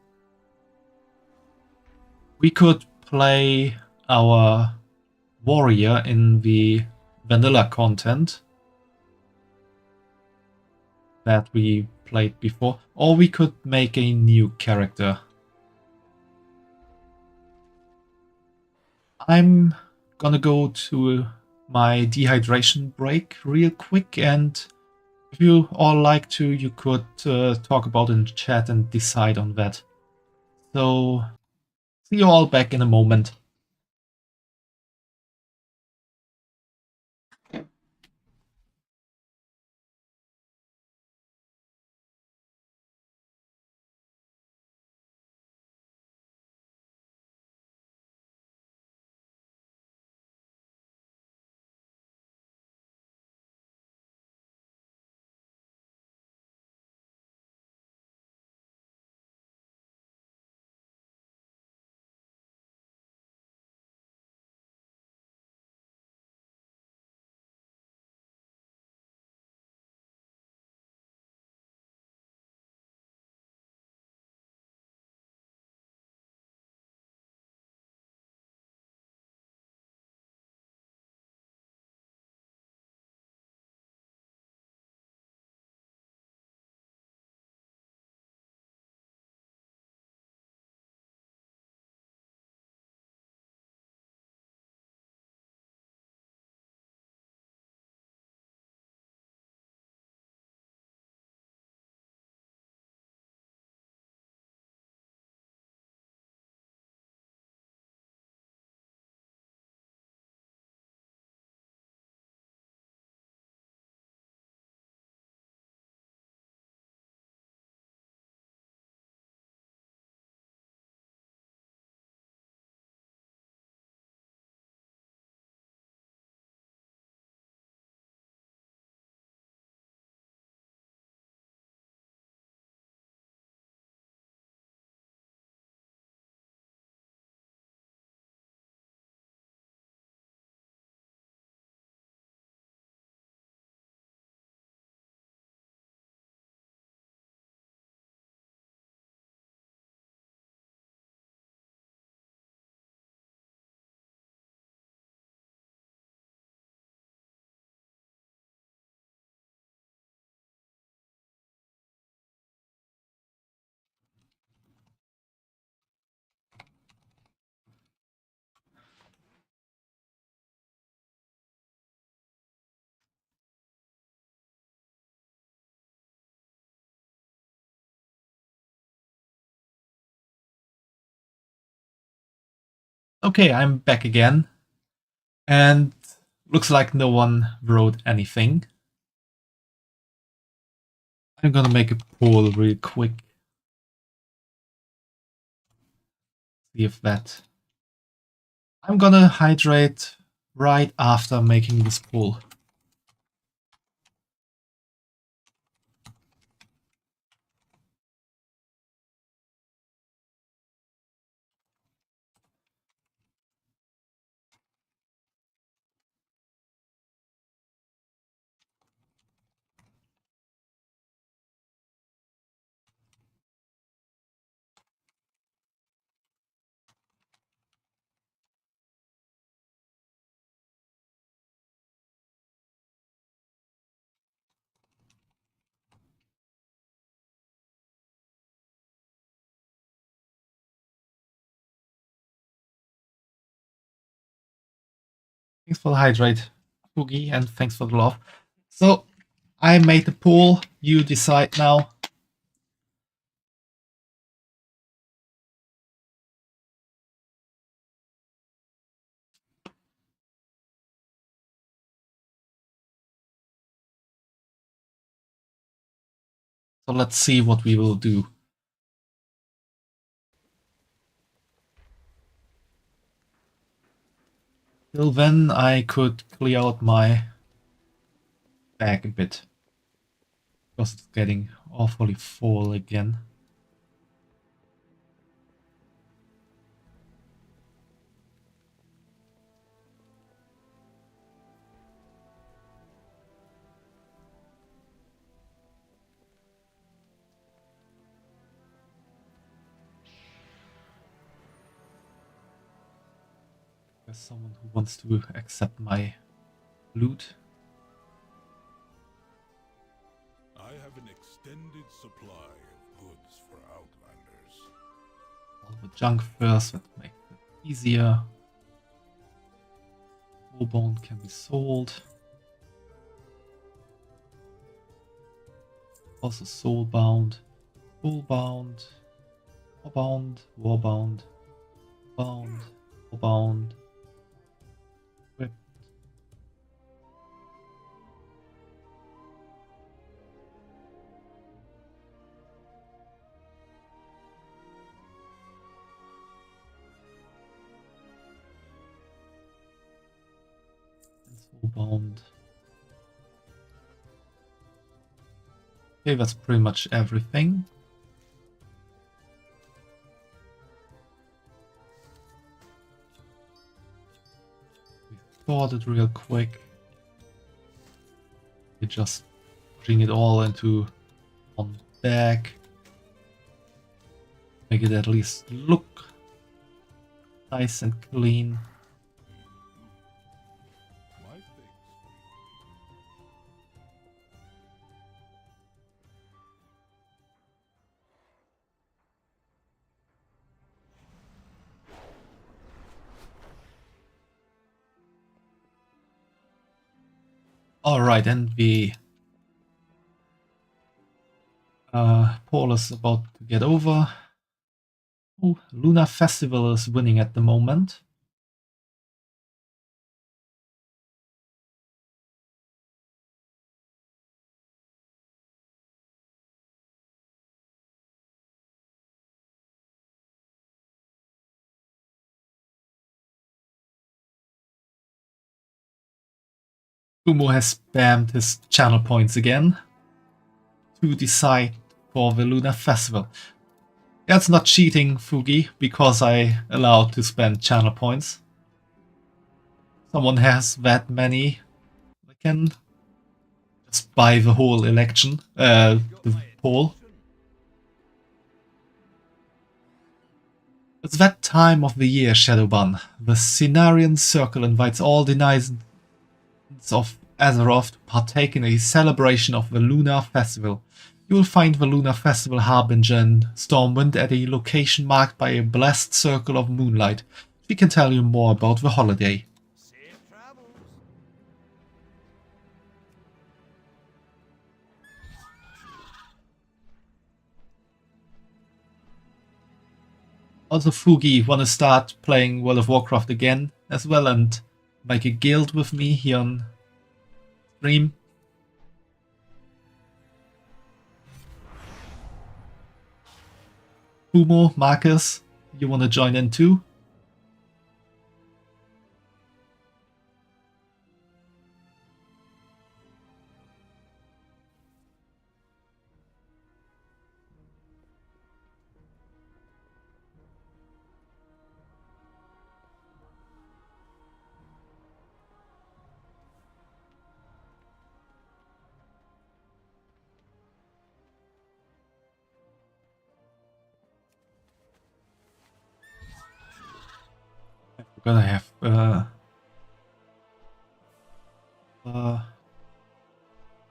We could play our warrior in the vanilla content that we played before, or we could make a new character. I'm gonna go to my dehydration break real quick, and if you all like to, you could talk about it in chat and decide on that. So, see you all back in a moment. Okay, I'm back again. And looks like no one wrote anything. I'm gonna make a poll real quick. See if that... I'm gonna hydrate right after making this poll. Thanks for the hydrate, Boogie, and thanks for the love. So, I made the poll. You decide now. So let's see what we will do. Till then, I could clear out my bag a bit. Because it's getting awfully full again. There's someone who wants to accept my loot. I have an extended supply of goods for Outlanders. All the junk first, that makes it easier. Warbone can be sold. Also soulbound, soulbound, warbound, warbound, bound, warbound, whipped. And soulbound. Okay, that's pretty much everything. We stored it real quick. We just bring it all into one bag. Make it at least look nice and clean. My thanks. Alright, and the Paul is about to get over. Oh, Luna Festival is winning at the moment. Kumo has spammed his channel points again to decide for the Luna Festival. That's not cheating, Fugi, because I allowed to spend channel points. Someone has that many, I can just buy the whole election, the poll. It's that time of the year, Shadowban. The Cenarian Circle invites all denizens of Azeroth to partake in a celebration of the Lunar Festival. You will find the Lunar Festival Harbinger in Stormwind at a location marked by a blessed circle of moonlight. She can tell you more about the holiday. Safe travels. Also, Fugi, wanna start playing World of Warcraft again as well and make a guild with me here on stream? Fumo, Marcus, you wanna join in too? I forgot I have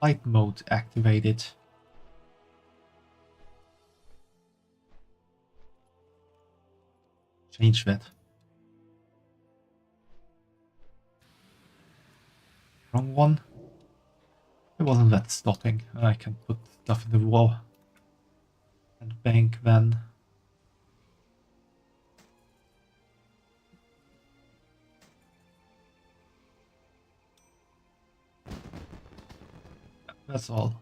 flight mode activated. Change that. Wrong one. It wasn't that stopping. I can put stuff in the wall and bank then. That's all.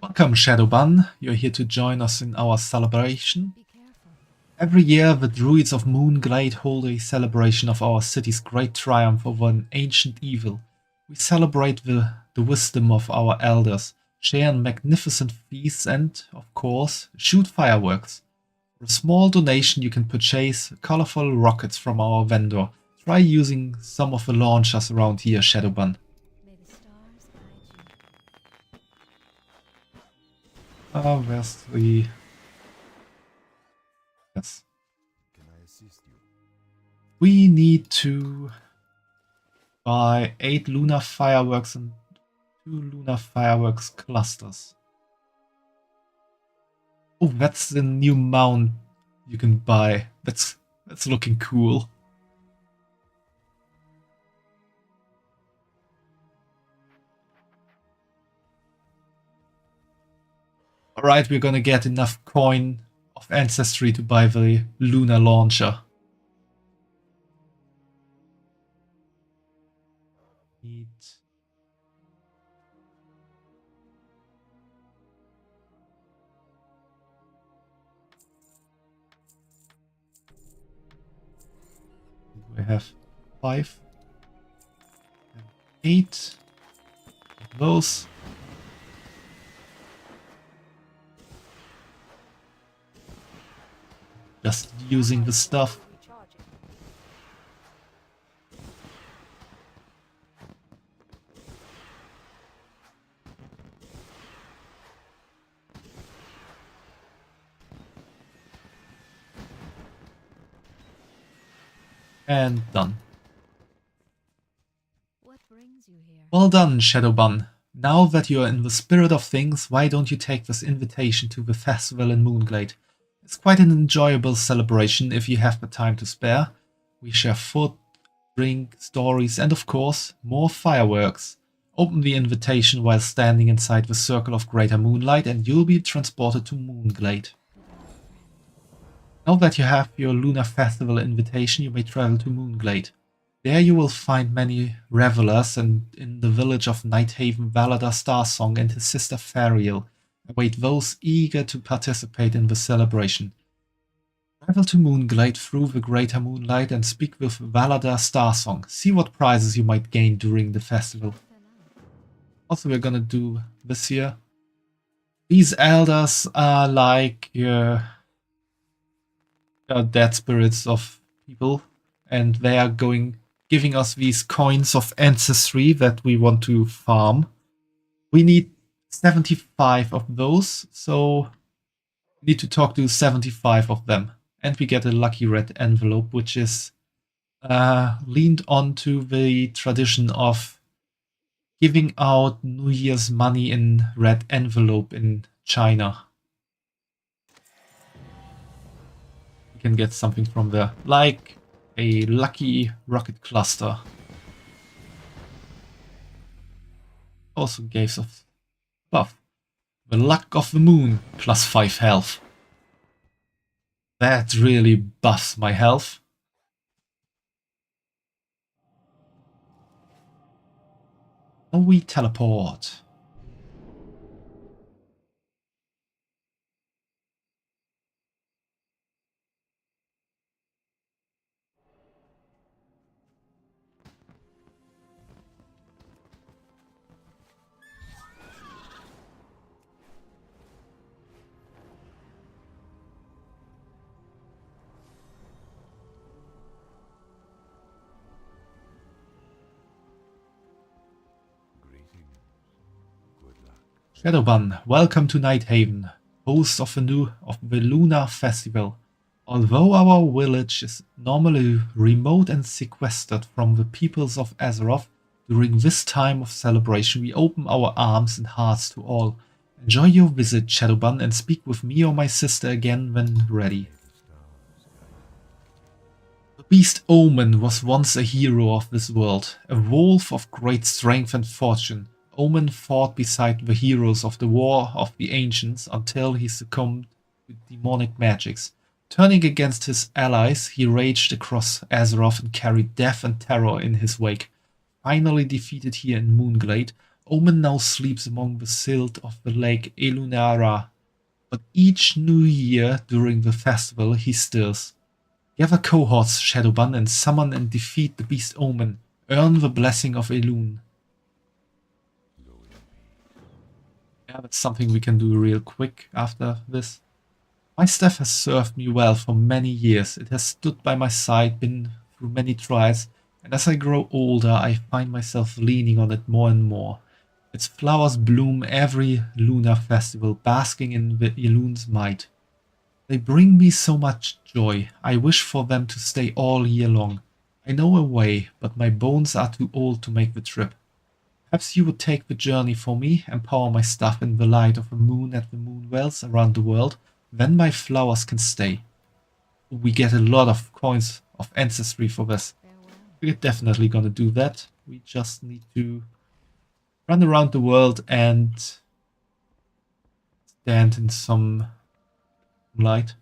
Welcome, Shadowban. You're here to join us in our celebration. Every year, the Druids of Moonglade hold a celebration of our city's great triumph over an ancient evil. We celebrate the wisdom of our elders, share in magnificent feasts and, of course, shoot fireworks. For a small donation, you can purchase colorful rockets from our vendor. Try using some of the launchers around here, Shadowban. Where's the... Yes. Can I assist you? We need to buy 8 lunar fireworks and 2 lunar fireworks clusters. Oh, that's the new mount you can buy. That's looking cool. Alright, we're gonna get enough coin of ancestry to buy the lunar launcher. Need... We have 5 and 8 of those. Just using the stuff. And done. What brings you here? Well done, Shadowban. Now that you are in the spirit of things, why don't you take this invitation to the festival in Moonglade? It's quite an enjoyable celebration if you have the time to spare. We share food, drink, stories, and of course, more fireworks. Open the invitation while standing inside the circle of greater moonlight and you'll be transported to Moonglade. Now that you have your Lunar Festival invitation, you may travel to Moonglade. There you will find many revelers, and in the village of Nighthaven, Valadar Starsong and his sister Fariel await those eager to participate in the celebration. Travel to Moonglade through the greater moonlight and speak with Valadar Starsong. See what prizes you might gain during the festival. Also, we're gonna do this here. These elders are like dead spirits of people, and they are giving us these coins of ancestry that we want to farm. We need 75 of those, so we need to talk to 75 of them. And we get a lucky red envelope, which is leaned onto the tradition of giving out New Year's money in red envelope in China. You can get something from there, like a lucky rocket cluster. Also gave us buff. The luck of the moon, plus 5 health. That really buffs my health. Now we teleport. Shadowban, welcome to Nighthaven, host of the Lunar Festival. Although our village is normally remote and sequestered from the peoples of Azeroth, during this time of celebration we open our arms and hearts to all. Enjoy your visit, Shadowban, and speak with me or my sister again when ready. The beast Omen was once a hero of this world, a wolf of great strength and fortune. Omen fought beside the heroes of the War of the Ancients until he succumbed to demonic magics. Turning against his allies, he raged across Azeroth and carried death and terror in his wake. Finally defeated here in Moonglade, Omen now sleeps among the silt of the lake Elunara. But each new year during the festival he stirs. Gather cohorts, Shadowban, and summon and defeat the beast Omen. Earn the blessing of Elune. Yeah, that's something we can do real quick after this. My staff has served me well for many years. It has stood by my side, been through many trials, and as I grow older, I find myself leaning on it more and more. Its flowers bloom every lunar festival, basking in the Elune's might. They bring me so much joy. I wish for them to stay all year long. I know a way, but my bones are too old to make the trip. Perhaps you would take the journey for me, empower my staff in the light of the moon at the moon wells around the world, then my flowers can stay. We get a lot of coins of ancestry for this. We're definitely gonna do that. We just need to run around the world and stand in some light.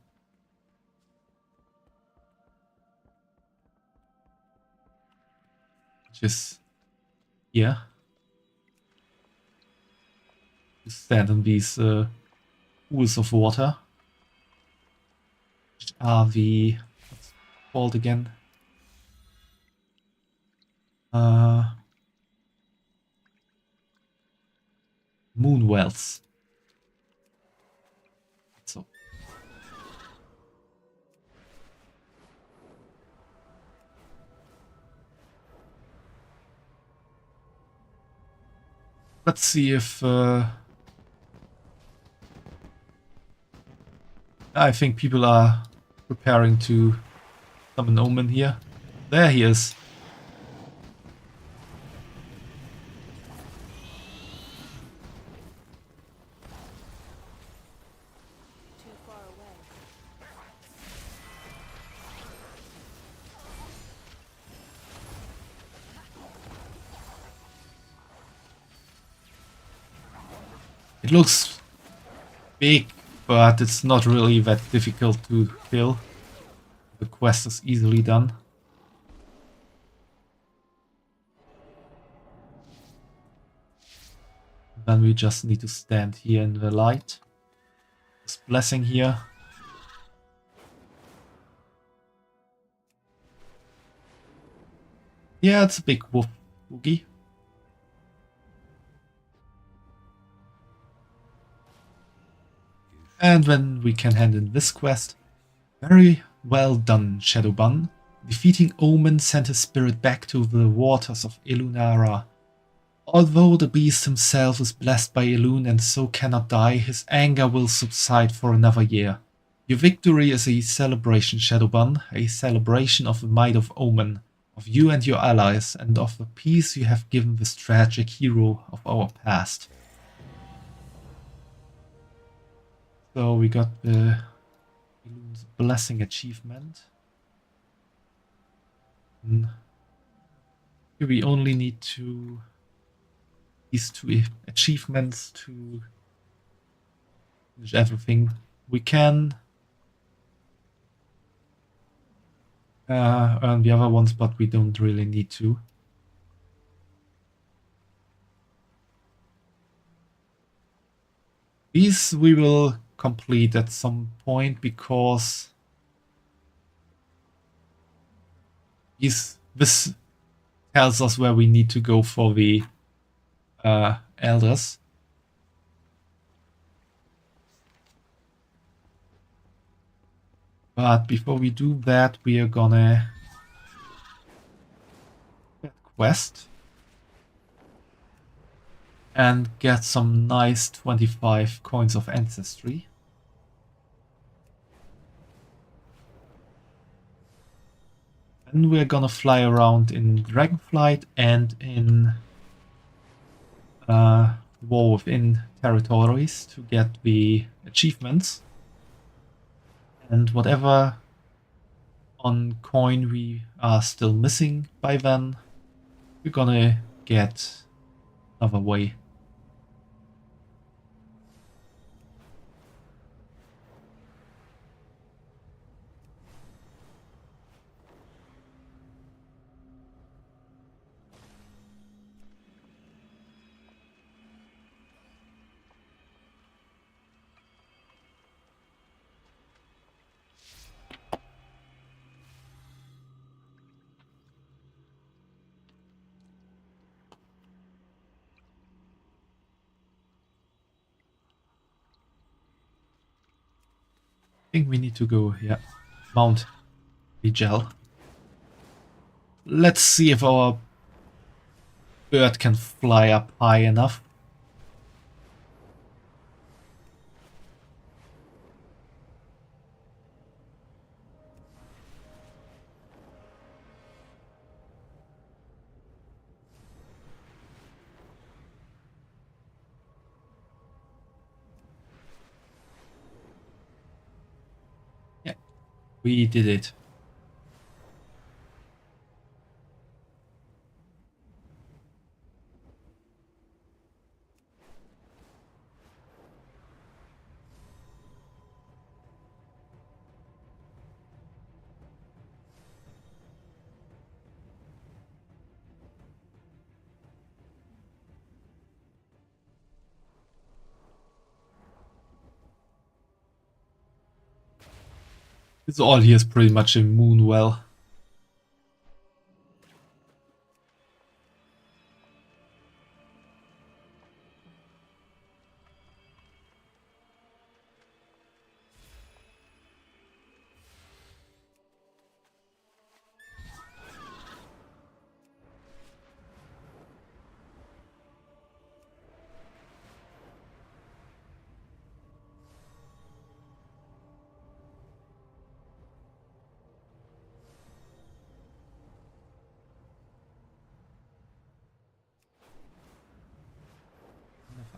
Which is here. Stand in these pools of water, which are the, what's it called again? Moon wells. So let's see if I think people are preparing to summon Omen here. There he is. Too far away. It looks big, but it's not really that difficult to kill. The quest is easily done. Then we just need to stand here in the light. This blessing here. Yeah, it's a big wolf boogie. And then we can hand in this quest. Very well done, Shadowban. Defeating Omen sent his spirit back to the waters of Elunara. Although the beast himself is blessed by Elune and so cannot die, his anger will subside for another year. Your victory is a celebration, Shadowban, a celebration of the might of Omen, of you and your allies, and of the peace you have given this tragic hero of our past. So we got the Elune's Blessing achievement. Here we only need these two achievements to finish everything. We can earn the other ones, but we don't really need to. These we will complete at some point because this tells us where we need to go for the elders. But before we do that, we are gonna get quest and get some nice 25 coins of ancestry. And we're gonna fly around in Dragonflight and in War Within territories to get the achievements. And whatever on coin we are still missing by then, we're gonna get another way. I think we need to go, yeah, Mount Vigel. Let's see if our bird can fly up high enough. We did it. It's all here is pretty much a moon well.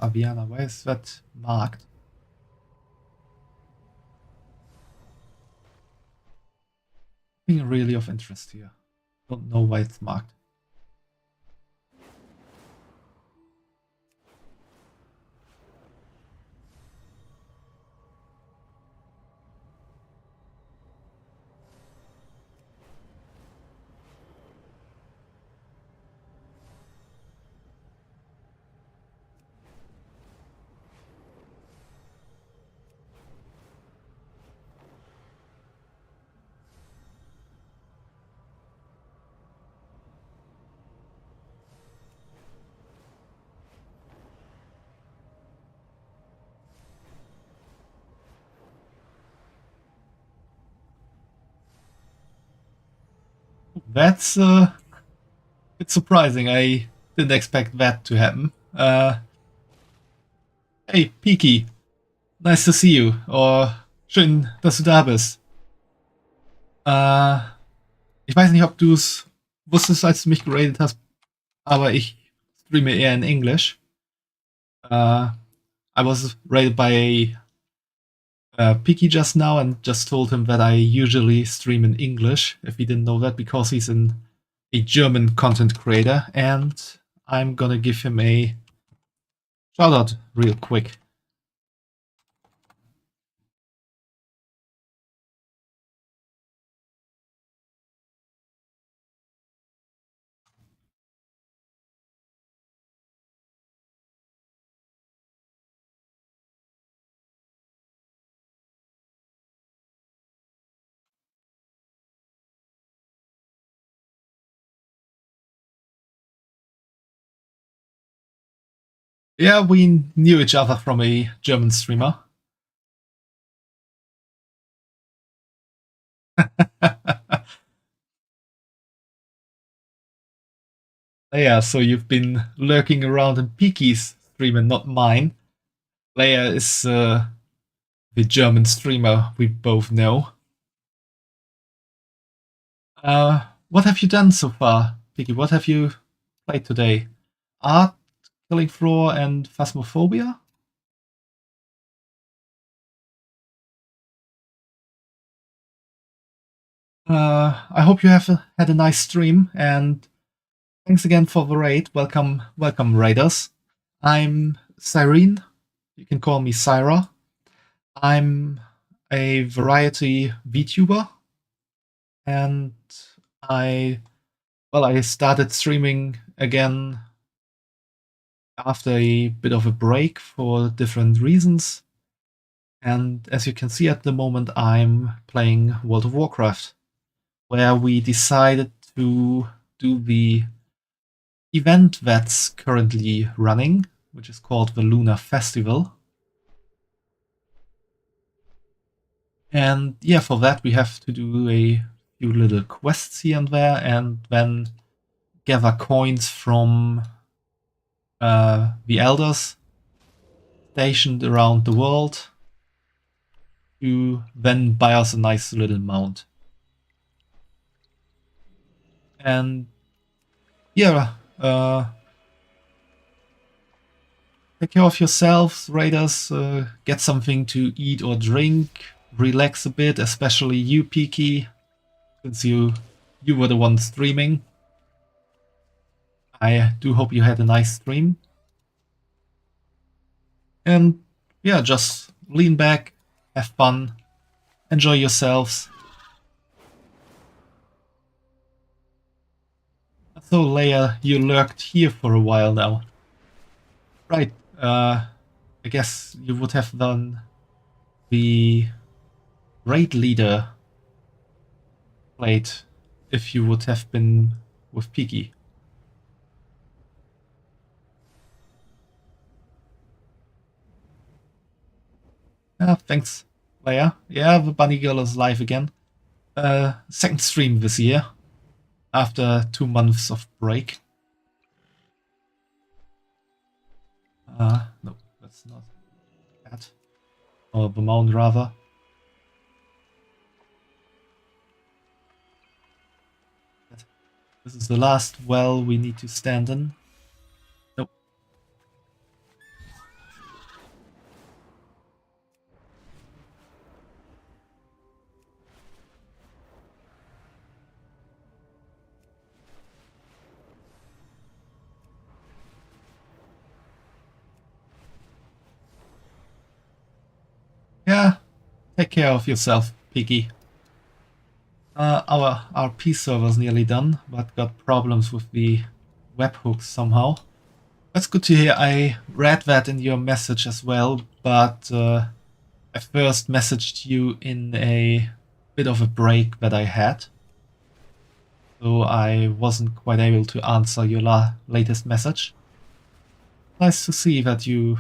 Aviana, why is that marked? Nothing really of interest here. Don't know why it's marked. That's it's surprising. I didn't expect that to happen. Hey, Peaky. Nice to see you. Or Schön, dass du da bist. Ich weiß nicht, ob du es wusstest, als du mich geradet hast, aber ich streame eher in Englisch. I was rated by Piki just now and just told him that I usually stream in English, if he didn't know that, because he's a German content creator, and I'm gonna give him a shout out real quick. Yeah, we knew each other from a German streamer. Yeah, so you've been lurking around in Piki's stream and not mine. Leia is the German streamer we both know. What have you done so far, Piki? What have you played today? Art, Killing Floor, and Phasmophobia? I hope you have had a nice stream, and thanks again for the raid. Welcome, raiders. I'm Cyrene. You can call me Syra. I'm a variety VTuber, and I started streaming again after a bit of a break for different reasons. And as you can see at the moment, I'm playing World of Warcraft, where we decided to do the event that's currently running, which is called the Lunar Festival. And yeah, for that we have to do a few little quests here and there, and then gather coins from the elders stationed around the world to then buy us a nice little mount. And yeah, take care of yourselves, raiders. Get something to eat or drink. Relax a bit, especially you, Peaky, since you were the one streaming. I do hope you had a nice stream. And yeah, just lean back, have fun, enjoy yourselves. So Leia, you lurked here for a while now. Right, I guess you would have done the raid leader plate if you would have been with Peaky. Thanks, Leia. Yeah, the bunny girl is live again. Second stream this year, after 2 months of break. No, that's not that. Or the mound, rather. This is the last well we need to stand in. Nope. Yeah, take care of yourself, Piggy. Our RP server's nearly done, but got problems with the webhooks somehow. That's good to hear. I read that in your message as well, but I first messaged you in a bit of a break that I had. So I wasn't quite able to answer your latest message. Nice to see that you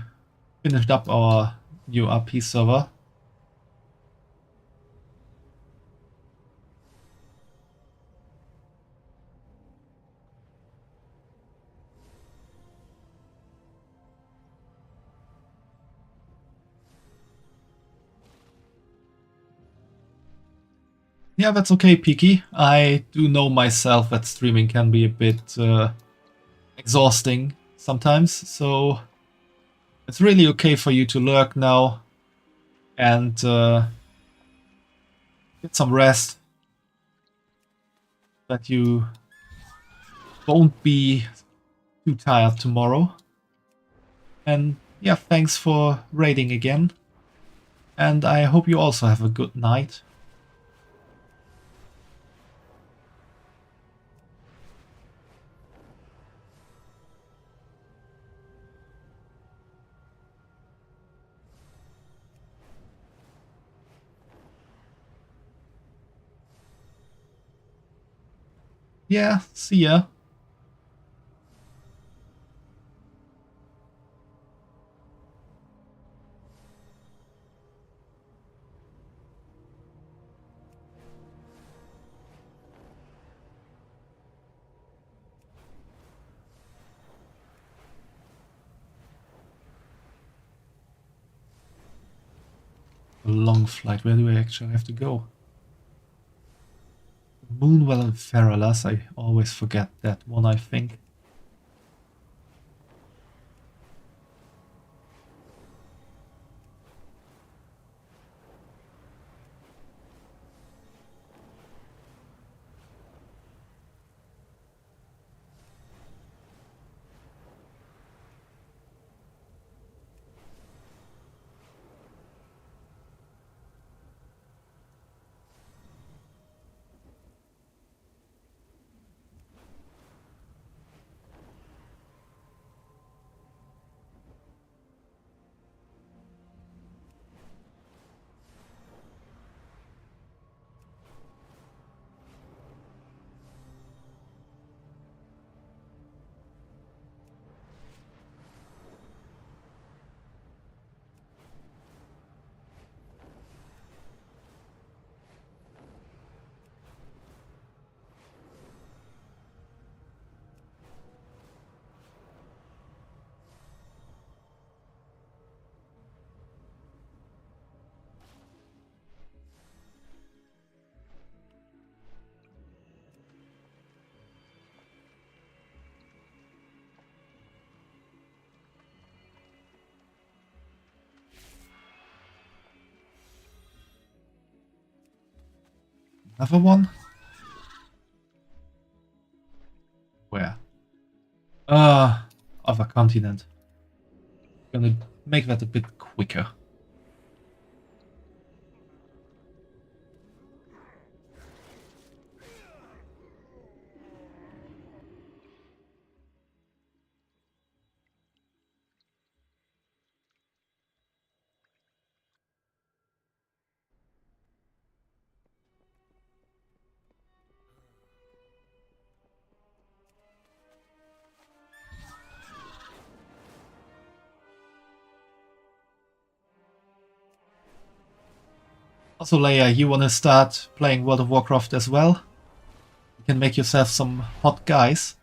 finished up our new RP server. Yeah, that's okay, Peaky. I do know myself that streaming can be a bit exhausting sometimes, so it's really okay for you to lurk now and get some rest, that you won't be too tired tomorrow. And yeah, thanks for raiding again. And I hope you also have a good night. Yeah, see ya. A long flight. Where do I actually have to go? Moonwell and Feralas. I always forget that one, I think. Another one? Where? Other continent. Gonna make that a bit quicker. Also, Leia, you wanna start playing World of Warcraft as well? You can make yourself some hot guys.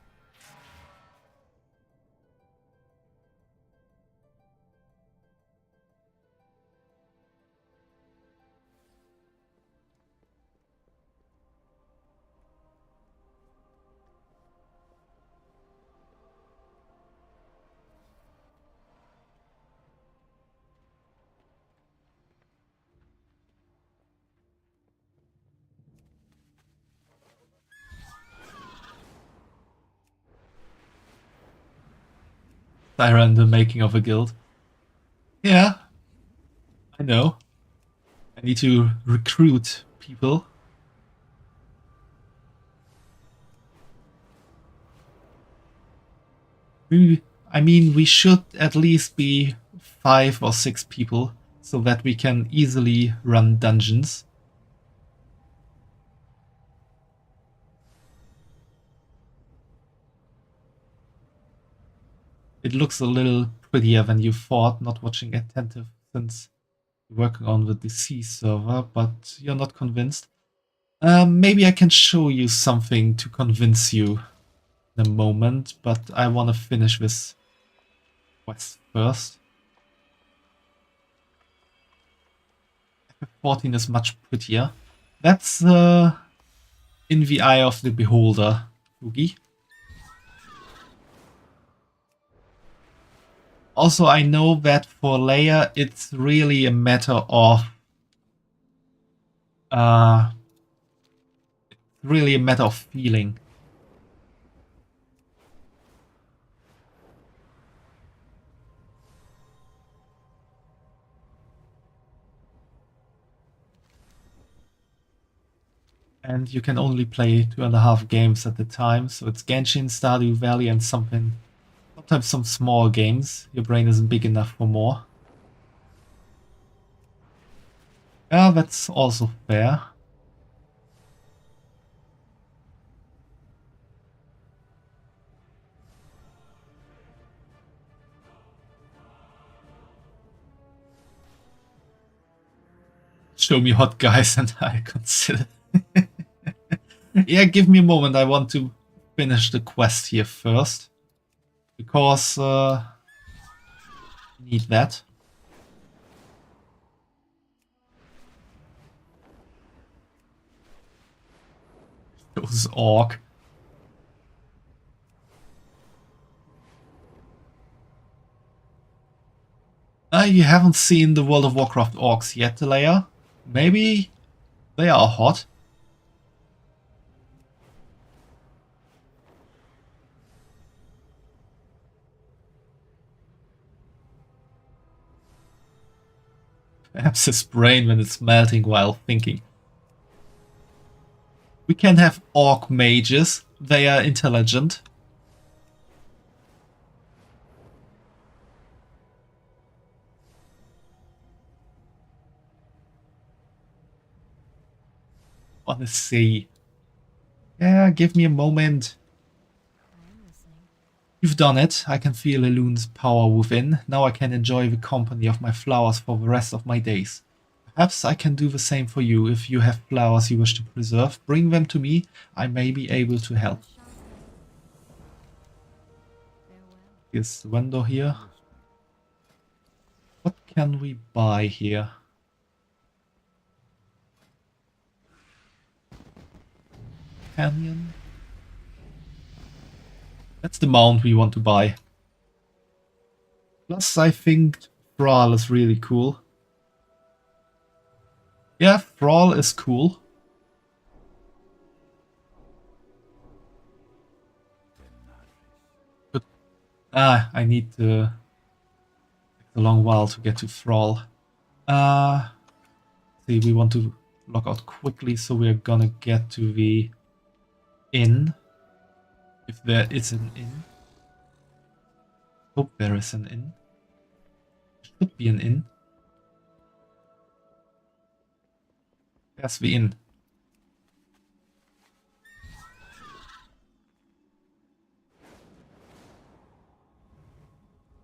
Siren, the making of a guild. Yeah, I know. I need to recruit people. I mean, we should at least be 5 or 6 people so that we can easily run dungeons. It looks a little prettier than you thought, not watching attentive since you're working on the DC server, but you're not convinced. Maybe I can show you something to convince you in a moment, but I want to finish this quest first. FF14 is much prettier. That's in the eye of the beholder, Boogie. Also, I know that for Leia, it's really a matter of feeling. And you can only play 2.5 games at a time, so it's Genshin, Stardew Valley, and sometimes some small games. Your brain isn't big enough for more. Yeah, that's also fair. Show me hot guys and I consider. Yeah, give me a moment. I want to finish the quest here first. Because need that. Those orc. You haven't seen the World of Warcraft orcs yet, Leia? Maybe they are hot. Perhaps his brain when it's melting while thinking. We can have orc mages. They are intelligent. Honestly. Yeah, give me a moment. You've done it. I can feel Elune's power within. Now I can enjoy the company of my flowers for the rest of my days. Perhaps I can do the same for you. If you have flowers you wish to preserve, bring them to me. I may be able to help. Here's the vendor here. What can we buy here? Canyon? That's the mount we want to buy. Plus, I think Thrall is really cool. Yeah, Thrall is cool. But I need to take a long while to get to Thrall. See, we want to log out quickly, so we're gonna get to the inn. If there is an inn. Hope there is an inn. There should be an inn. There's the inn.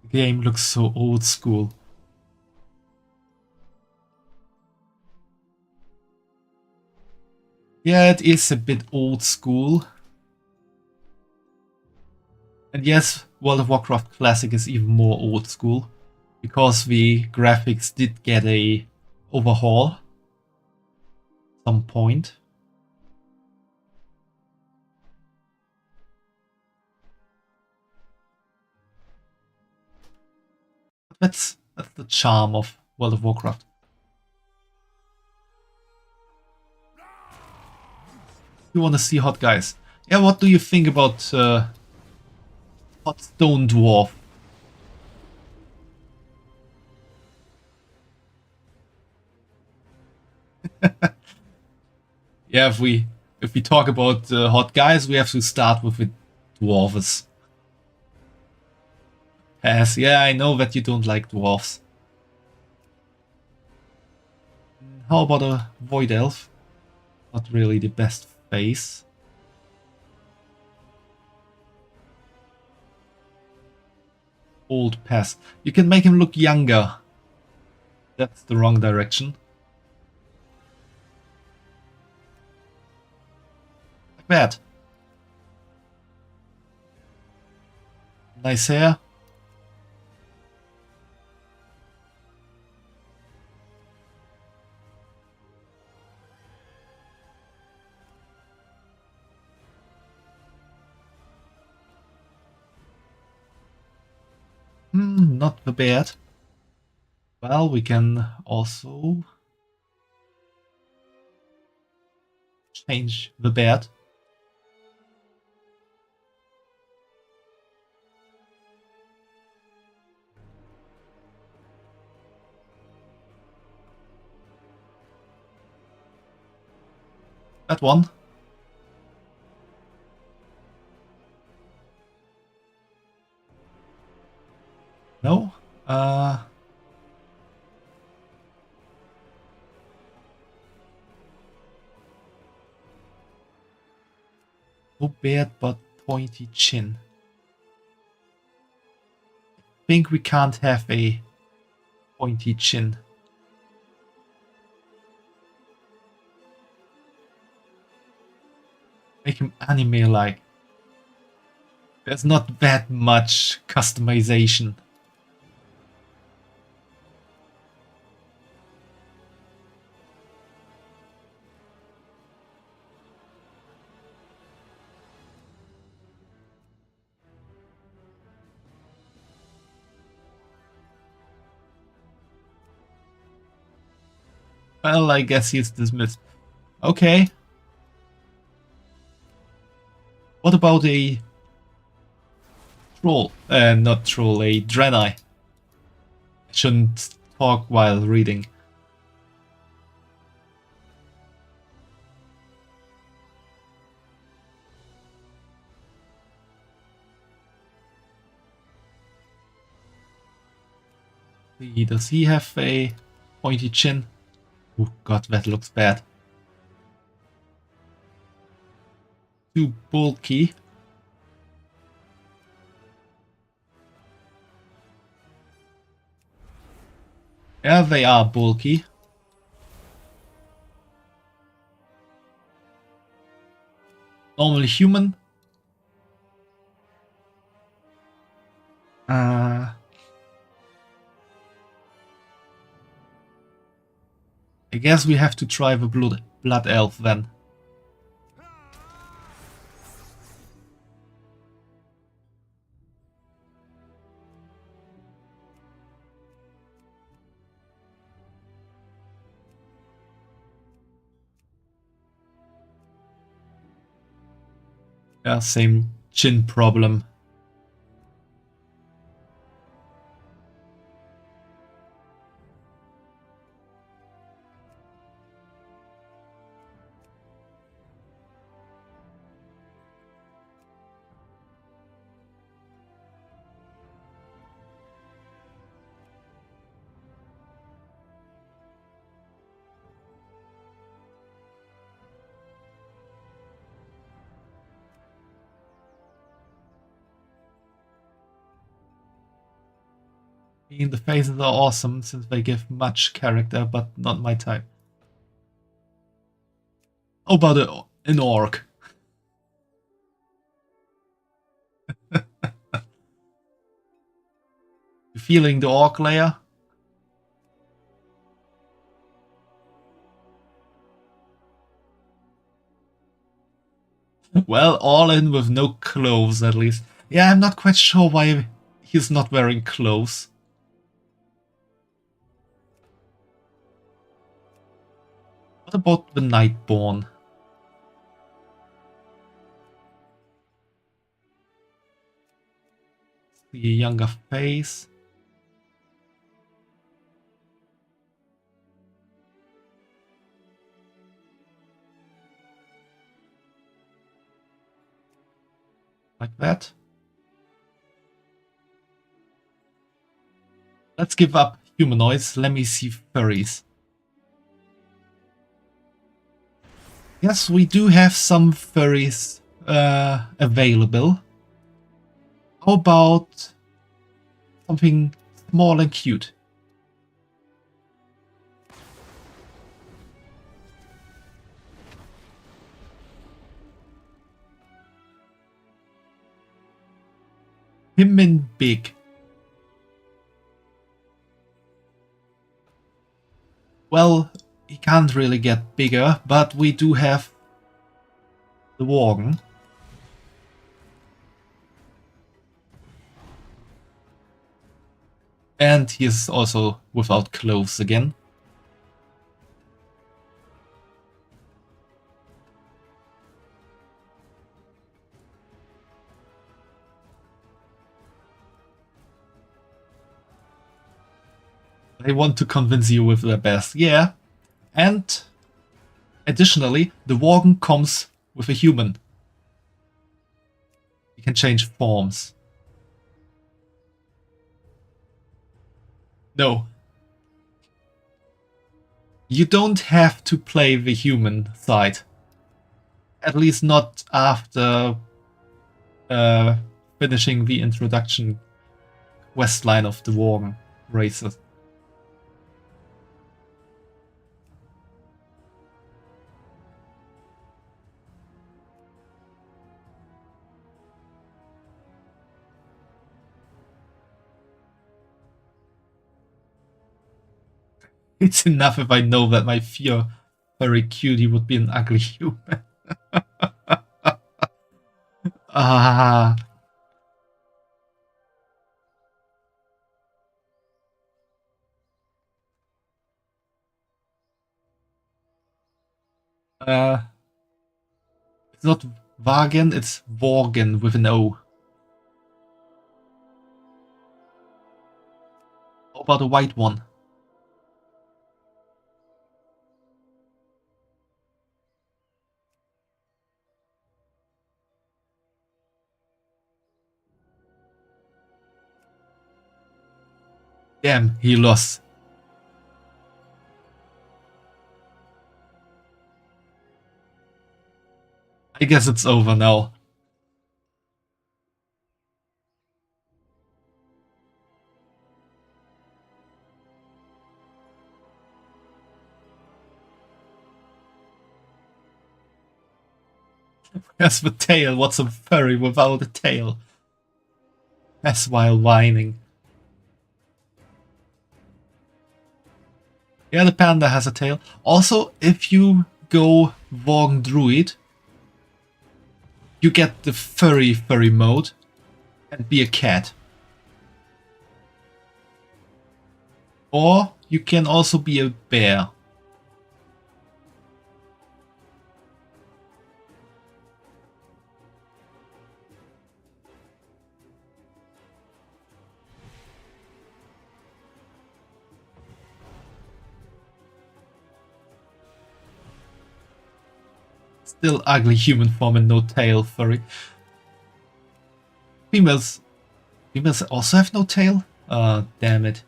The game looks so old school. Yeah, it is a bit old school. And yes, World of Warcraft Classic is even more old school. Because the graphics did get a overhaul. At some point. That's the charm of World of Warcraft. You want to see hot guys? Yeah, what do you think about hot stone dwarf? Yeah, if we talk about hot guys, we have to start with the dwarves. Pass. Yeah, I know that you don't like dwarves. How about a void elf? Not really the best face. Old pass. You can make him look younger. That's the wrong direction. Like that. Nice hair. not the bed. Well, we can also change the bed. That one. No? No beard but pointy chin. I think we can't have a pointy chin. Make him anime-like. There's not that much customization. Well, I guess he's dismissed. Okay. What about a troll? Not troll, a Draenei. I shouldn't talk while reading. Does he have a pointy chin? Oh god, that looks bad. Too bulky. Yeah, they are bulky. Normally human. I guess we have to try the blood elf then. Yeah, same chin problem. The faces are awesome since they give much character, but not my type. How about an orc? You feeling the orc layer? Well, all in with no clothes at least. Yeah, I'm not quite sure why he's not wearing clothes. What about the Nightborn? The younger face. Like that. Let's give up humanoids. Let me see furries. Yes, we do have some furries available. How about something small and cute? Him in big. Well, he can't really get bigger, but we do have the Worgen. And he is also without clothes again. They want to convince you with their best, yeah. And additionally, the Worgen comes with a human. He can change forms. No. You don't have to play the human side. At least not after finishing the introduction questline of the Worgen races. It's enough if I know that my fear very cutie would be an ugly human. Ah. It's not Wagen, it's Worgen with an O. How about a white one? Damn, he lost. I guess it's over now. Where's the tail? What's a furry without a tail? As while whining. Yeah, the panda has a tail. Also, if you go Worgen Druid, you get the furry mode and be a cat. Or you can also be a bear. Still ugly human form and no tail furry. Females also have no tail? Damn it.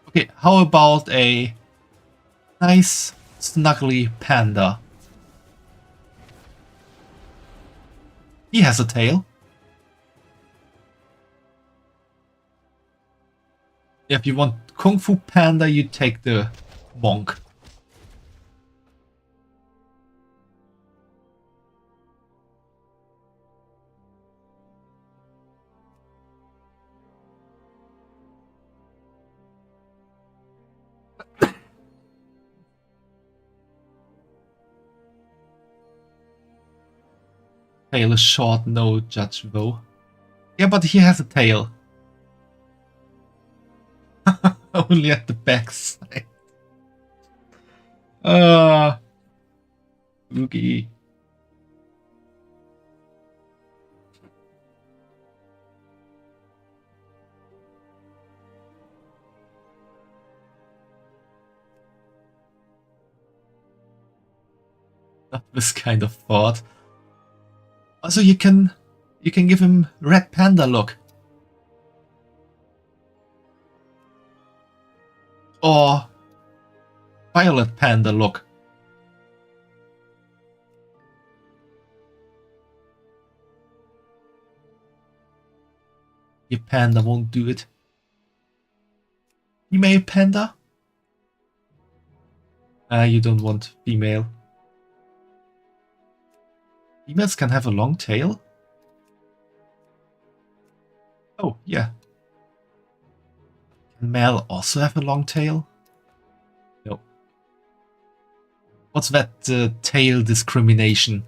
Okay, how about a nice snuggly panda? He has a tail. If you want Kung Fu Panda, you take the monk. Tail is short, no judge though. Yeah, but he has a tail. Only at the backside. Spooky. Not this kind of thought. Also, you can give him red panda look. Or violet panda look. Your panda won't do it. Female panda? You don't want female. Females can have a long tail? Oh, yeah. Can male also have a long tail? No. What's that tail discrimination?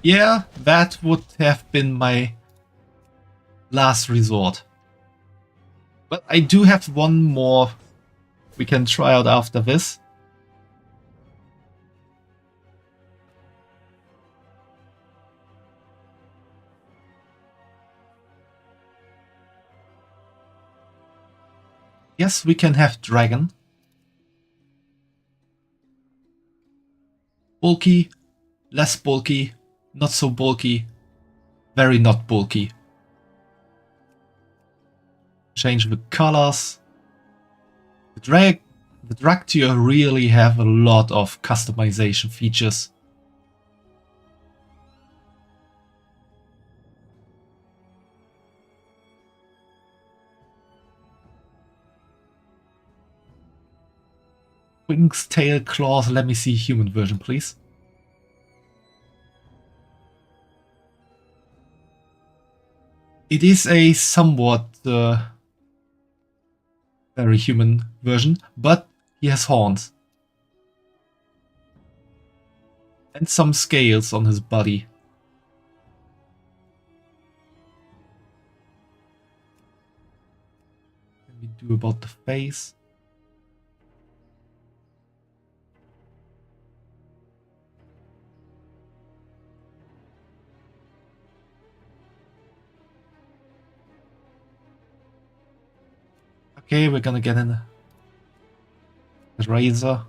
Yeah, that would have been my last resort. But I do have one more we can try out after this. Yes, we can have dragon. Bulky, less bulky, not so bulky, very not bulky. Change the colors. The Draktyr really have a lot of customization features. Wings, tail, claws. Let me see human version, please. It is a somewhat very human version, but he has horns. And some scales on his body. What can we do about the face? Okay, we're gonna get in a razor.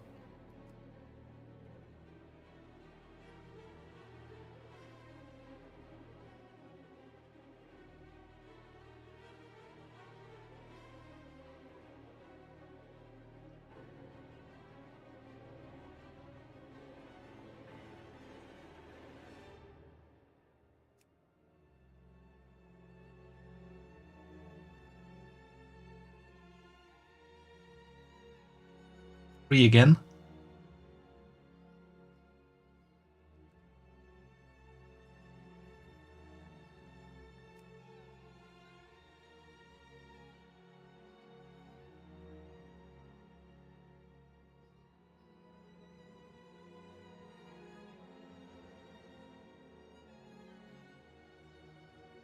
Again.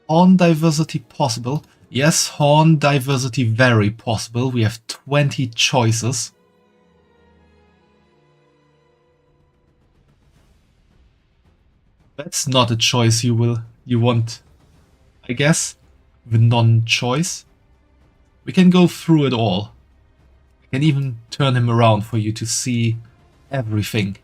Horn diversity possible. Yes, horn diversity very possible. We have 20 choices. That's not a choice you want, I guess. The non-choice. We can go through it all. I can even turn him around for you to see everything.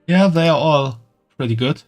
Yeah, they are all pretty good.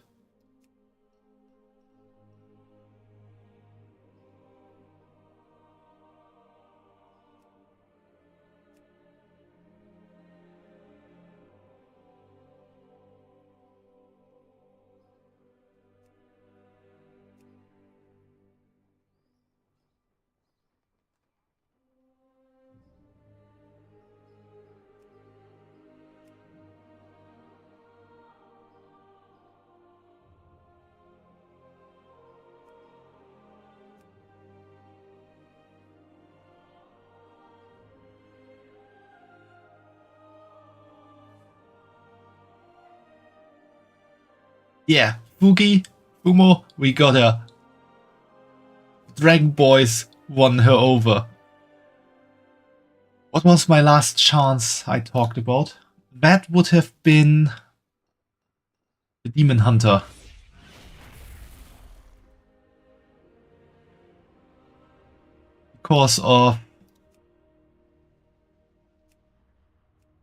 Yeah, Fumo, we got her. Dragon Boys won her over. What was my last chance I talked about? That would have been the Demon Hunter. Because of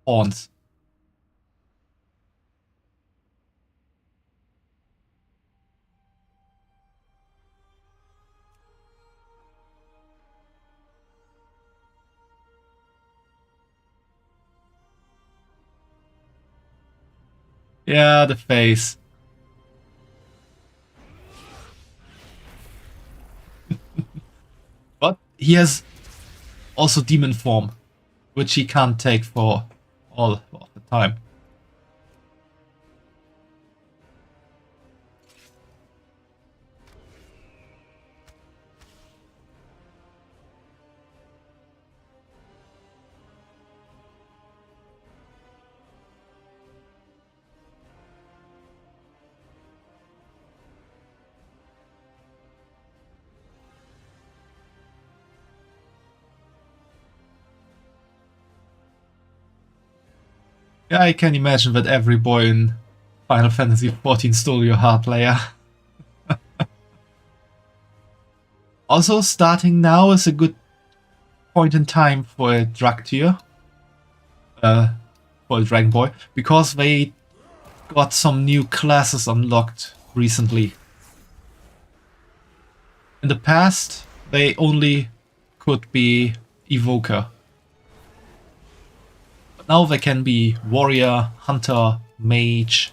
horns. Yeah, the face. But he has also demon form, which he can't take for all of the time. Yeah, I can imagine that every boy in Final Fantasy XIV stole your heart, player. Also, starting now is a good point in time for a drug tier. For a Dragon Boy, because they got some new classes unlocked recently. In the past, they only could be Evoker. But now they can be Warrior, Hunter, Mage,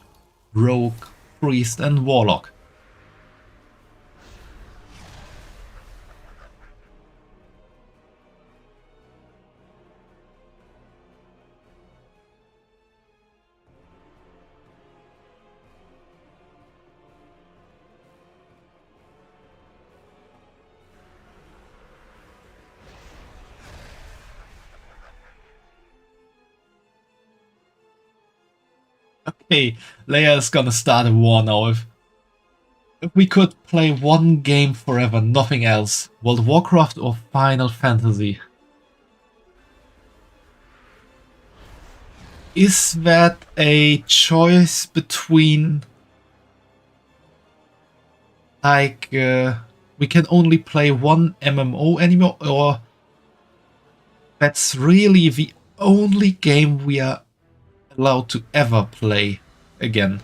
Rogue, Priest and Warlock. Okay, Leia is gonna start a war now. If we could play one game forever, nothing else, World of Warcraft or Final Fantasy? Is that a choice between, like, we can only play one MMO anymore, or that's really the only game we are allowed to ever play again?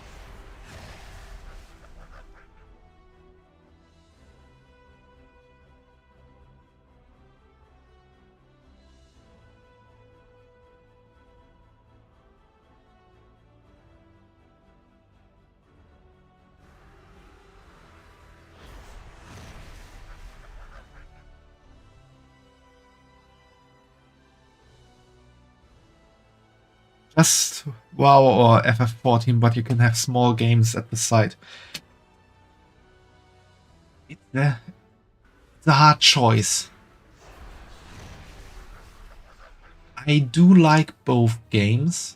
Just WoW or FF14, but you can have small games at the side. It's a hard choice. I do like both games.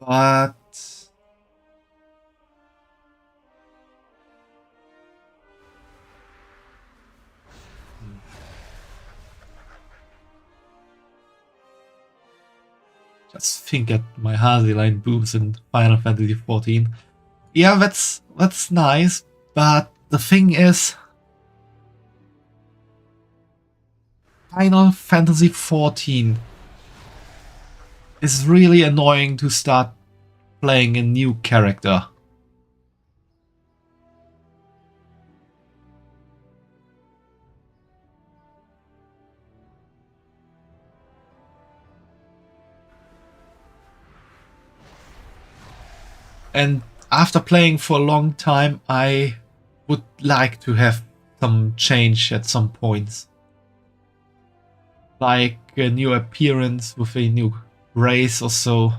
But just think at my Hardy line boobs in Final Fantasy XIV. Yeah, that's nice, but the thing is, Final Fantasy XIV is really annoying to start playing a new character. And after playing for a long time, I would like to have some change at some points. Like a new appearance with a new race or so.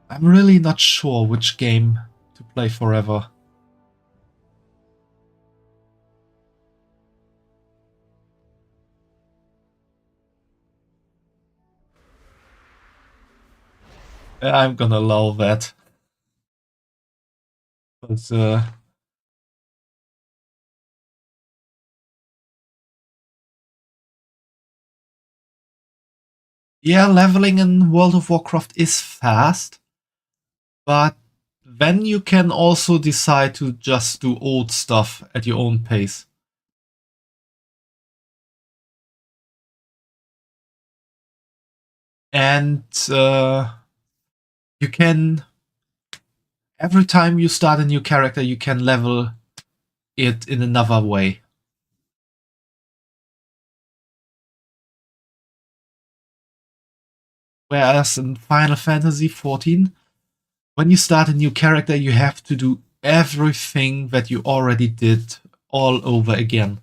I'm really not sure which game to play forever. I'm gonna allow that. But yeah, leveling in World of Warcraft is fast, but then you can also decide to just do old stuff at your own pace. And you can every time you start a new character, you can level it in another way. Whereas in Final Fantasy XIV, when you start a new character, you have to do everything that you already did all over again.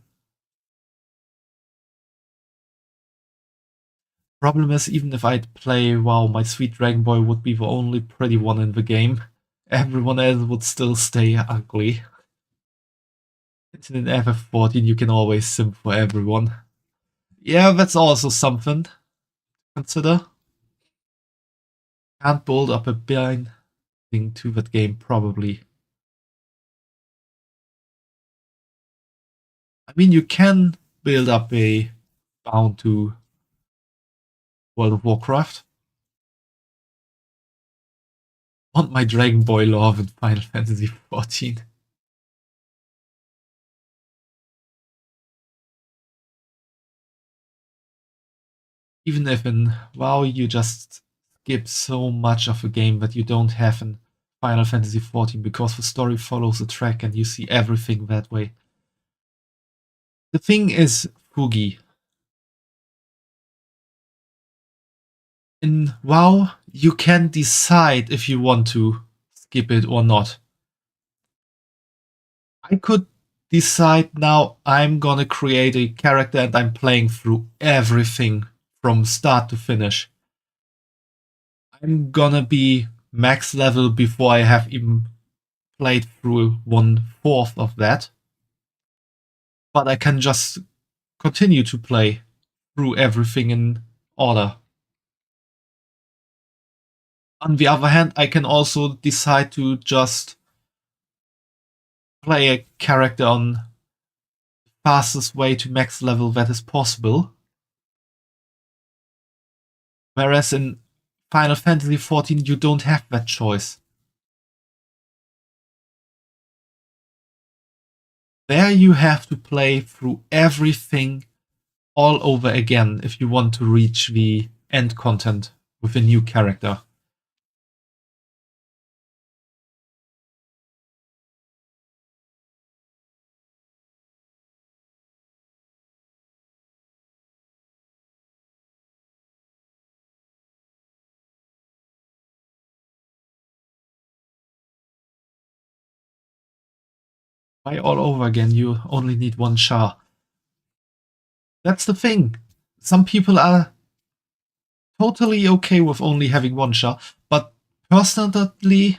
Problem is, even if I'd play WoW, my sweet Dragon Boy would be the only pretty one in the game. Everyone else would still stay ugly. In FF14, you can always simp for everyone. Yeah, that's also something to consider. Can't build up a binding to that game, probably. I mean, you can build up a bound to World of Warcraft. Want my Dragon Boy love in Final Fantasy XIV. Even if in WoW you just skip so much of a game that you don't have in Final Fantasy XIV because the story follows a track and you see everything that way. The thing is, Fugi. In WoW, you can decide if you want to skip it or not. I could decide now I'm gonna create a character and I'm playing through everything from start to finish. I'm gonna be max level before I have even played through 1/4 of that. But I can just continue to play through everything in order. On the other hand, I can also decide to just play a character on the fastest way to max level that is possible. Whereas in Final Fantasy XIV, you don't have that choice. There you have to play through everything all over again if you want to reach the end content with a new character. Why all over again? You only need one char. That's the thing. Some people are totally okay with only having one char, but personally,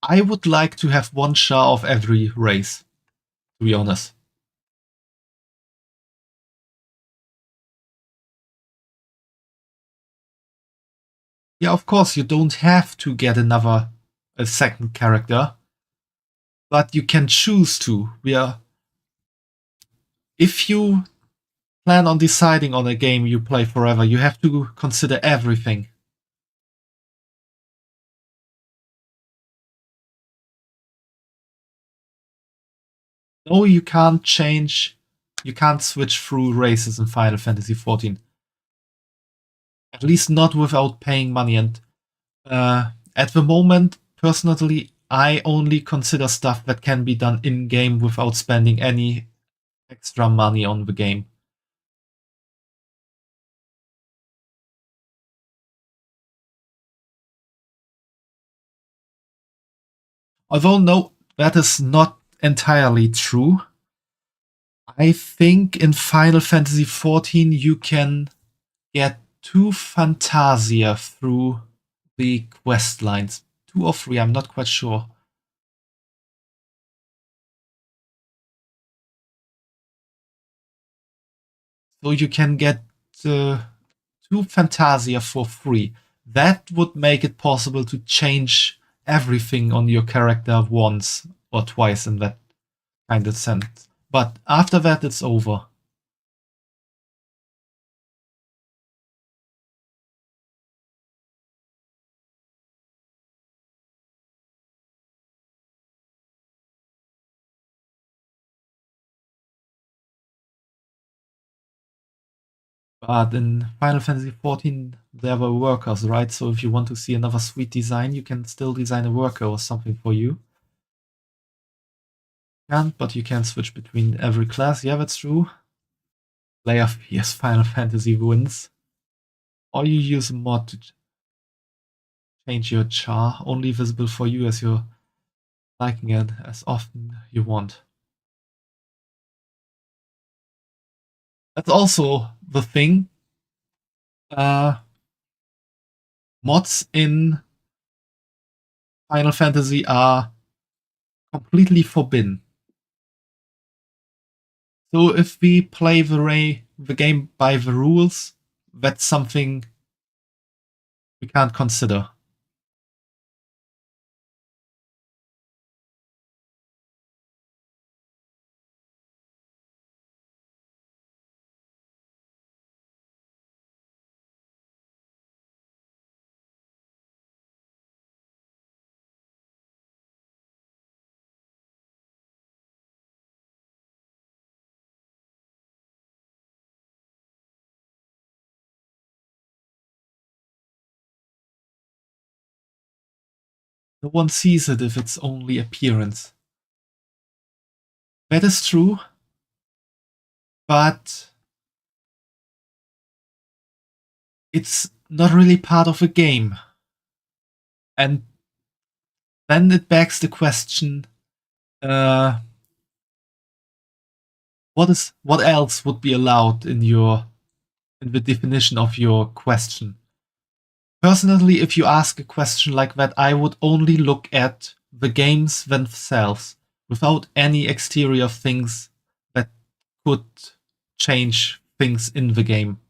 I would like to have one char of every race, to be honest. Yeah, of course, you don't have to get a second character, but you can choose to. If you plan on deciding on a game you play forever, you have to consider everything. No, you can't switch through races in Final Fantasy XIV. At least not without paying money. And at the moment, personally, I only consider stuff that can be done in-game without spending any extra money on the game. Although, no, that is not entirely true. I think in Final Fantasy XIV you can get 2 Fantasia through the quest lines. 2 or 3, I'm not quite sure. So you can get 2 Fantasia for free. That would make it possible to change everything on your character once or twice in that kind of sense. But after that, it's over. But in Final Fantasy XIV, there were workers, right? So if you want to see another sweet design, you can still design a worker or something for you. Can't, but you can switch between every class. Yeah, that's true. Player fears Final Fantasy wins. Or you use a mod to change your char, only visible for you as you're liking it as often you want. That's also the thing. Mods in Final Fantasy are completely forbidden. So if we play the game by the rules, that's something we can't consider. No one sees it if it's only appearance. That is true, but it's not really part of a game. And then it begs the question, what else would be allowed in the definition of your question? Personally, if you ask a question like that, I would only look at the games themselves without any exterior things that could change things in the game.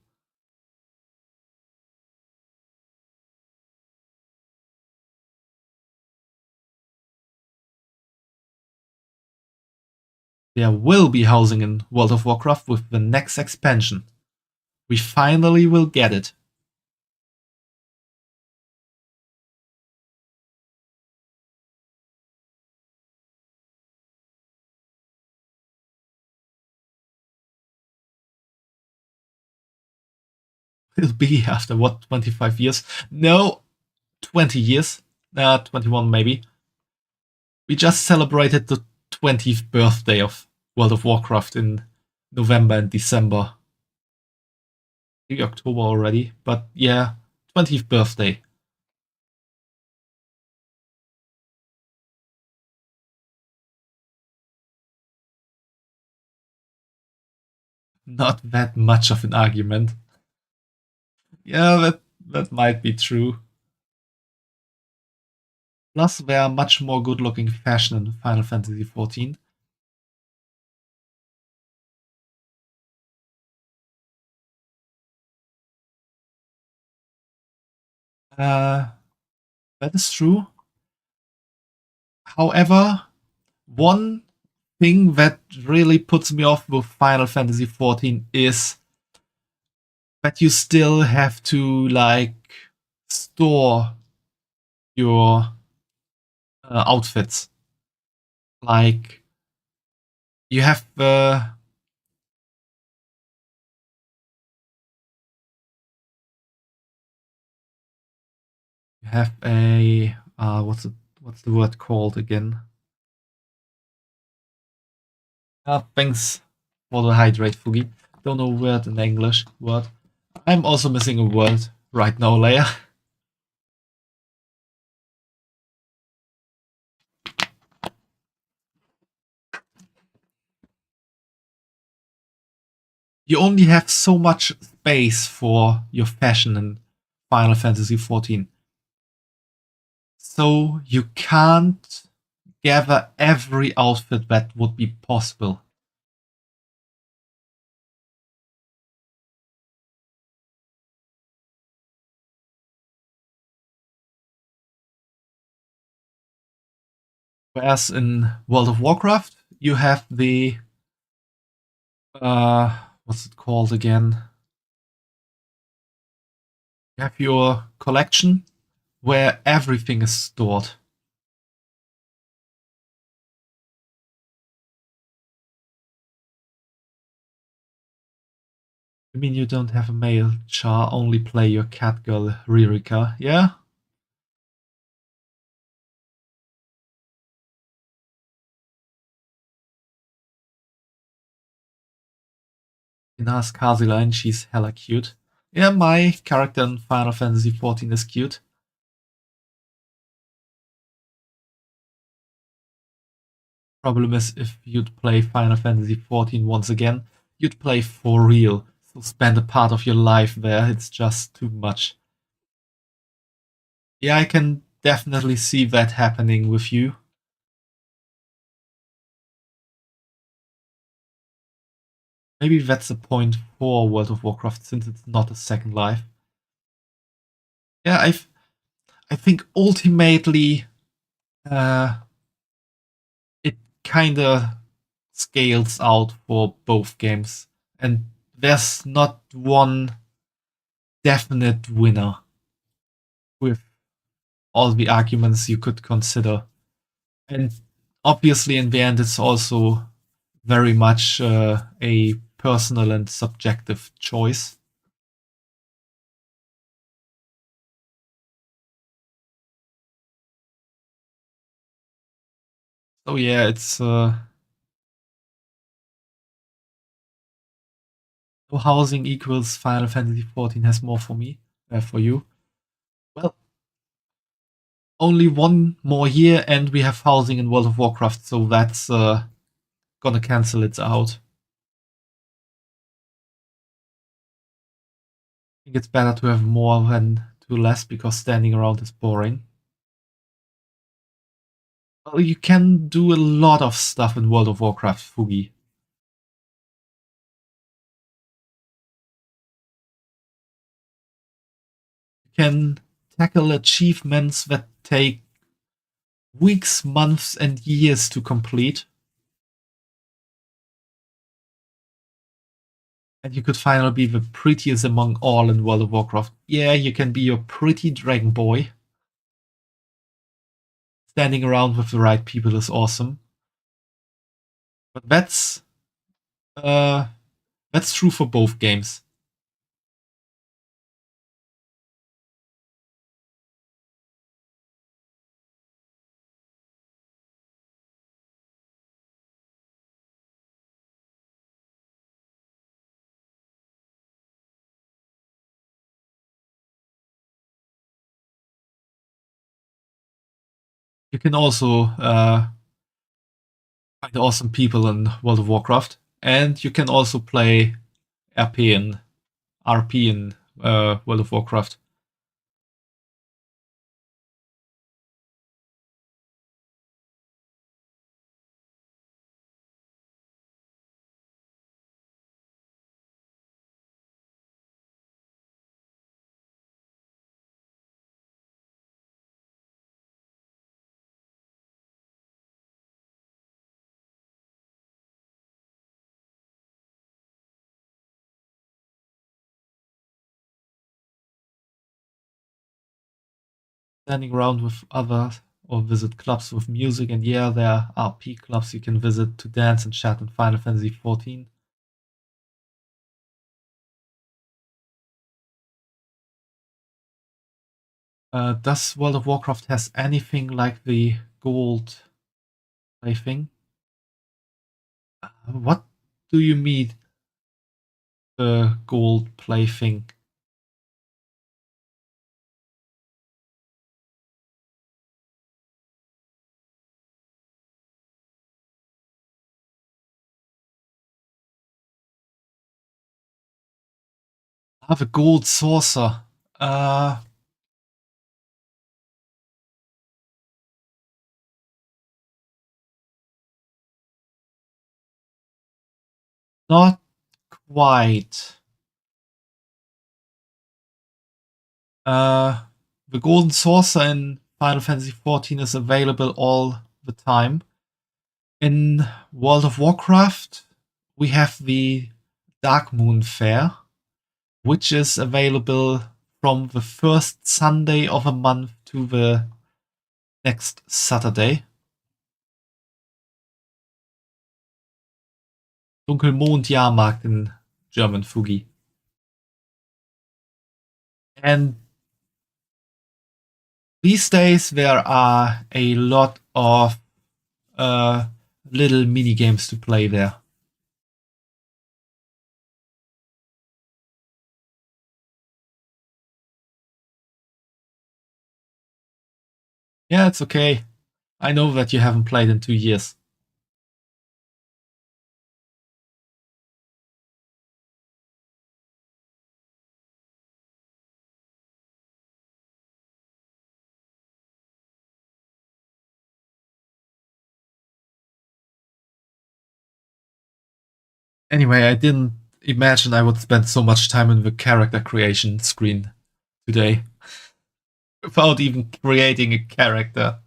There will be housing in World of Warcraft with the next expansion. We finally will get it. It'll be after what, 25 years? No, 20 years. 21 maybe. We just celebrated the 20th birthday of World of Warcraft in November and December. Maybe October already, but yeah, 20th birthday. Not that much of an argument. Yeah, that might be true. Plus, there are much more good-looking fashion in Final Fantasy XIV. That is true. However, one thing that really puts me off with Final Fantasy XIV is that you still have to like store your outfits. Like you have a what's the word called again? Thanks for the hydrate, Fugi. Don't know word in English. Word. I'm also missing a word right now, Leia. You only have so much space for your fashion in Final Fantasy XIV. So you can't gather every outfit that would be possible. Whereas in World of Warcraft, you have the what's it called again? You have your collection where everything is stored. You mean you don't have a male char, only play your cat girl Ririka? Yeah? You can ask Kazila and she's hella cute. Yeah, my character in Final Fantasy XIV is cute. Problem is, if you'd play Final Fantasy XIV once again, you'd play for real. So spend a part of your life there, it's just too much. Yeah, I can definitely see that happening with you. Maybe that's the point for World of Warcraft, since it's not a second life. Yeah, I think ultimately it kinda scales out for both games, and there's not one definite winner with all the arguments you could consider. And obviously, in the end, it's also very much a personal and subjective choice. So yeah, it's no housing equals Final Fantasy XIV has more for me, for you. Well, only one more year, and we have housing in World of Warcraft, so that's gonna cancel it out. I think it's better to have more than to less, because standing around is boring. Well, you can do a lot of stuff in World of Warcraft, Fugi. You can tackle achievements that take weeks, months, and years to complete. And you could finally be the prettiest among all in World of Warcraft. Yeah, you can be your pretty dragon boy. Standing around with the right people is awesome. But that's true for both games. You can also find awesome people in World of Warcraft, and you can also play RP in World of Warcraft. Standing around with others or visit clubs with music, and yeah, there are RP clubs you can visit to dance and chat in Final Fantasy XIV. Does World of Warcraft has anything like the gold plaything? What do you mean, the gold plaything? Ah, the gold saucer. Not quite. The golden saucer in Final Fantasy XIV is available all the time. In World of Warcraft, we have the Dark Moon Fair, which is available from the first Sunday of a month to the next Saturday. Dunkelmondjahrmarkt in German, Fugi. And these days there are a lot of little mini games to play there. Yeah, it's okay. I know that you haven't played in 2 years. Anyway, I didn't imagine I would spend so much time on the character creation screen today without even creating a character.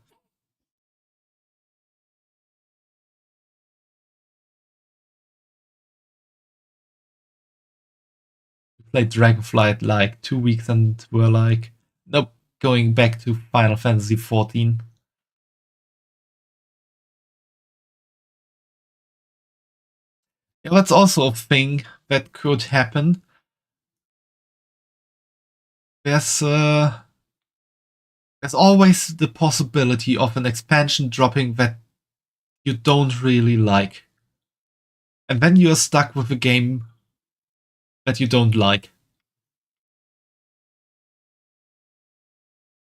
We played Dragonflight like 2 weeks and were like, nope, going back to Final Fantasy XIV. Yeah, that's also a thing that could happen. There's always the possibility of an expansion dropping that you don't really like. And then you're stuck with a game that you don't like.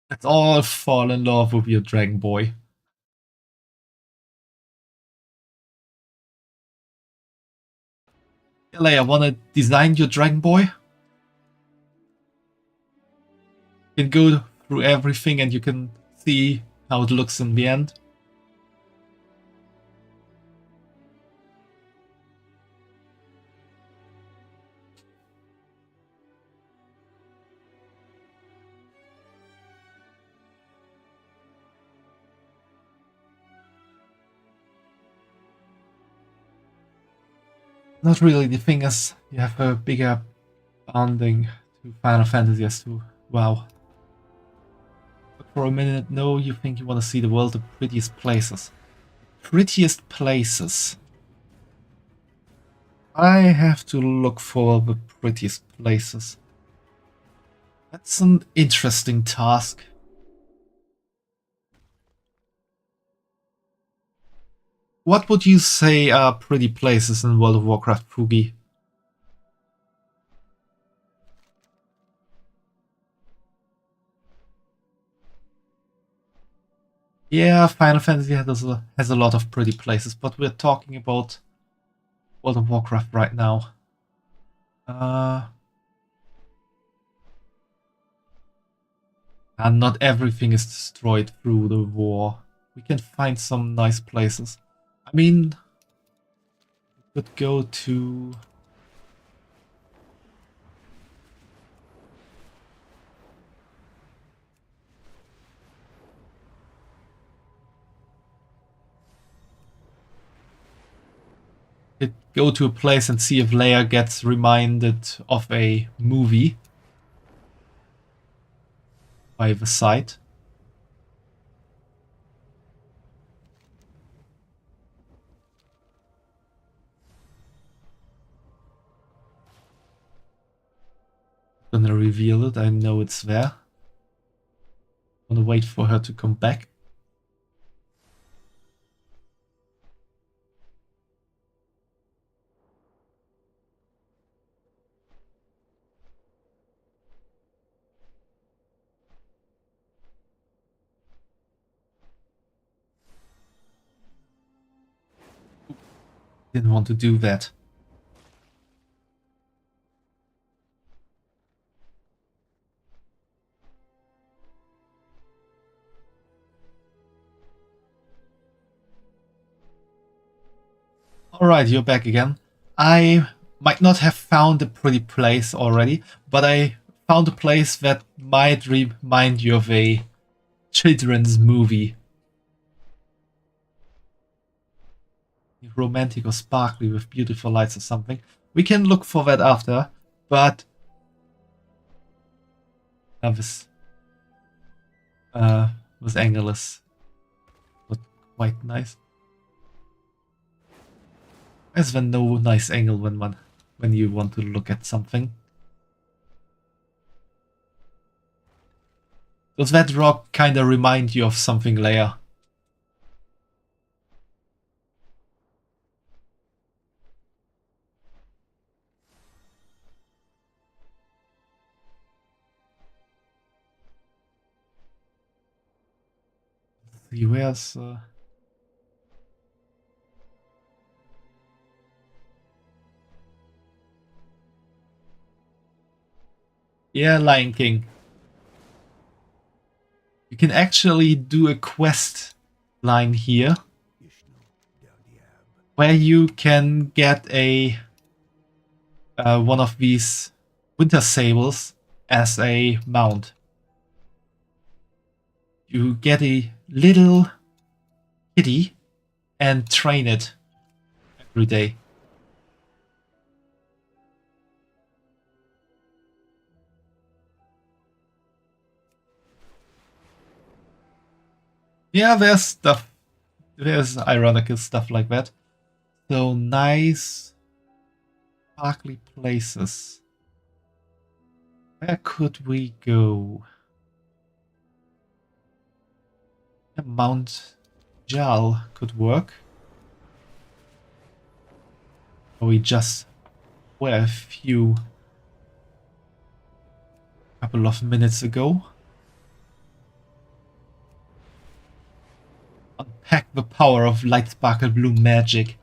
Let's all fall in love with your Dragon Boy. Leia, wanna design your Dragon Boy? You can go through everything and you can see how it looks in the end. Not really. The thing is, you have a bigger bonding to Final Fantasy as to WoW. But for a minute, no, you think you want to see the world, the prettiest places. Prettiest places. I have to look for the prettiest places. That's an interesting task. What would you say are pretty places in World of Warcraft, Fugi? Yeah, Final Fantasy has a lot of pretty places, but we're talking about World of Warcraft right now. And not everything is destroyed through the war. We can find some nice places. I mean, we could go to... could go to a place and see if Leia gets reminded of a movie by the site. I'm gonna reveal it, I know it's there. I'm gonna wait for her to come back. Didn't want to do that. Alright, you're back again. I might not have found a pretty place already, but I found a place that might remind you of a children's movie. Romantic or sparkly with beautiful lights or something. We can look for that after, but this angle is not quite nice. There's then no nice angle when you want to look at something. Does that rock kind of remind you of something, Leia? Let's see, where's... Yeah, Lion King. You can actually do a quest line here where you can get a one of these winter sables as a mount. You get a little kitty and train it every day. Yeah, there's stuff. There's ironical stuff like that. So nice, sparkly places. Where could we go? Mount Jal could work. We just were a couple of minutes ago. Unpack the power of light sparkle blue magic.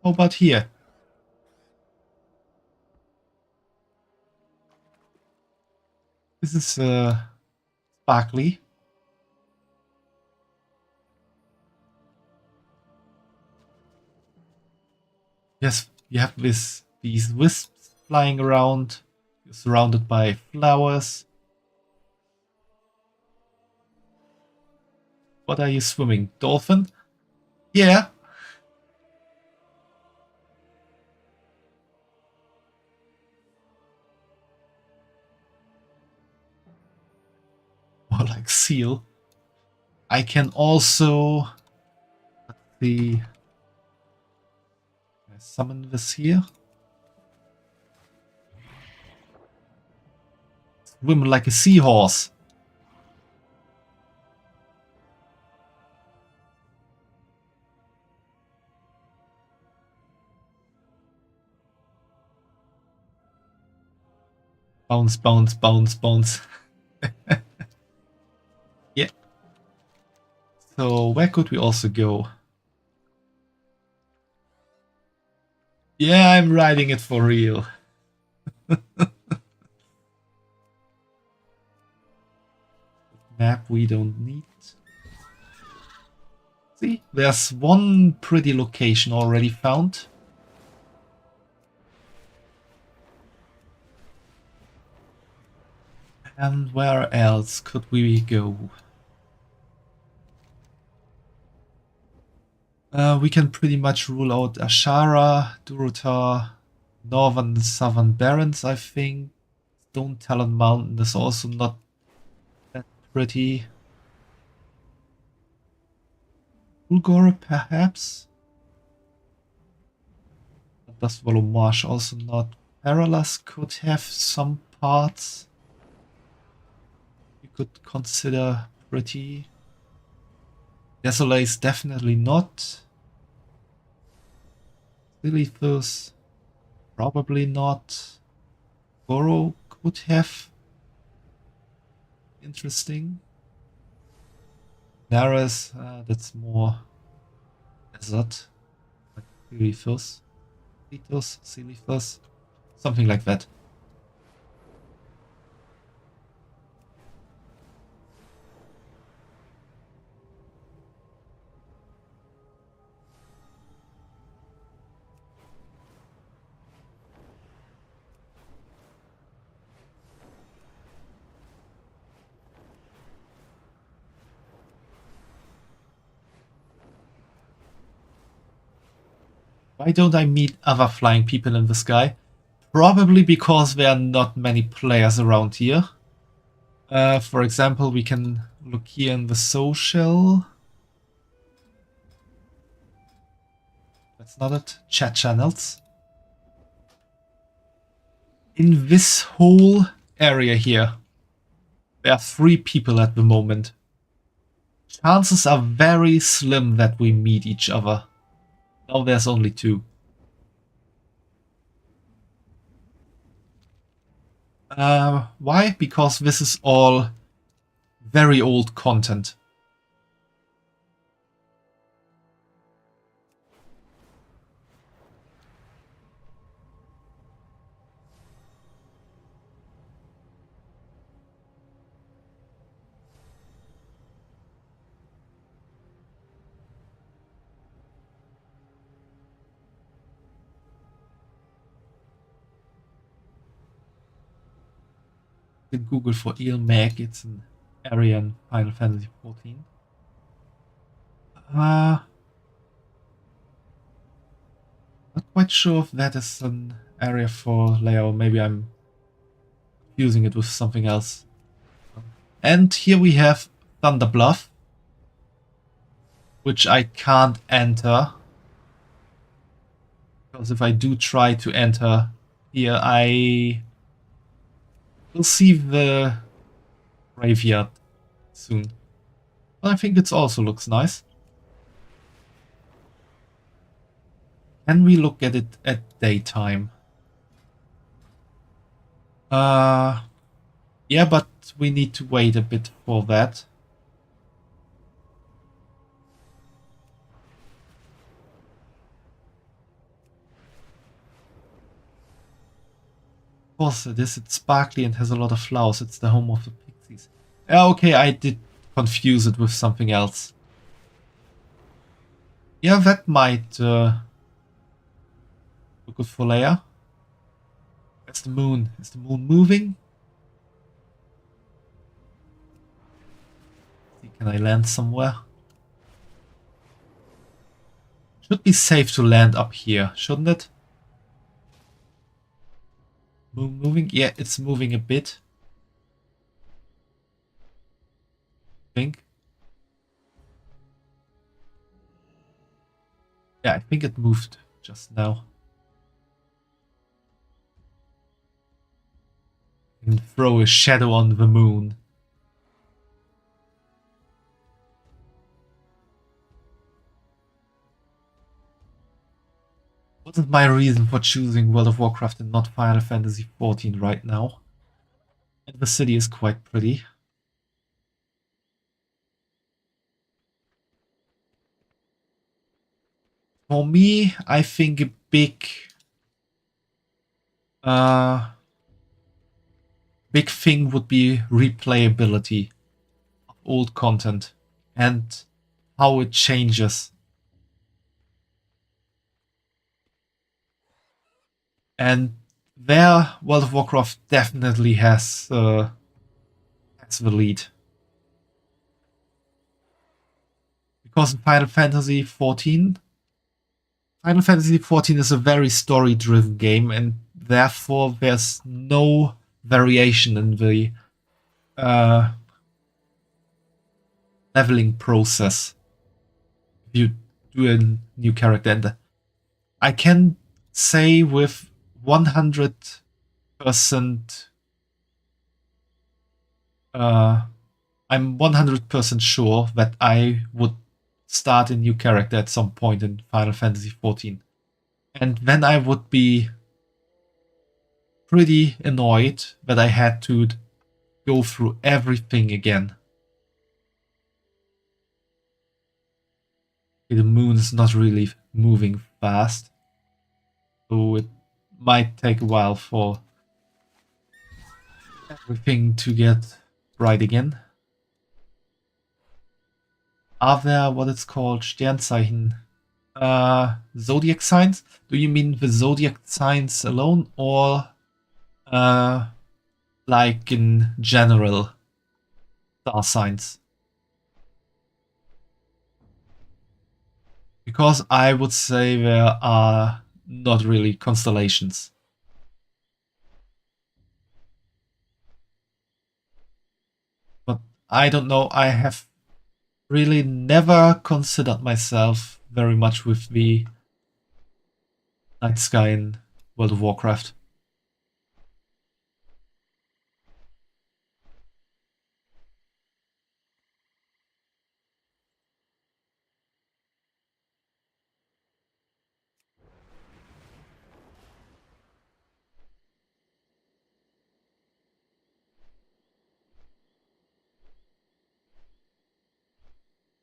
How about here? This is sparkly. Yes, you have these wisps flying around. You're surrounded by flowers. What are you swimming? Dolphin? Yeah. More like seal. I can also... Let's see... Can I summon this here? Swim like a seahorse. Bounce, bounce, bounce, bounce. Yeah. So where could we also go? Yeah, I'm riding it for real. Map we don't need. See, there's one pretty location already found. And where else could we go? We can pretty much rule out Ashara, Durotar, Northern and Southern Barrens, I think. Stone Talon Mountain is also not that pretty. Ulgore, perhaps? Does Marsh also not? Paralas could have some parts you could consider pretty. Desolate is definitely not. Silithus, probably not. Goro could have. Interesting. Naras, that's more desert. Like Silithus. Silithus, something like that. Why don't I meet other flying people in the sky? Probably because there are not many players around here. For example, we can look here in the social. That's not it. Chat channels. In this whole area here, there are 3 people at the moment. Chances are very slim that we meet each other. Now there's only 2. Why? Because this is all very old content. Google for Ilmag, it's an area in Final Fantasy XIV. Not quite sure if that is an area for Leo. Maybe I'm confusing it with something else. And here we have Thunder Bluff, which I can't enter. Because if I do try to enter here, I will see the graveyard soon. But I think it also looks nice. Can we look at it at daytime? Yeah, but we need to wait a bit for that. Of course it is. It's sparkly and has a lot of flowers. It's the home of the pixies. Yeah, okay, I did confuse it with something else. Yeah, that might look good for Leia. Where's the moon? Is the moon moving? Can I land somewhere? Should be safe to land up here, shouldn't it? Moon moving? Yeah, it's moving a bit. I think. Yeah, I think it moved just now. And throw a shadow on the moon. What is my reason for choosing World of Warcraft and not Final Fantasy XIV right now? And the city is quite pretty. For me, I think a big thing would be replayability of old content and how it changes. And there, World of Warcraft definitely has the lead. Because in Final Fantasy XIV is a very story-driven game, and therefore there's no variation in the leveling process. If you do a new character, and I can say with 100%, I'm 100% sure that I would start a new character at some point in Final Fantasy XIV. And then I would be pretty annoyed that I had to go through everything again. The moon is not really moving fast, so it might take a while for everything to get bright again. Are there what it's called Sternzeichen? Zodiac signs? Do you mean the zodiac signs alone, or like in general star signs? Because I would say there are not really constellations. But I don't know, I have really never considered myself very much with the night sky in World of Warcraft.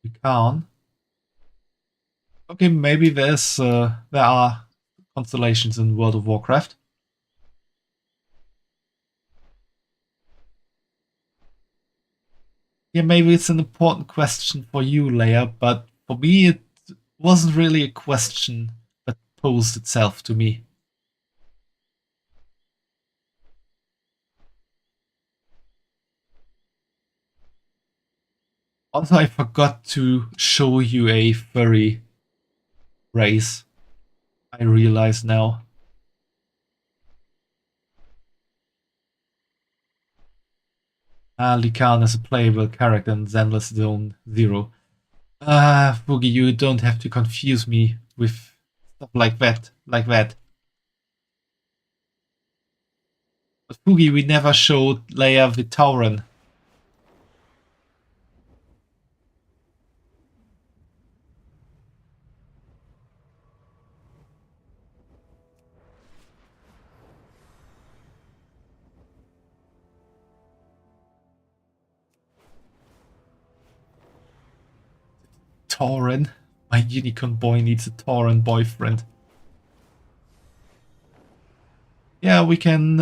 We can't. Okay, maybe there are constellations in World of Warcraft. Yeah, maybe it's an important question for you, Leia, but for me it wasn't really a question that posed itself to me. Also, I forgot to show you a furry race. I realize now. Likan is a playable character in Zenless Zone 0. Boogie, you don't have to confuse me with stuff like that. But Boogie, we never showed Leia Vtuber. Tauren? My unicorn boy needs a Tauren boyfriend. Yeah, we can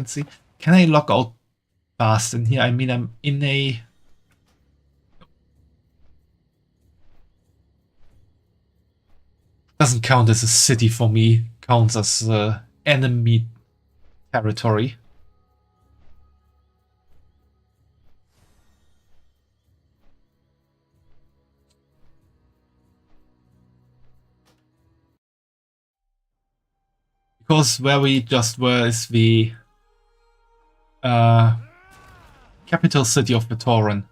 see. Can I log out fast in here? I mean, I'm in a... Doesn't count as a city for me. Counts as enemy territory. Because where we just were is the capital city of Vtuber.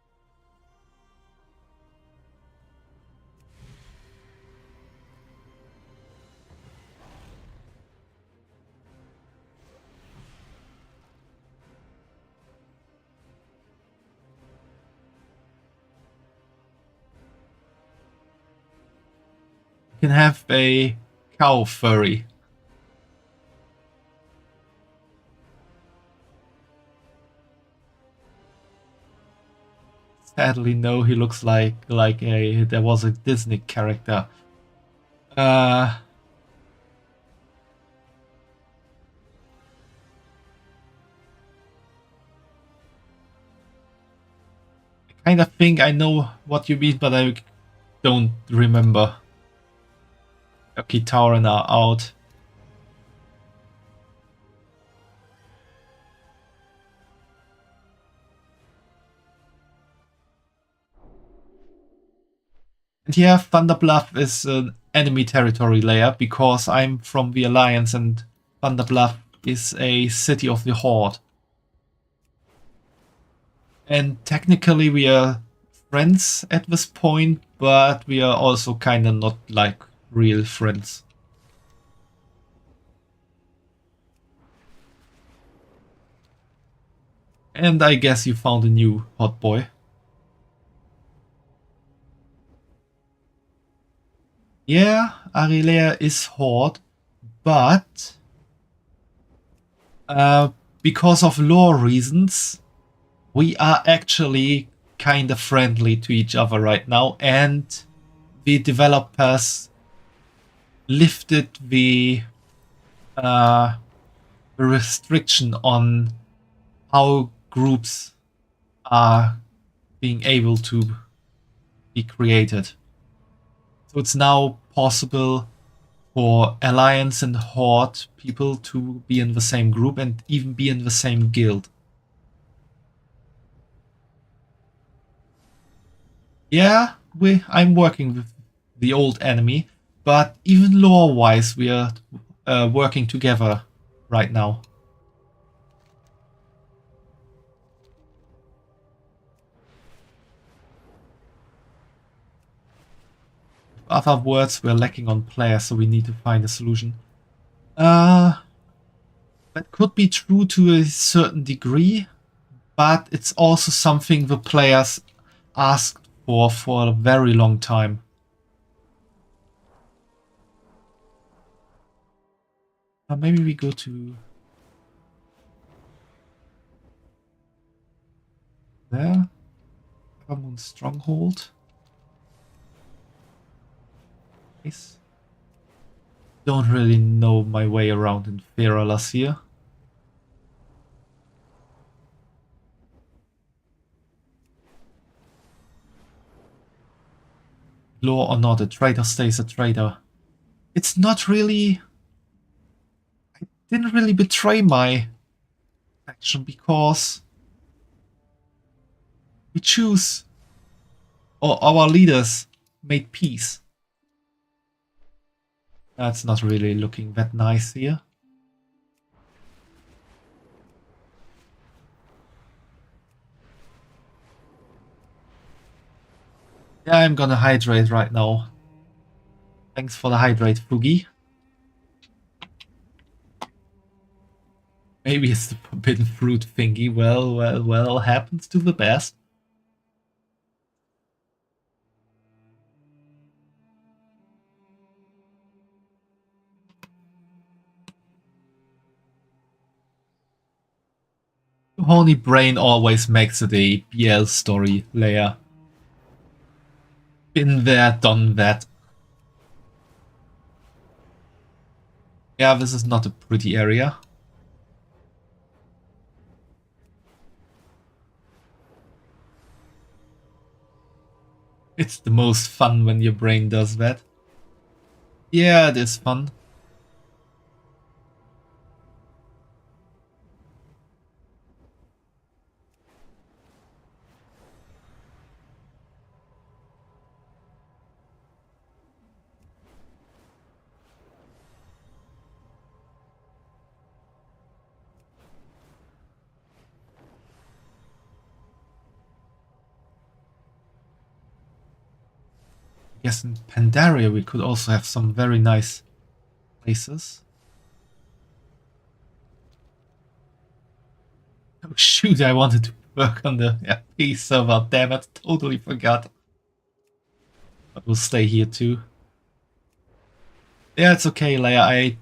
You can have a cow furry. Sadly, no, he looks like there was a Disney character. I kind of think I know what you mean, but I don't remember. Okay, Tauren are out. And yeah, Thunderbluff is an enemy territory layer because I'm from the Alliance and Thunderbluff is a city of the Horde. And technically we are friends at this point, but we are also kinda not like real friends. And I guess you found a new hot boy. Yeah, Arilea is Horde, but because of lore reasons, we are actually kind of friendly to each other right now, and the developers lifted the restriction on how groups are being able to be created. So it's now possible for Alliance and Horde people to be in the same group and even be in the same guild. Yeah, I'm working with the old enemy, but even lore-wise, we are working together right now. In other words, we're lacking on players, so we need to find a solution. That could be true to a certain degree, but it's also something the players asked for a very long time. Maybe we go to there. Moon Stronghold. Nice. Don't really know my way around in Feralas here. Law or not, a traitor stays a traitor. It's not really... I didn't really betray my faction because we choose, or our leaders made peace. That's not really looking that nice here. Yeah, I'm gonna hydrate right now. Thanks for the hydrate, Fugi. Maybe it's the forbidden fruit thingy. Well, happens to the best. Horny brain always makes it a BL story, Leia. Been there, done that. Yeah, this is not a pretty area. It's the most fun when your brain does that. Yeah, it is fun. I guess in Pandaria we could also have some very nice places. Oh shoot, I wanted to work on the FP server, damn it, totally forgot. But we'll stay here too. Yeah, it's okay, Leia. I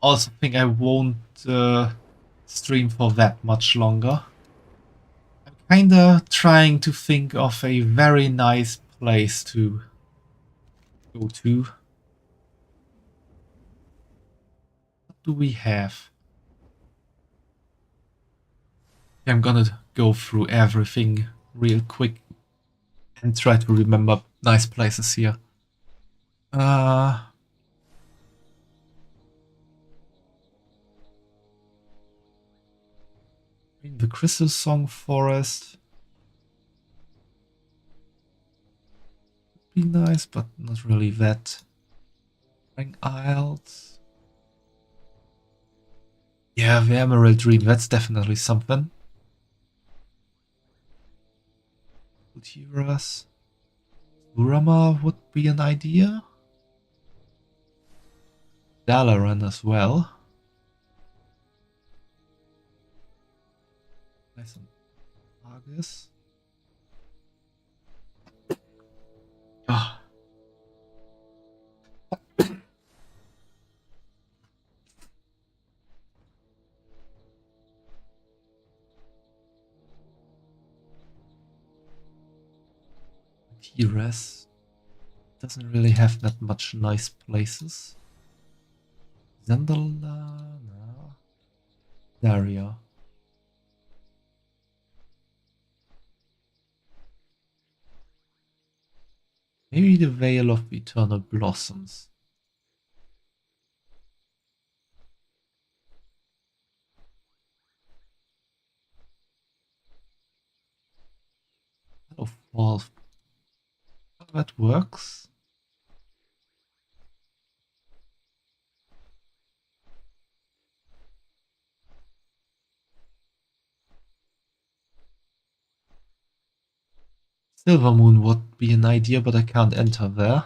also think I won't stream for that much longer. I'm kinda trying to think of a very nice place to go to. What do we have? I'm gonna go through everything real quick and try to remember nice places here. The Crystal Song Forest would be nice, but not really that. Ring Isles. Yeah, the Emerald Dream, that's definitely something. Utiras. Urama would be an idea. Dalaran as well. Nice and Argus. Ah. Tiras doesn't really have that much nice places. Zandala, no. Daria. Maybe the Veil of Eternal Blossoms. Oh, That works. Silver Moon would be an idea, but I can't enter there.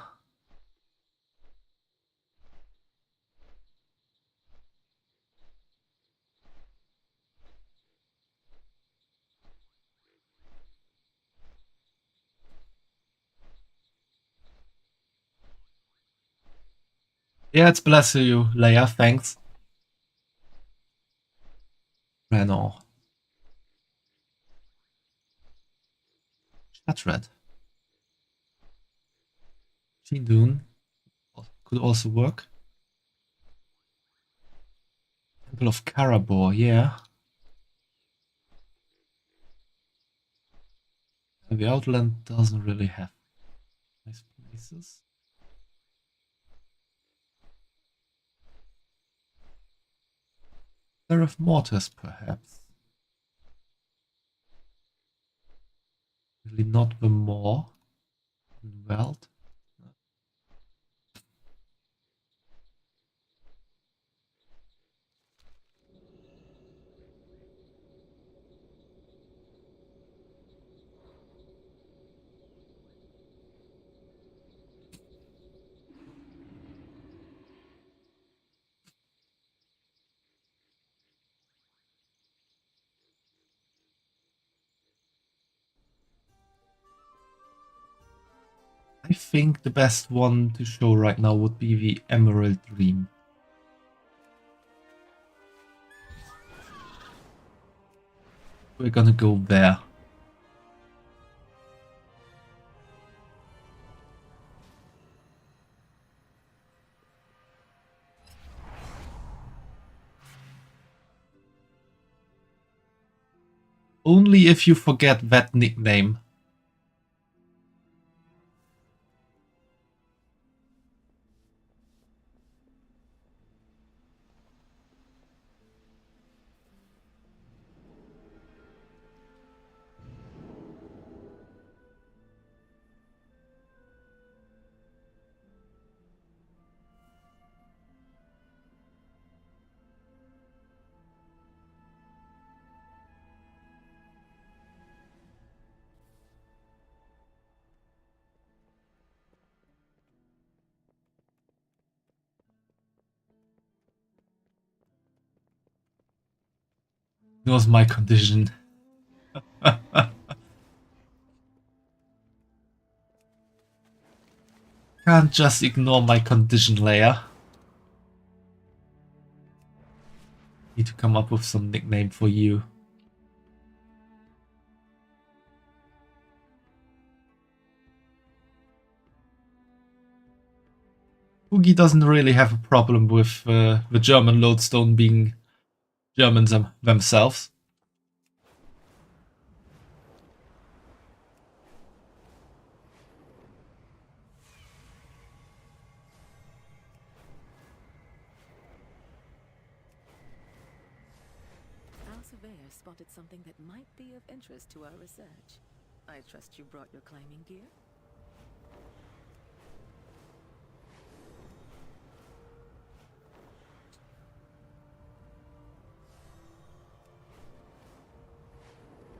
Yeah, it's bless you, Leia, thanks. Renault. Shatred. Dune could also work. Temple of Karabor, yeah. And the Outland doesn't really have nice places. Seraph Mortis, perhaps. Really not the Maw. Weld. I think the best one to show right now would be the Emerald Dream. We're gonna go there. Only if you forget that nickname. It was my condition. Can't just ignore my condition layer. Need to come up with some nickname for you. Oogie doesn't really have a problem with the German lodestone being Germans themselves. Our surveyor spotted something that might be of interest to our research. I trust you brought your climbing gear?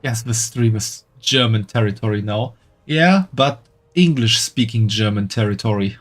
Yes, the stream is German territory now. Yeah, but English-speaking German territory.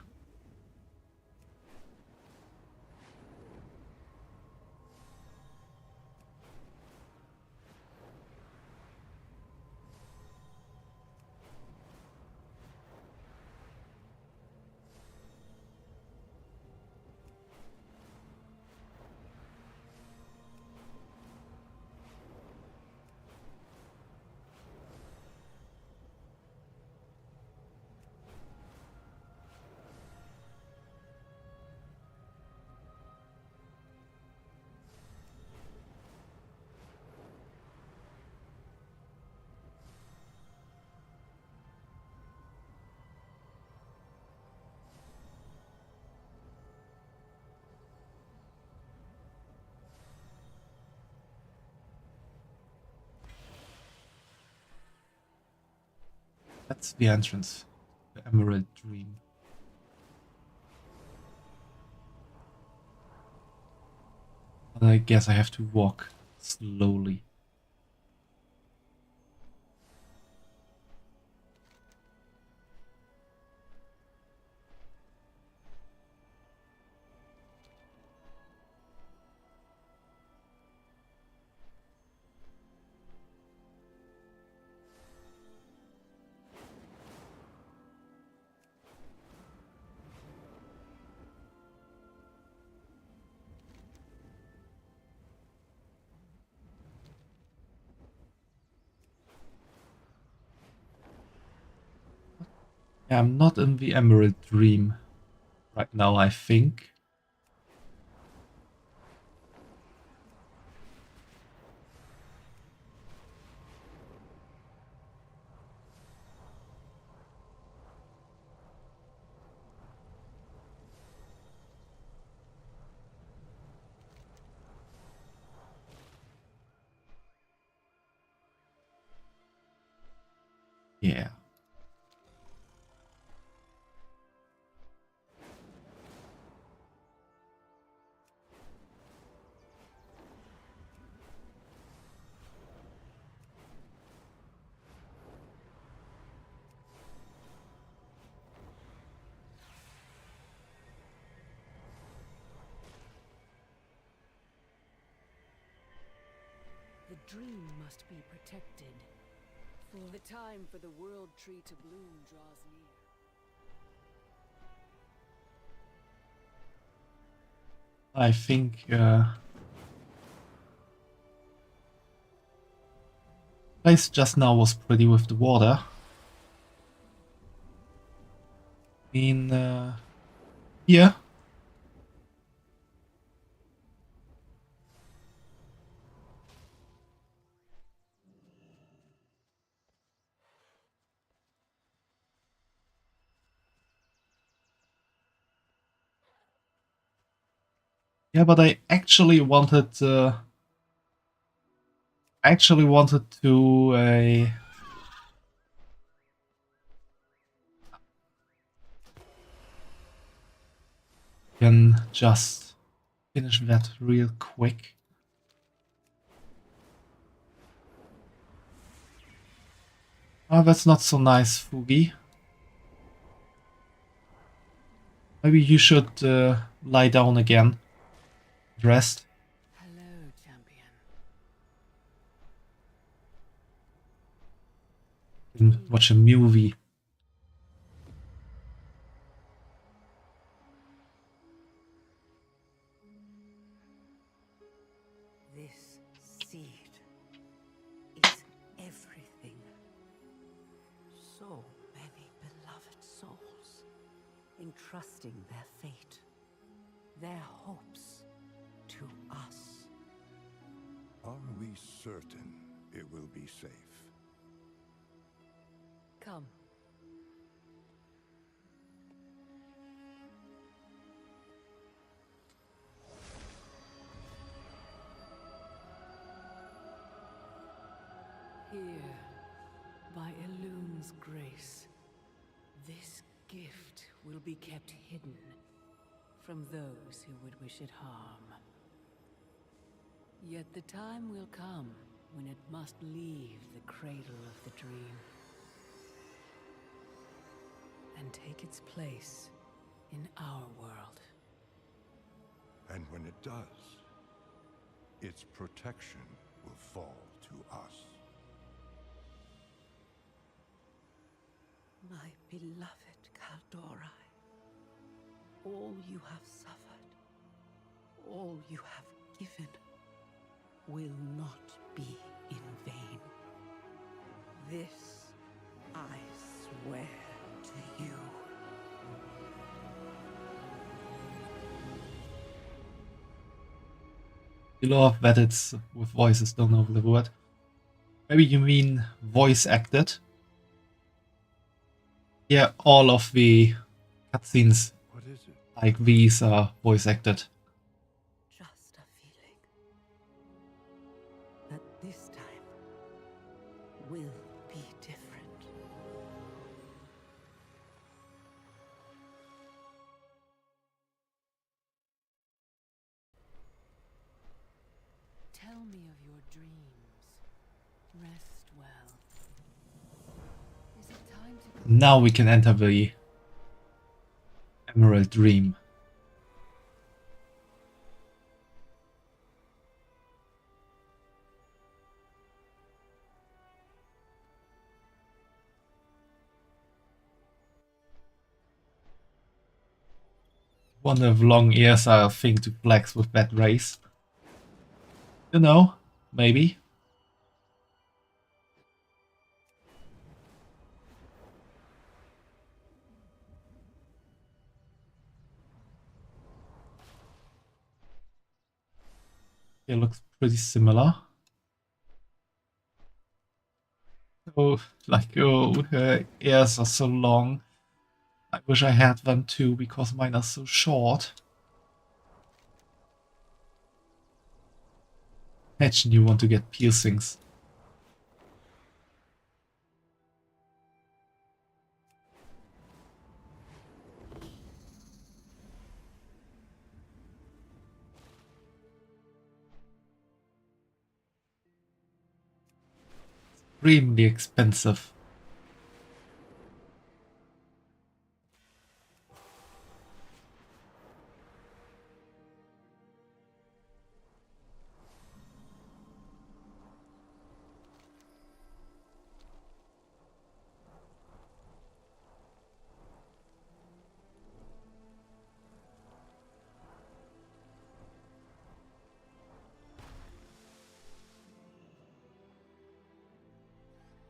That's the entrance. The Emerald Dream. But I guess I have to walk slowly. Yeah, I'm not in the Emerald Dream right now, I think. Yeah. The dream must be protected. For the time for the world tree to bloom draws near. I think place just now was pretty with the water. I mean, here. Yeah, but I actually wanted to can just finish that real quick. Oh, that's not so nice, Fugi. Maybe you should lie down again. Rest. Hello, champion. And watch a movie. This seed is everything. So many beloved souls entrusting their fate, their hopes to us. Are we certain it will be safe? Come. Here, by Elun's grace, this gift will be kept hidden from those who would wish it harm. Yet the time will come when it must leave the cradle of the dream and take its place in our world. And when it does, its protection will fall to us. My beloved Kaldorai, all you have suffered, all you have given, will not be in vain. This I swear to you. You love that it's with voices, don't know the word. Maybe you mean voice acted. Yeah, all of the cutscenes What is it? like these are voice acted. Just a feeling that this time will be different. Now we can enter the Emerald Dream. Wonder if long ears are a thing to flex with that race. You know, maybe. It looks pretty similar. Oh, like, oh, her ears are so long. I wish I had them too, because mine are so short. Imagine you want to get piercings. Extremely expensive.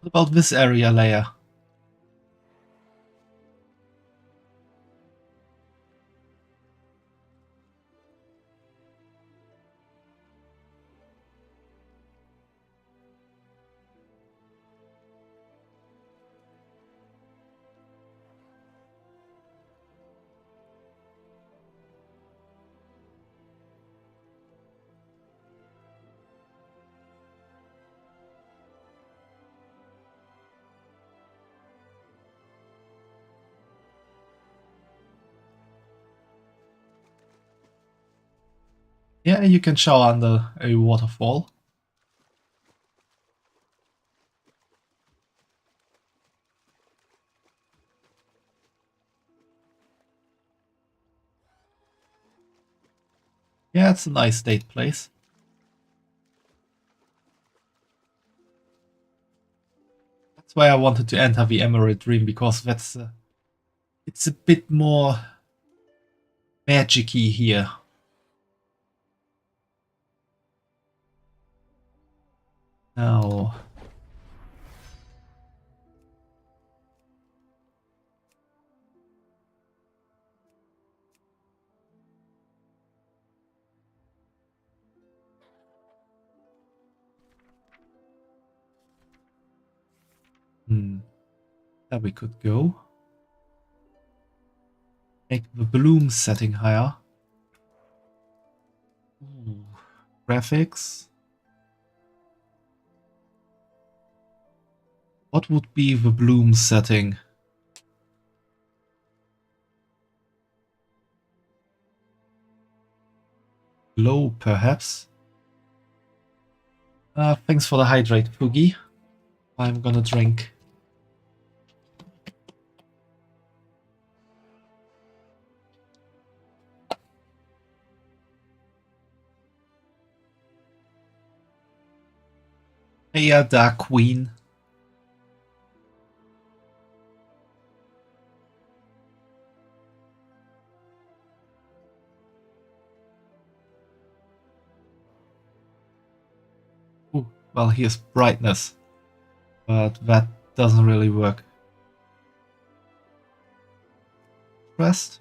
What about this area layer? Yeah, you can shower under a waterfall. Yeah, it's a nice state place. That's why I wanted to enter the Emerald Dream, because that's it's a bit more magic-y here. Now, there we could go. Make the bloom setting higher. Ooh, graphics. What would be the bloom setting? Low, perhaps? Thanks for the hydrate, Poogie. I'm gonna drink. Hey, Dark Queen. Ooh, well, here's brightness, but that doesn't really work. Rest?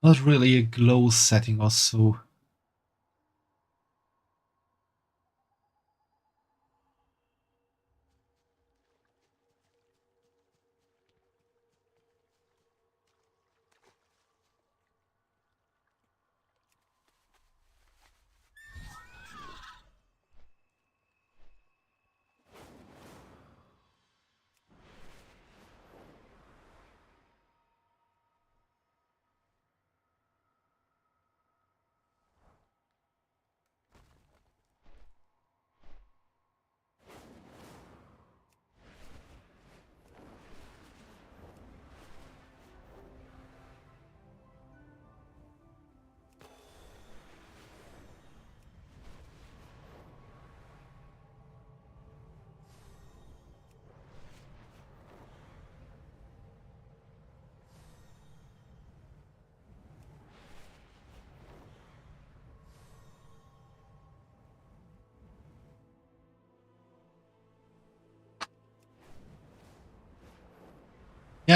Not really a glow setting or so.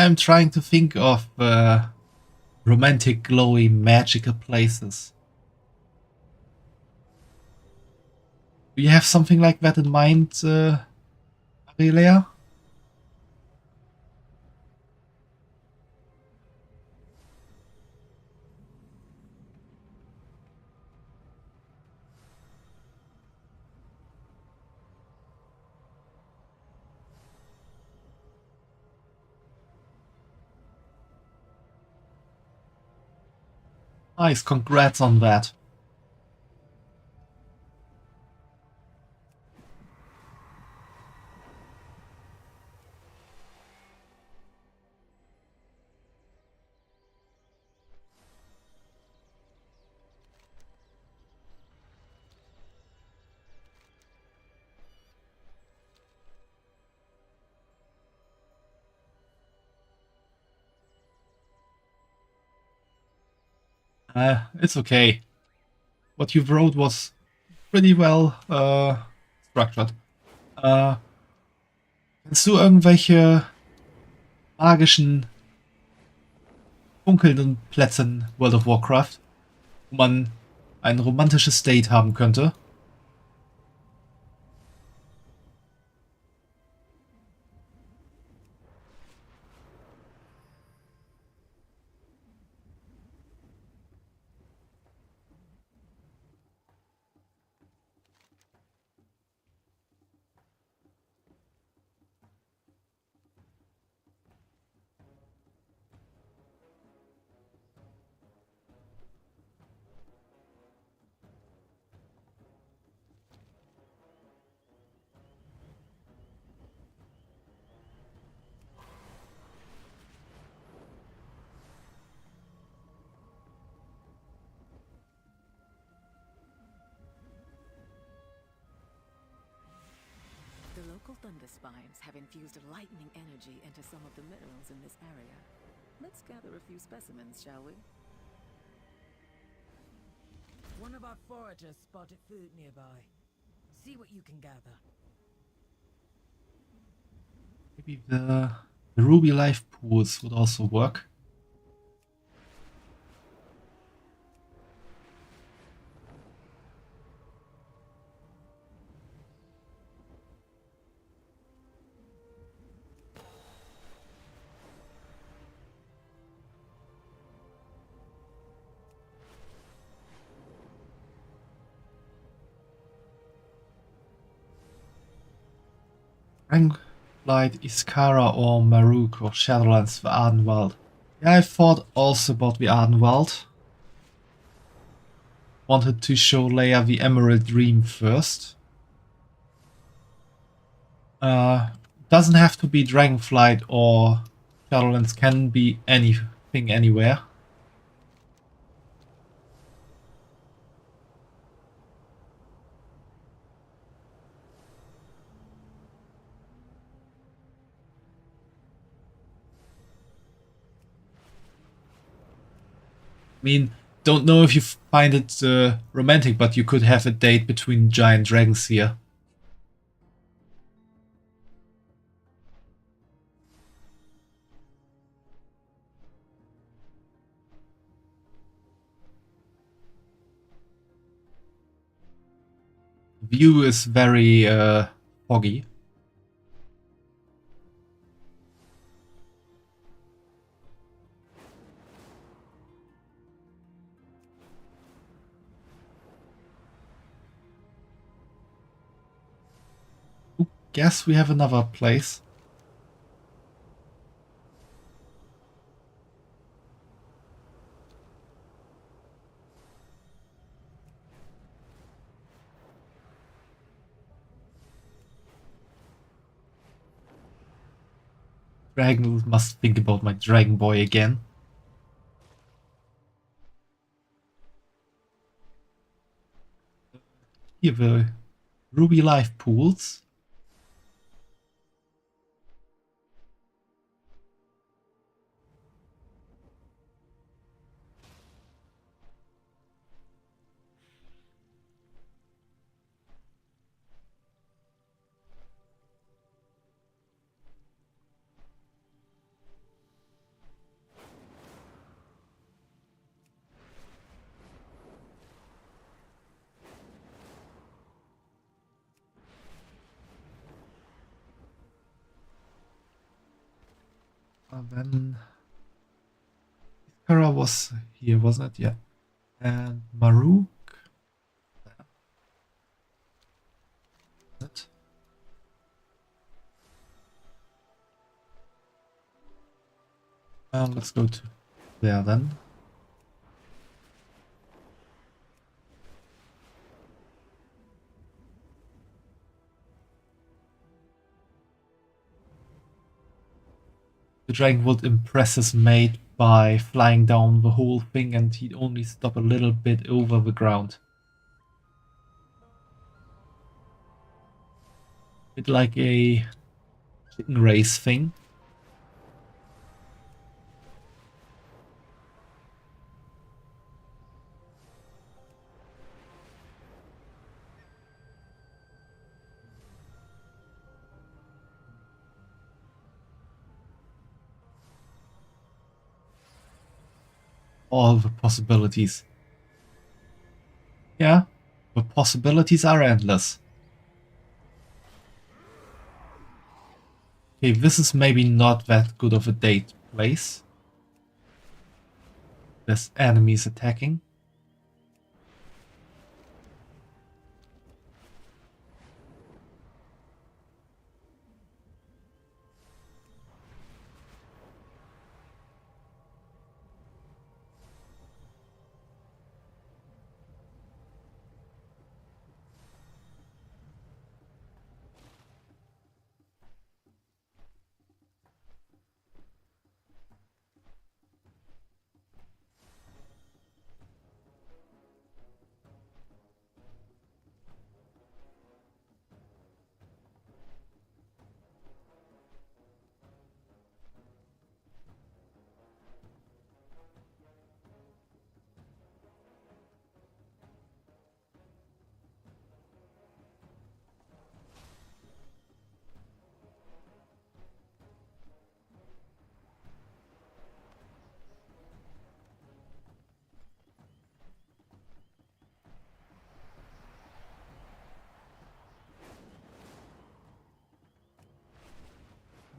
Yeah, I'm trying to think of romantic, glowy, magical places. Do you have something like that in mind, Aurelia? Nice, congrats on that. It's okay. What you wrote was pretty well structured. Kennst du irgendwelche magischen, funkelnden Plätze in World of Warcraft, wo man ein romantisches Date haben könnte? The local thunder spines have infused lightning energy into some of the minerals in this area. Let's gather a few specimens, shall we? One of our foragers spotted food nearby. See what you can gather. Maybe the Ruby Life pools would also work. Dragonflight, Iskara or Maruk or Shadowlands, the Ardenwald. Yeah, I thought also about the Ardenwald. Wanted to show Leia the Emerald Dream first. Doesn't have to be Dragonflight or Shadowlands, can be anything anywhere. I mean, don't know if you find it romantic, but you could have a date between giant dragons here. View is very foggy. Guess we have another place. Dragon must think about my Dragon Boy again. Here the Ruby Life pools. Then Iskara was here, wasn't it? Yeah. And Maruk. Let's go to there then. The dragon would impress his mate by flying down the whole thing, and he'd only stop a little bit over the ground. Bit like a chicken race thing. All the possibilities. Yeah, the possibilities are endless. Okay, this is maybe not that good of a date place. There's enemies attacking.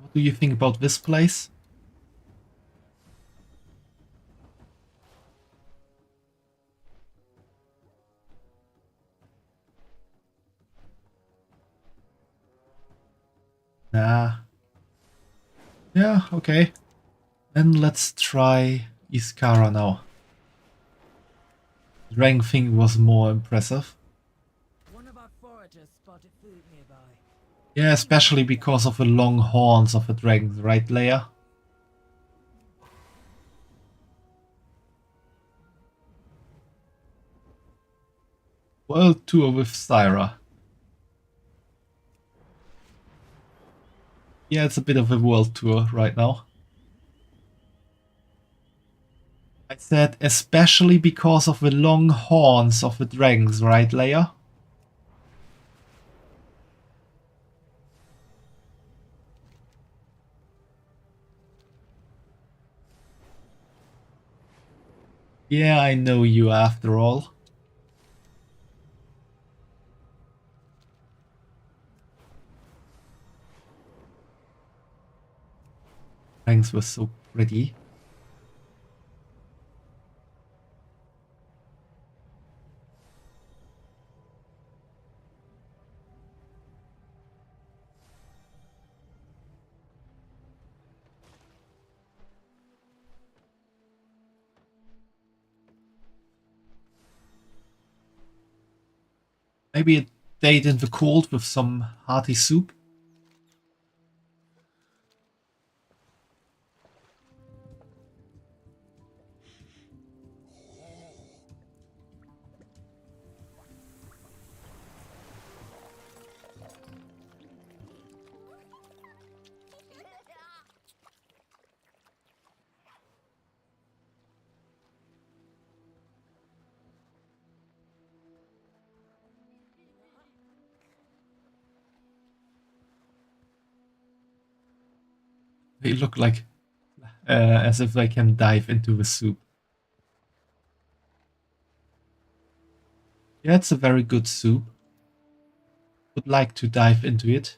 What do you think about this place? Nah. Yeah, okay. Then let's try Iskara now. The dragon thing was more impressive. One of our foragers spotted food nearby. Yeah, especially because of the long horns of the dragons, right, Leia? World tour with Syra. Yeah, it's a bit of a world tour right now. I said especially because of the long horns of the dragons, right, Leia? Yeah, I know you after all. Dragons were so pretty. Maybe a date in the cold with some hearty soup? They look like as if they can dive into the soup. Yeah, it's a very good soup. Would like to dive into it.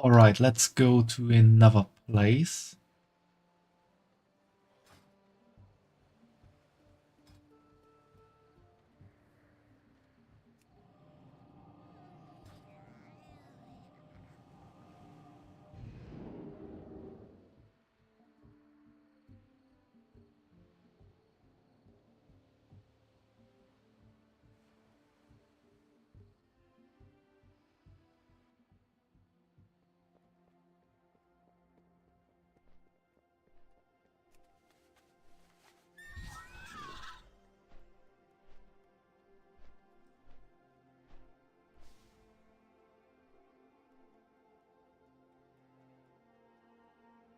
Alright, let's go to another place.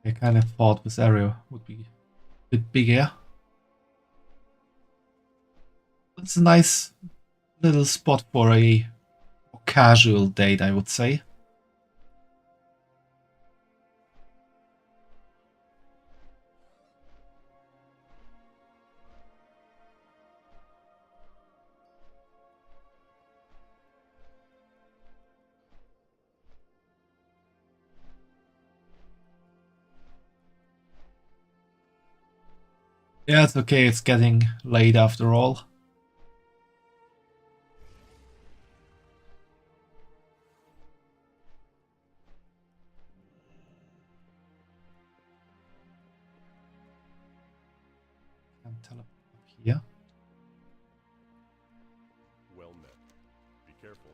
I kind of thought this area would be a bit bigger. It's a nice little spot for a casual date, I would say. Yeah, it's okay, it's getting late after all. Can teleport up here. Well met. Be careful.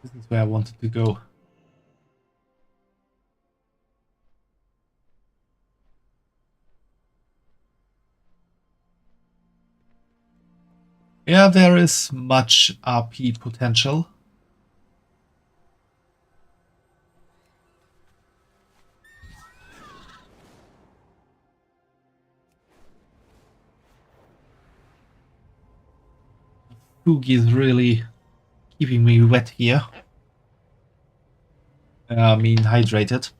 This is where I wanted to go. Yeah, there is much RP potential. Spooky is really keeping me wet here. I mean, hydrated.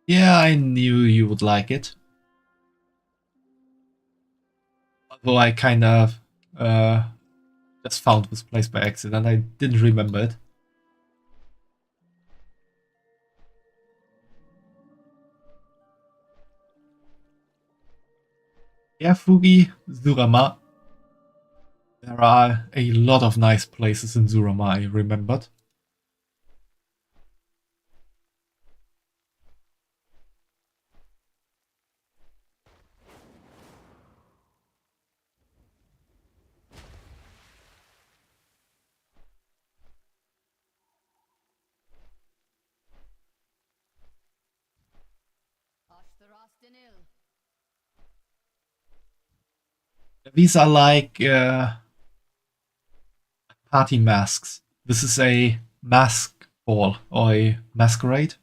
Yeah, I knew you would like it. Although I kind of just found this place by accident. I didn't remember it. Yeah, Fugi, Zurama. There are a lot of nice places in Zurama, I remembered. These are like party masks. This is a mask ball or a masquerade.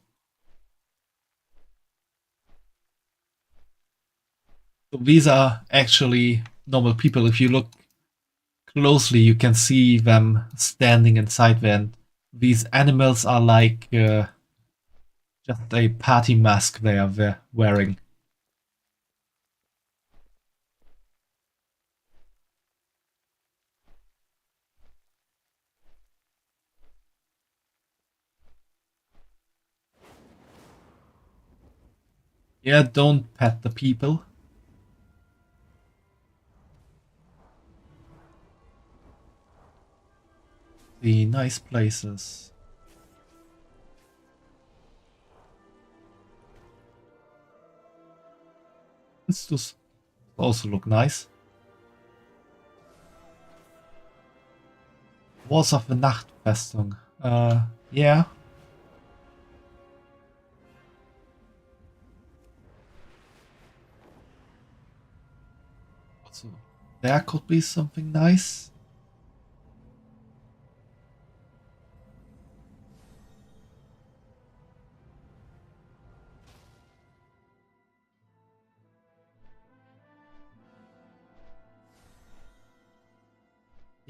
So these are actually normal people. If you look closely, you can see them standing inside there. And these animals are like just a party mask they are wearing. Yeah, don't pet the people. The nice places. This does also look nice. Walls of the Nachtfestung. Yeah. Also, there could be something nice.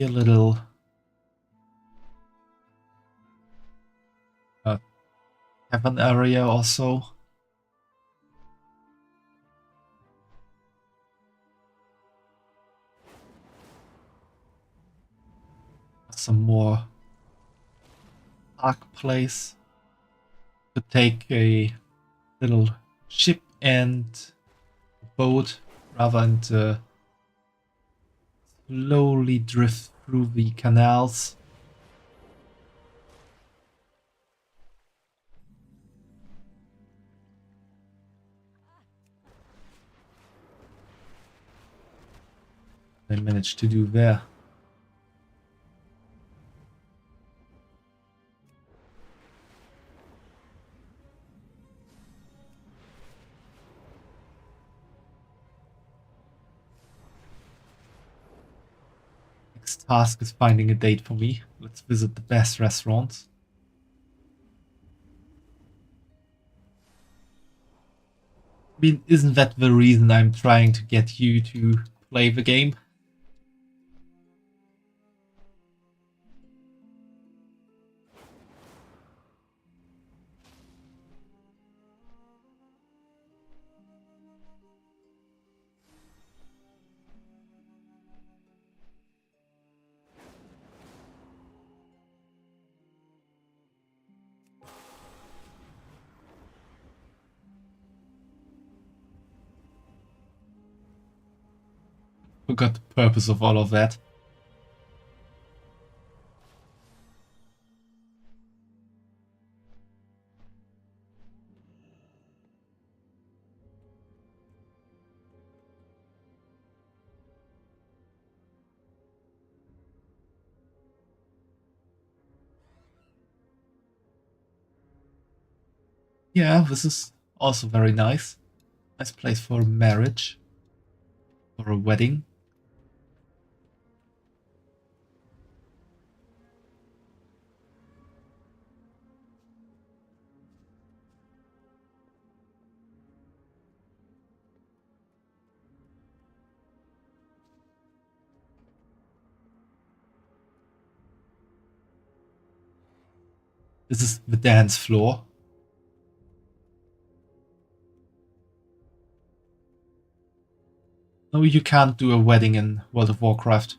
A little cabin area also. Some more park place. To take a little ship and boat rather than slowly drift through the canals. I managed to do there. Next task is finding a date for me. Let's visit the best restaurants. I mean, isn't that the reason I'm trying to get you to play the game? Forgot the purpose of all of that. Yeah, this is also very nice. Nice place for a marriage. Or a wedding. This is the dance floor. No, you can't do a wedding in World of Warcraft.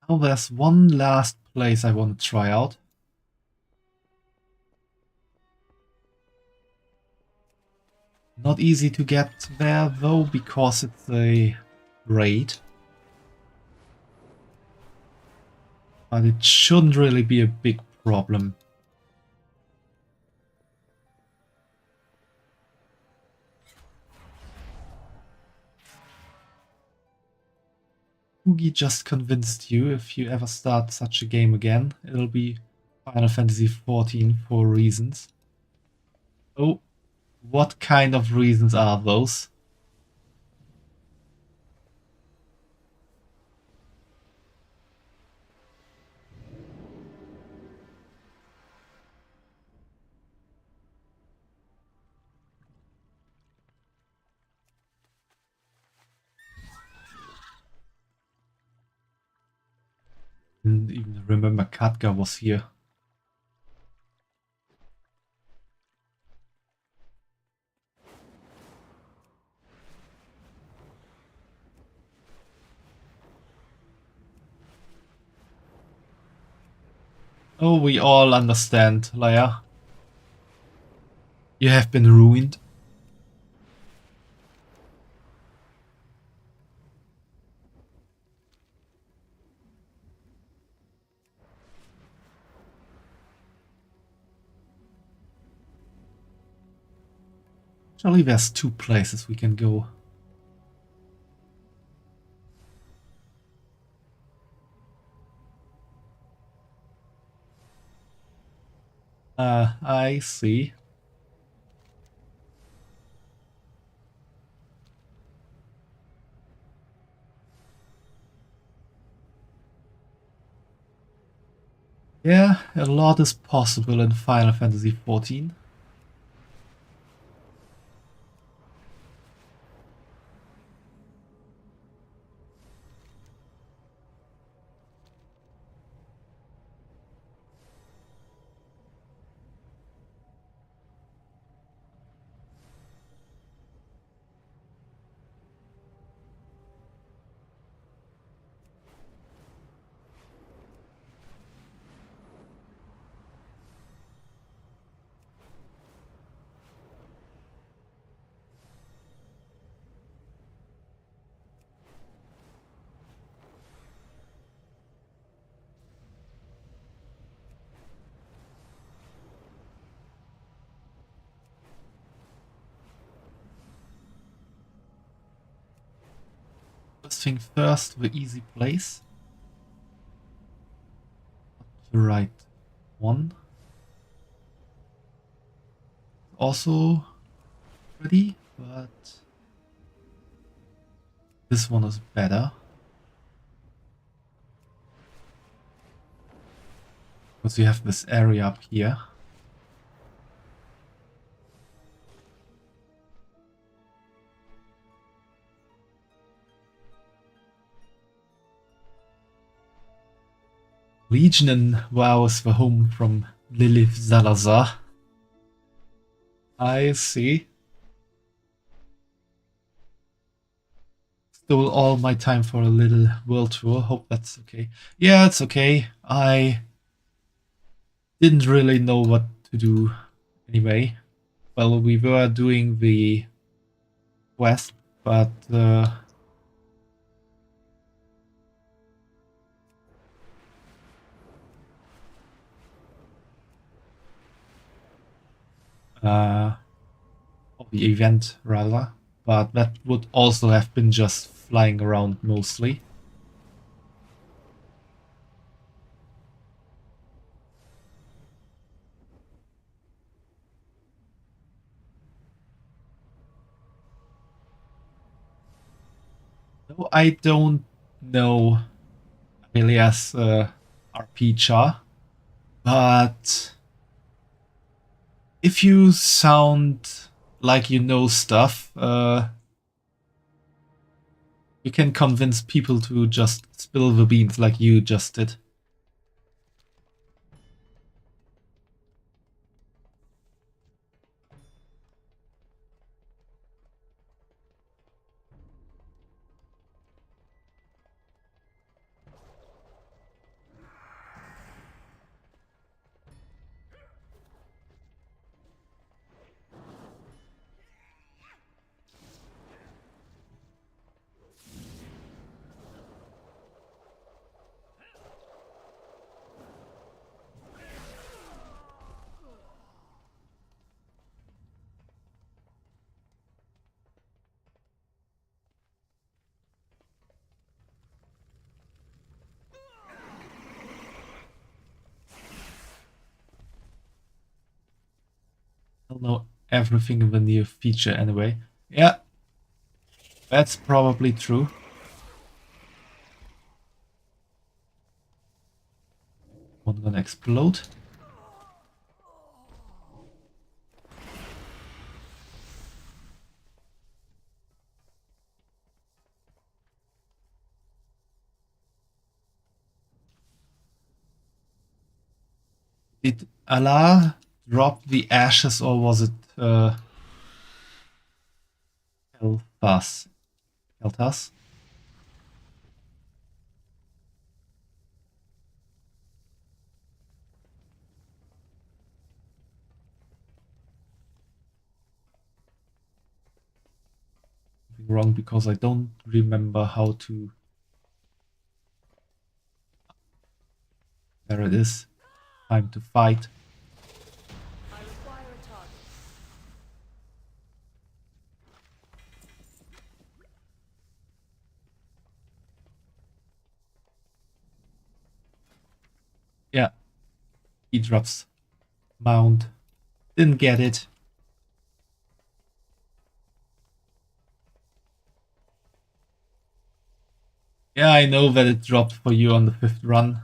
Now there's one last place I want to try out. Not easy to get there though, because it's a raid. But it shouldn't really be a big problem. Oogie just convinced you. If you ever start such a game again, it'll be Final Fantasy XIV for reasons. Oh, what kind of reasons are those? remember Katka was here. Oh, we all understand, Leia. You have been ruined. Actually, there's 2 places we can go. I see. Yeah, a lot is possible in Final Fantasy XIV. First thing first, the easy place. The right one. Also pretty, but this one is better. Because you have this area up here. Legion and WoW is the home from Lilith Salazar. I see. Stole all my time for a little world tour. Hope that's okay. Yeah, it's okay. I didn't really know what to do anyway. Well, we were doing the quest, but of the event rather, but that would also have been just flying around mostly. No, I don't know Amelia's RP char, but if you sound like you know stuff, you can convince people to just spill the beans like you just did. I'll know everything in the new feature anyway. Yeah, that's probably true. One gonna explode. Did Allah drop the ashes or was it Kel'Thas? Kel'Thas? Wrong because I don't remember how to. There it is. Time to fight. I require a target. Yeah. He drops mount. Didn't get it. Yeah, I know that it dropped for you on the 5th run.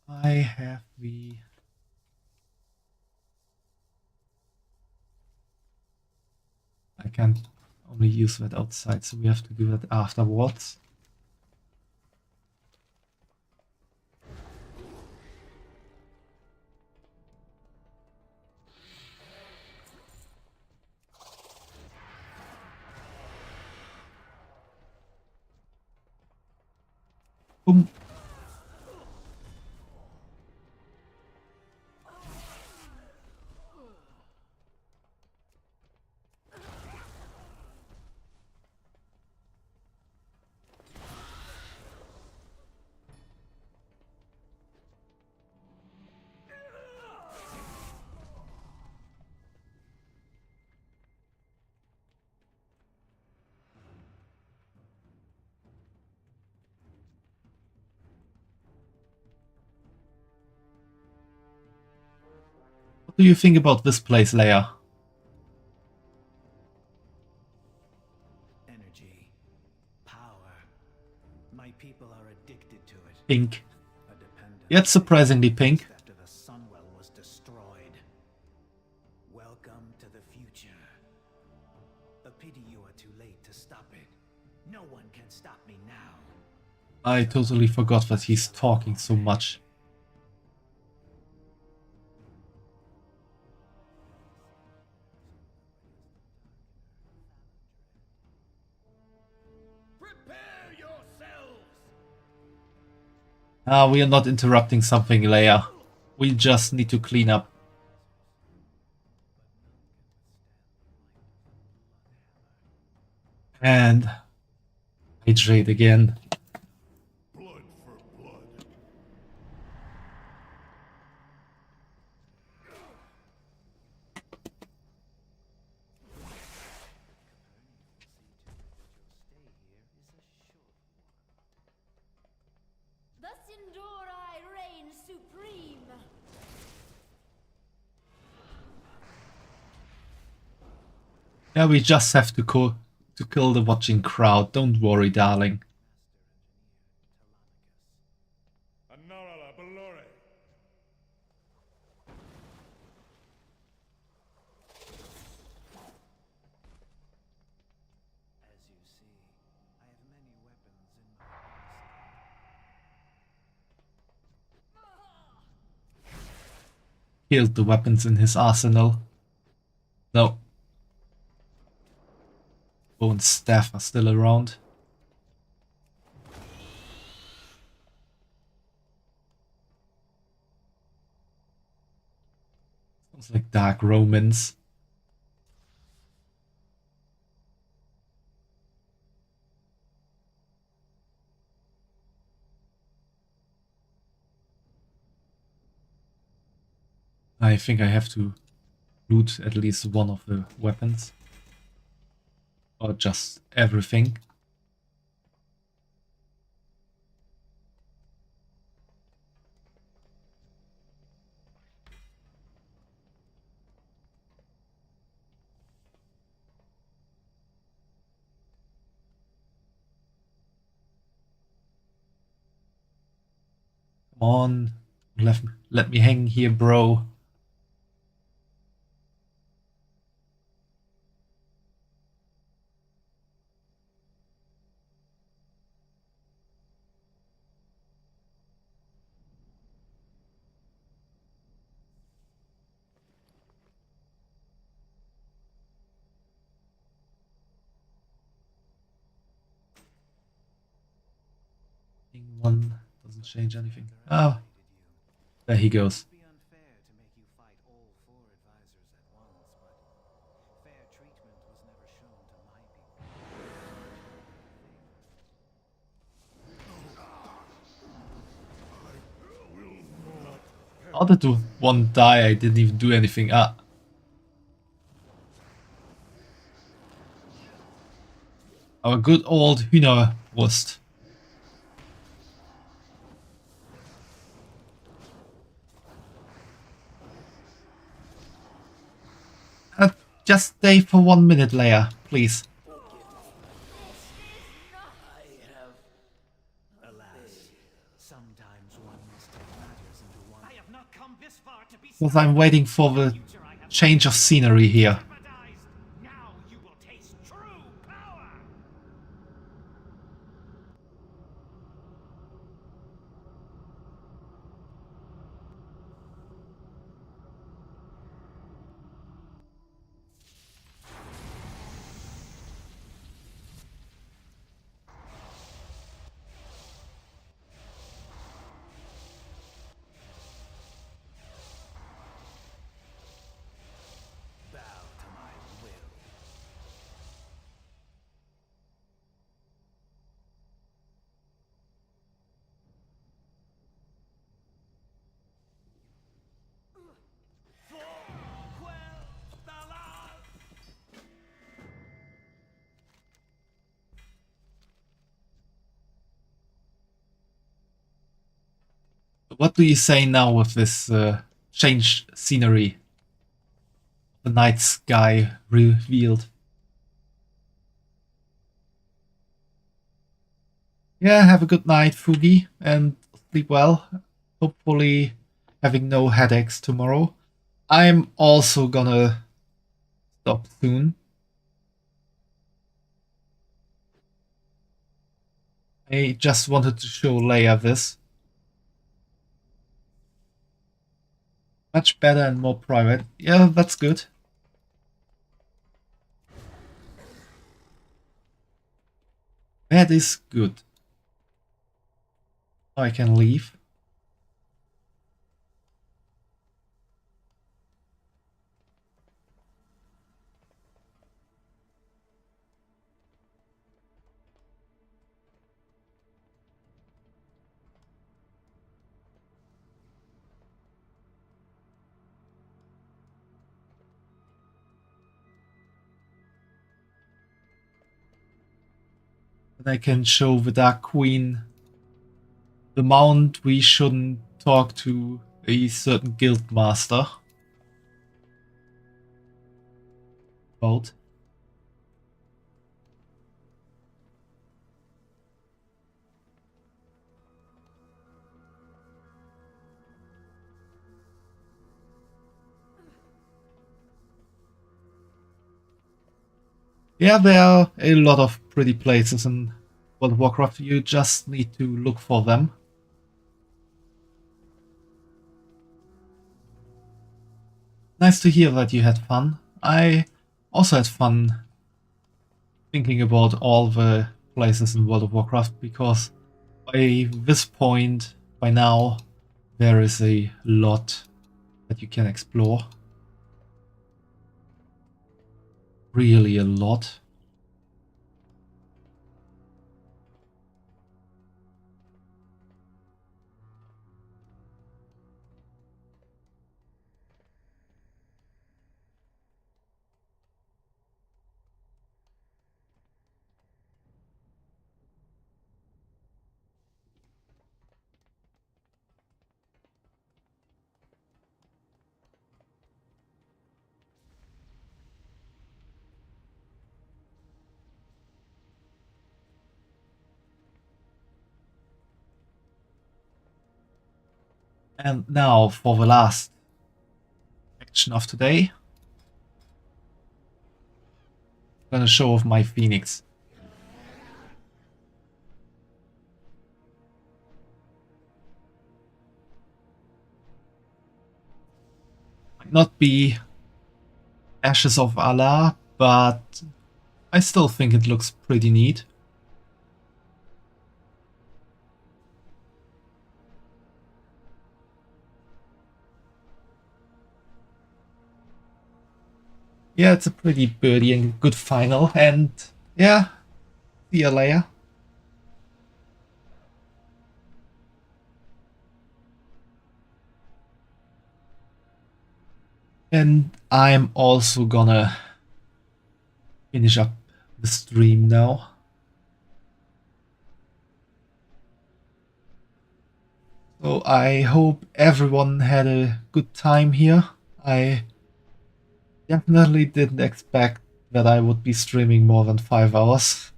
I have the... I can't only use that outside, so we have to do that afterwards. Boom. What do you think about this place, Leia? Energy. Power. My people are addicted to it. Pink. A dependence Yeah, it's surprisingly pink. after the Sunwell was destroyed. Welcome to the future. A pity you are too late to stop it. No one can stop me now. I totally forgot that he's talking so much. Prepare yourselves! We are not interrupting something, Leia. We just need to clean up. And hydrate again. Blood for blood. Thus endure I reign supreme. Yeah, we just have to kill the watching crowd. Don't worry, darling. Anara Balore. As you see, I have many weapons in my arsenal. Killed the weapons in his arsenal. No. Bow and staff are still around. Sounds like Dark Romans. I think I have to loot at least one of the weapons. Or just everything. Come on. Let me hang here, bro. Doesn't change anything. Oh, there he goes. It would be unfair to make you fight all 4 advisors at once, but fair treatment was never shown to my people. How did one die? I didn't even do anything. Ah. Our good old Hühnerwurst. Just stay for 1 minute, Leia, please. Alas, sometimes one must take matters into one. I have not come this far to be Because I'm waiting for the change of scenery here. Now you will taste true power. Bow to my will. What do you say now with this changed scenery? The night sky revealed. Yeah, have a good night, Fugi, and sleep well. Hopefully having no headaches tomorrow. I'm also gonna stop soon. I just wanted to show Leia this. Much better and more private. Yeah, that's good. That is good. Now I can leave. And I can show the Dark Queen the mount we shouldn't talk to a certain guild master about. Yeah, there are a lot of pretty places in World of Warcraft. You just need to look for them. Nice to hear that you had fun. I also had fun thinking about all the places in World of Warcraft, because by this point, by now, there is a lot that you can explore. Really a lot. And now for the last action of today. I'm gonna show off my Phoenix. Might not be Ashes of Allah, but I still think it looks pretty neat. yeah, it's a pretty birdie and good final. And yeah, see you later. And I'm also gonna finish up the stream now. So I hope everyone had a good time here. I definitely didn't expect that I would be streaming more than 5 hours.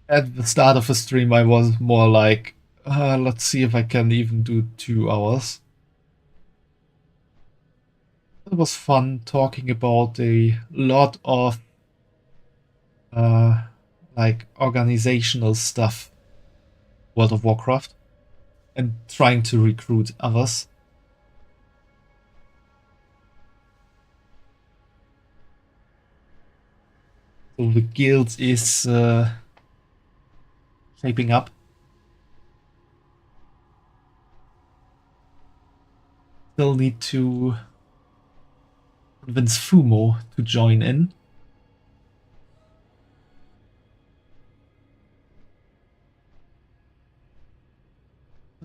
At the start of the stream I was more like, let's see if I can even do 2 hours. It was fun talking about a lot of like organizational stuff, World of Warcraft, and trying to recruit others. So the guild is shaping up. Still need to convince Fumo to join in.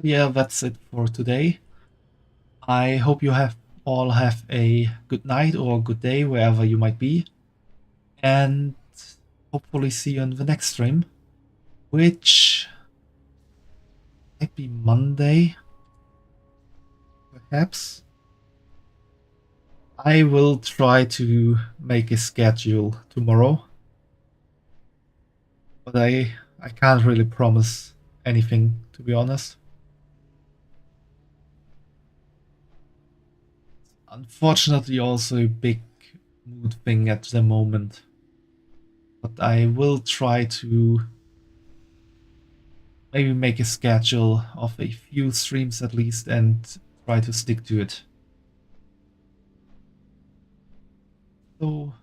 Yeah, that's it for today. I hope you all have a good night or good day wherever you might be, and hopefully see you in the next stream, which might be Monday, perhaps. I will try to make a schedule tomorrow, but I can't really promise anything, to be honest. Unfortunately, also a big mood thing at the moment. But I will try to maybe make a schedule of a few streams at least and try to stick to it. So,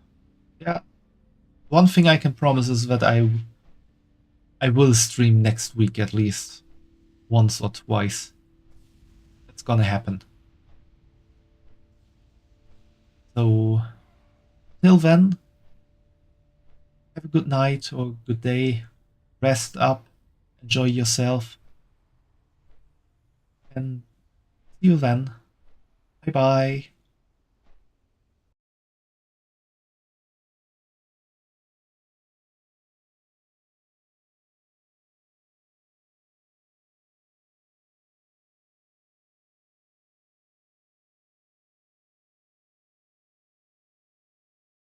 yeah. One thing I can promise is that I will stream next week at least once or twice. It's gonna happen. So, till then, have a good night or good day. Rest up, enjoy yourself, and see you then. Bye bye.